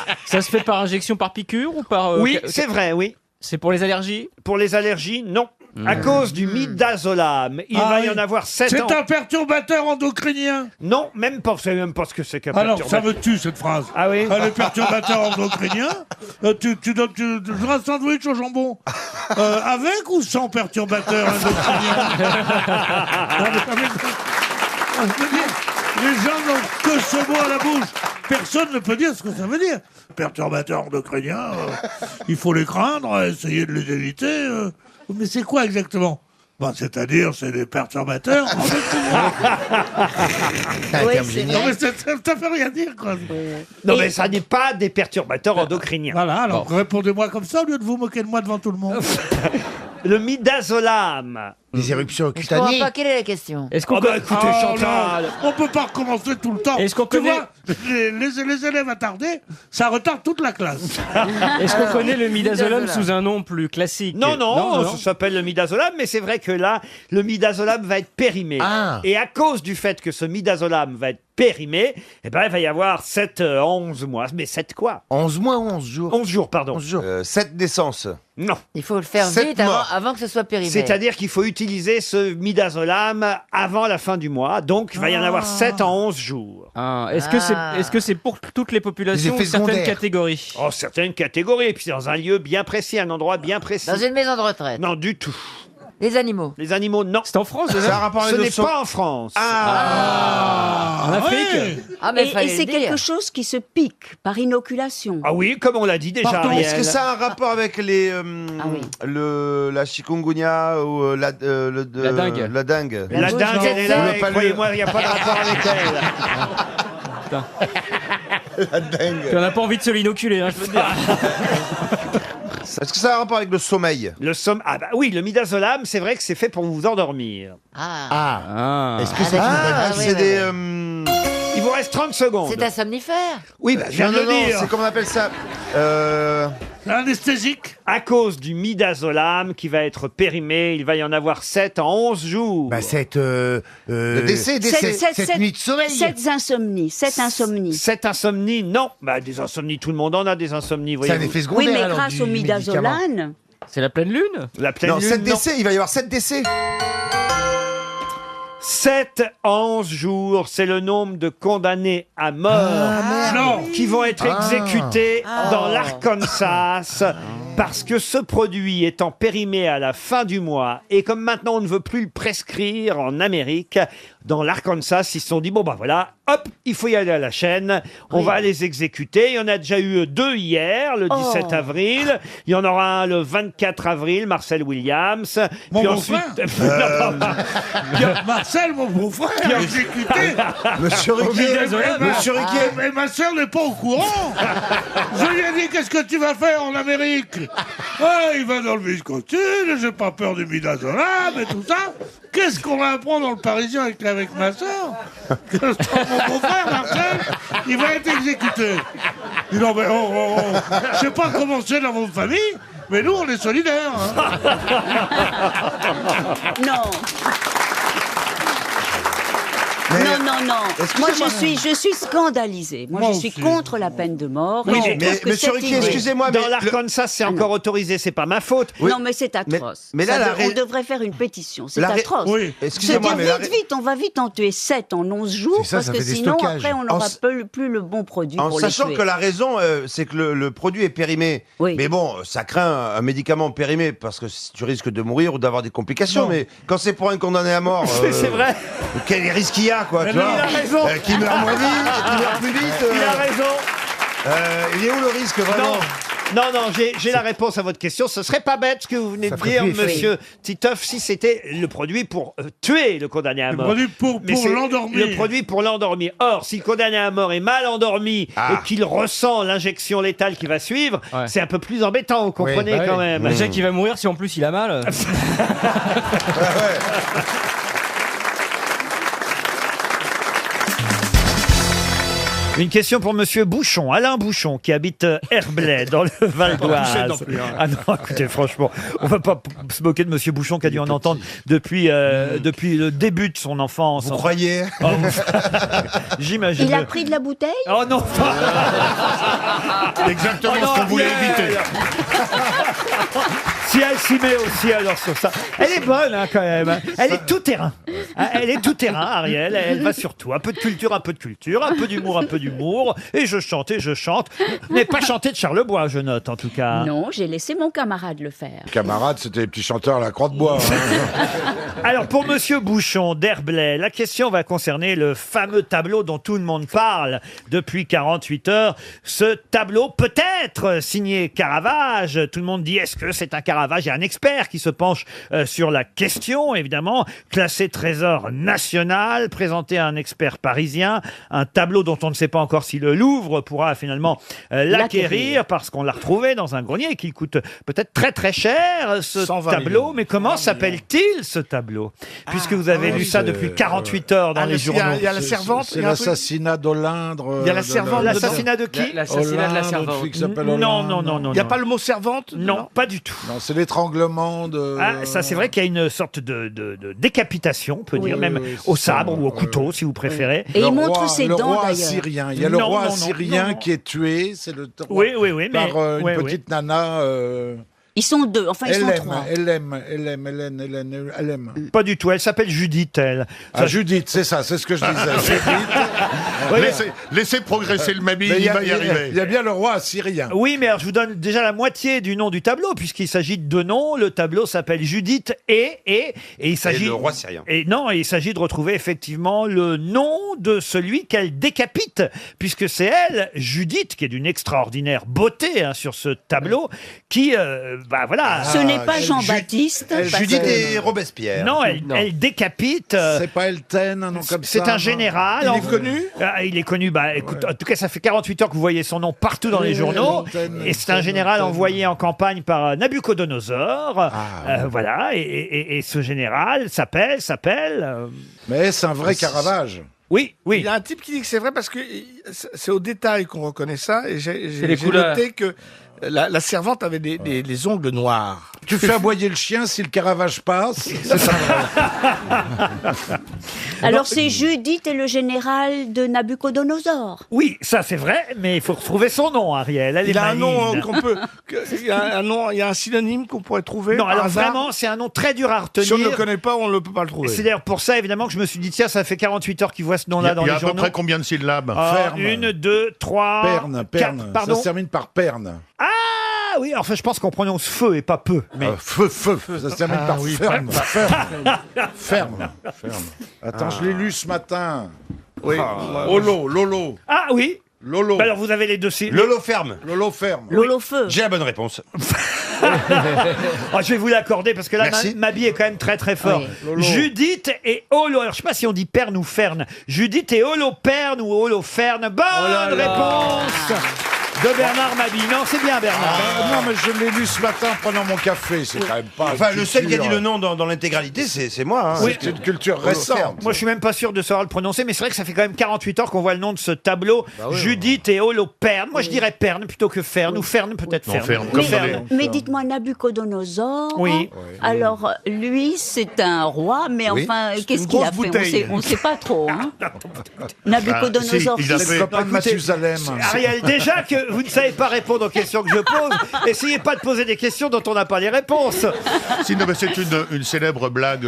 se fait par injection, par piqûre ou par... Oui, c'est vrai, oui. C'est pour les allergies? Pour les allergies, non. À cause du midazolam, il va y en avoir 7 ans. C'est un perturbateur endocrinien. Non, même pas, vous savez même pas ce que c'est qu'un Alors, perturbateur. ça me tue, cette phrase. Ah oui? Les perturbateurs endocriniens, tu donnes un sandwich au jambon. Avec ou sans perturbateur endocrinien? Je veux dire, les gens n'ont que ce mot à la bouche. Personne ne peut dire ce que ça veut dire. Perturbateurs endocriniens, il faut les craindre, essayer de les éviter. Mais c'est quoi exactement? C'est-à-dire, c'est des perturbateurs. Oui, Non, mais ça fait rien dire, quoi. Non, mais ça n'est pas des perturbateurs endocriniens. Voilà, alors répondez-moi comme ça au lieu de vous moquer de moi devant tout le monde. Le midazolam. Des éruptions Je comprends cutanées. pas, quelle est la question? Est-ce qu'on Écoutez, Chantal. On peut pas recommencer tout le temps. Est-ce qu'on Tu connaît- vois, les élèves attardés, ça retarde toute la classe. Est-ce qu'on connaît le midazolam midazolam. sous un nom plus classique? Non, ça s'appelle le midazolam, mais c'est vrai que là, le midazolam va être périmé. Ah. Et à cause du fait que ce midazolam va être périmé, eh ben, il va y avoir 7 11 mois. Mais 7 quoi? 11 mois ou 11 jours? 11 jours, pardon. 11 jours. 7 naissances. Non. Il faut le faire 7 vite morts. avant que ce soit périmé. C'est-à-dire qu'il faut utiliser ce midazolam avant la fin du mois. Donc, il va y en avoir 7 en 11 jours. Ah, est-ce Ah. que c'est pour toutes les populations Les ou effets certaines secondaires. catégories? Oh, certaines catégories. Et puis dans un lieu bien précis, un endroit bien précis. Dans une maison de retraite. Non, du tout. Les animaux. Les animaux, non. C'est en France, Ça a déjà? rapport Ce avec n'est le sang. pas en France. En Afrique? Ouais. Ah, mais Et fallait c'est le dire. quelque chose qui se pique par inoculation. Ah oui, comme on l'a dit déjà, Pardon, Ariel. est-ce que ça a un rapport avec les oui. la chikungunya ou la dengue? La dengue. La dengue. La bouche, dingue, non. elle est là, Ou le et palu. croyez-moi, il n'y a pas de rapport avec elle. La dengue. Puis on n'a pas envie de se l'inoculer, hein, je peux te dire. Est-ce que ça a un rapport avec le sommeil? Ah bah oui, le midazolam, c'est vrai que c'est fait pour vous endormir. Ah. Ah. Ah. Est-ce que c'est une Ah, vraie oui, c'est oui, des... oui. Il vous reste 30 secondes. C'est un somnifère. Oui, bah, je viens de le dire. c'est comment on appelle ça? Anesthésique. À cause du midazolam qui va être périmé, il va y en avoir 7 en 11 jours. Bah, cette décès. cette nuit de sommeil. 7 insomnies. 7 insomnies. 7 insomnies, non. Bah, des insomnies, tout le monde en a des insomnies. C'est un voyez-vous. effet secondaire. Oui, mais alors, grâce du au médicament. midazolam, C'est la pleine lune? La pleine Non, lune, 7 non. décès, il va y avoir 7 décès. 7 en 11 jours, c'est le nombre de condamnés à mort qui vont être exécutés dans l'Arkansas parce que ce produit étant périmé à la fin du mois et comme maintenant on ne veut plus le prescrire en Amérique, dans l'Arkansas, ils se sont dit bon bah voilà, hop, il faut y aller à la chaîne, on va les exécuter. Il y en a déjà eu 2 hier, le 17 avril, il y en aura un le 24 avril, Marcel Williams. Mon puis beau-frère Marcel, mon beau-frère, exécuté. Monsieur Ruquier, Monsieur Ruquier. Mais ma soeur n'est pas au courant. Je lui ai dit, qu'est-ce que tu vas faire en Amérique? Ah, il va dans le Wisconsin, j'ai pas peur du midazolam et tout ça. Qu'est-ce qu'on va apprendre dans le Parisien avec ma soeur? Mon beau-frère, Marcel, il va être exécuté. Il dit, non, mais je sais pas comment c'est dans votre famille, mais nous, on est solidaires. Hein. Non. Non. Moi, je suis scandalisée. Moi, je suis contre la peine de mort. Oui, Et je trouve que Monsieur cette Ruquier, idée- excusez-moi, Dans mais l'Arkansas, c'est encore autorisé, c'est pas ma faute. Non, mais c'est atroce. mais là, On devrait faire une pétition. C'est la atroce. Oui. Excusez-moi, mais vite, on va vite en tuer 7 en 11 jours, C'est ça, parce ça que fait des sinon, stockages. après, on n'aura plus le bon produit en pour les sachant tuer. que la raison, c'est que le produit est périmé. Oui. Mais bon, ça craint un médicament périmé parce que tu risques de mourir ou d'avoir des complications. Non. Mais quand c'est pour un condamné à mort, C'est vrai. quel risque il y a, quoi, Mais tu non, vois il a raison. Qui meurt moins vite, qui meurt plus vite. Il a raison. Il est où le risque vraiment? Non, j'ai la réponse à votre question. Ce serait pas bête ce que vous venez de dire, monsieur Titoff, si c'était le produit pour tuer le condamné à mort. Le produit pour Mais c'est l'endormir. Le produit pour l'endormir. Or, si le condamné à mort est mal endormi et qu'il ressent l'injection létale qui va suivre, c'est un peu plus embêtant, vous comprenez quand même. Je sais qu'il va mourir si en plus il a mal. Une question pour monsieur Bouchon, Alain Bouchon, qui habite Herblay, dans le Val d'Oise. Ah non, écoutez, franchement, on va pas se moquer de monsieur Bouchon, qui a dû en entendre depuis le début de son enfance. Vous croyez? J'imagine. Il a pris de la bouteille? Oh non. Exactement Oh non, ce qu'on voulait Ariel. éviter. Si elle s'y met aussi alors sur ça. Elle est bonne hein, quand même. Elle est tout terrain. Elle est tout terrain, Ariel. Elle va sur tout. Un peu de culture, un peu d'humour, un peu d'humour. Et je chante. Vous n'avez pas chanté de Charlebois, je note en tout cas. Non, j'ai laissé mon camarade le faire. Camarades, c'était les petits chanteurs à la croix de bois. hein. Alors pour monsieur Bouchon d'Herblay, la question va concerner le fameux tableau dont tout le monde parle depuis 48 heures. Ce tableau peut-être signé Caravage. Tout le monde dit est-ce que c'est un Caravage? Il y a un expert qui se penche sur la question, évidemment. Classé trésor national, présenté à un expert parisien. Un tableau dont on ne sait pas encore si le Louvre pourra finalement l'acquérir parce qu'on l'a retrouvé dans un grenier et qu'il coûte peut-être très très cher ce 120 tableau. millions. Mais comment s'appelle-t-il ce tableau? Puisque vous avez lu ça depuis 48 heures dans les journaux. Il y a la servante. C'est l'assassinat d'Olindre. Il y a la servante. L'assassinat de qui? L'assassinat de la Olindre, une servante. fille qui s'appelle Non, Olindre. non. Il n'y a pas le mot servante? Non, pas du tout. Non, c'est l'étranglement de. Ah, ça c'est vrai qu'il y a une sorte de décapitation, on peut dire, même oui, au c'est ça, sabre ou au couteau si vous préférez. Et Le il montre roi- ses le dents, roi d'ailleurs. assyrien. Il y a le Non, roi non, non, assyrien non. qui est tué. C'est le Oui, mais par une oui, oui. petite nana. Ils sont deux, enfin ils sont Elle trois. aime. Pas du tout, elle s'appelle Judith, elle. Ah, Judith, c'est ça, c'est ce que je disais. Oui, Laissez progresser le mamie, il va y arriver. Il y a bien le roi assyrien. Oui, mais alors je vous donne déjà la moitié du nom du tableau, puisqu'il s'agit de deux noms. Le tableau s'appelle Judith et il s'agit. le roi syrien. Et non, il s'agit de retrouver effectivement le nom de celui qu'elle décapite, puisque c'est elle, Judith, qui est d'une extraordinaire beauté hein, sur ce tableau, qui, voilà. Ce n'est pas Jean-Baptiste. parce Judith que- et Robespierre. Non, elle décapite. C'est pas Elten, un nom comme ça. C'est un général. Il est connu Il est connu. Écoute, en tout cas, ça fait 48 heures que vous voyez son nom partout dans les journaux. Et c'est un général envoyé en campagne par Nabucodonosor. Voilà. Et ce général s'appelle. Mais c'est un vrai Caravage. Oui. Il y a un type qui dit que c'est vrai parce que c'est au détail qu'on reconnaît ça. Et j'ai les couleurs. noté que la servante avait des ongles noirs. Tu fais aboyer le chien si le Caravage passe. C'est ça. Alors c'est Judith et le général de Nabucodonosor. Oui, ça c'est vrai, mais il faut retrouver son nom, Ariel. Elle est Il a un nom maligne. qu'on peut. Il y a un nom, il y a un synonyme qu'on pourrait trouver. Non, par alors hasard. vraiment, c'est un nom très dur à retenir. Si on ne le connaît pas, on ne peut pas le trouver. C'est d'ailleurs pour ça, évidemment, que je me suis dit, tiens, ça fait 48 heures qu'il voit ce nom-là dans Il y a les à peu journaux. près combien de syllabes Ferme. 1, 2, 3, Perne, 4, pardon. ça se termine par perne. Ah oui, enfin, je pense qu'on prononce feu et pas peu. Mais... Feu, ça se termine Ah par oui, ferme. ferme. Ferme. Attends, je l'ai lu ce matin. Oui. Lolo. Ah oui. Lolo. Bah alors vous avez les deux syllabes. Lolo ferme. Lolo ferme. Lolo feu. J'ai la bonne réponse. Ah, je vais vous l'accorder parce que là, Merci. Mabi est quand même très très fort. Oui. Lolo. Judith et Holo. Alors je sais pas si on dit Perne ou Ferne. Judith et Holoperne ou Holoferne. Bonne réponse de Bernard Mabille. Non, c'est bien Bernard. Non, mais je l'ai lu ce matin en prenant mon café. C'est quand même pas. Enfin, une le seul qui a dit culture- le nom dans l'intégralité, c'est moi. Hein. Oui. C'est une culture récente. Moi, je suis même pas sûr de savoir le prononcer, mais c'est vrai que ça fait quand même 48 heures qu'on voit le nom de ce tableau. Judith et Holoperne. Moi, je dirais Perne plutôt que Ferne, ou Ferne peut-être Non, Ferne. Ferne, comme Ferne. Mais dites-moi, Nabucodonosor. Oui. Alors, lui, c'est un roi, mais Oui. enfin, C'est qu'est-ce une qu'il a grosse fait bouteille. On sait pas trop. Hein. Nabucodonosor, si, il a C'est fait- le copain de Mathusalem. Ariel, déjà que vous ne savez pas répondre aux questions que je pose, essayez pas de poser des questions dont on n'a pas les réponses. Si, non, mais c'est une célèbre blague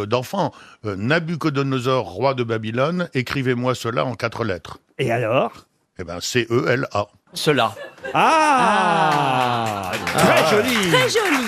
d'enfant. Nabucodonosor, roi de Babylone, écrivez-moi cela en 4 lettres. Et alors? Eh ben, C-E-L-A. Cela. Ah, très joli. très joli.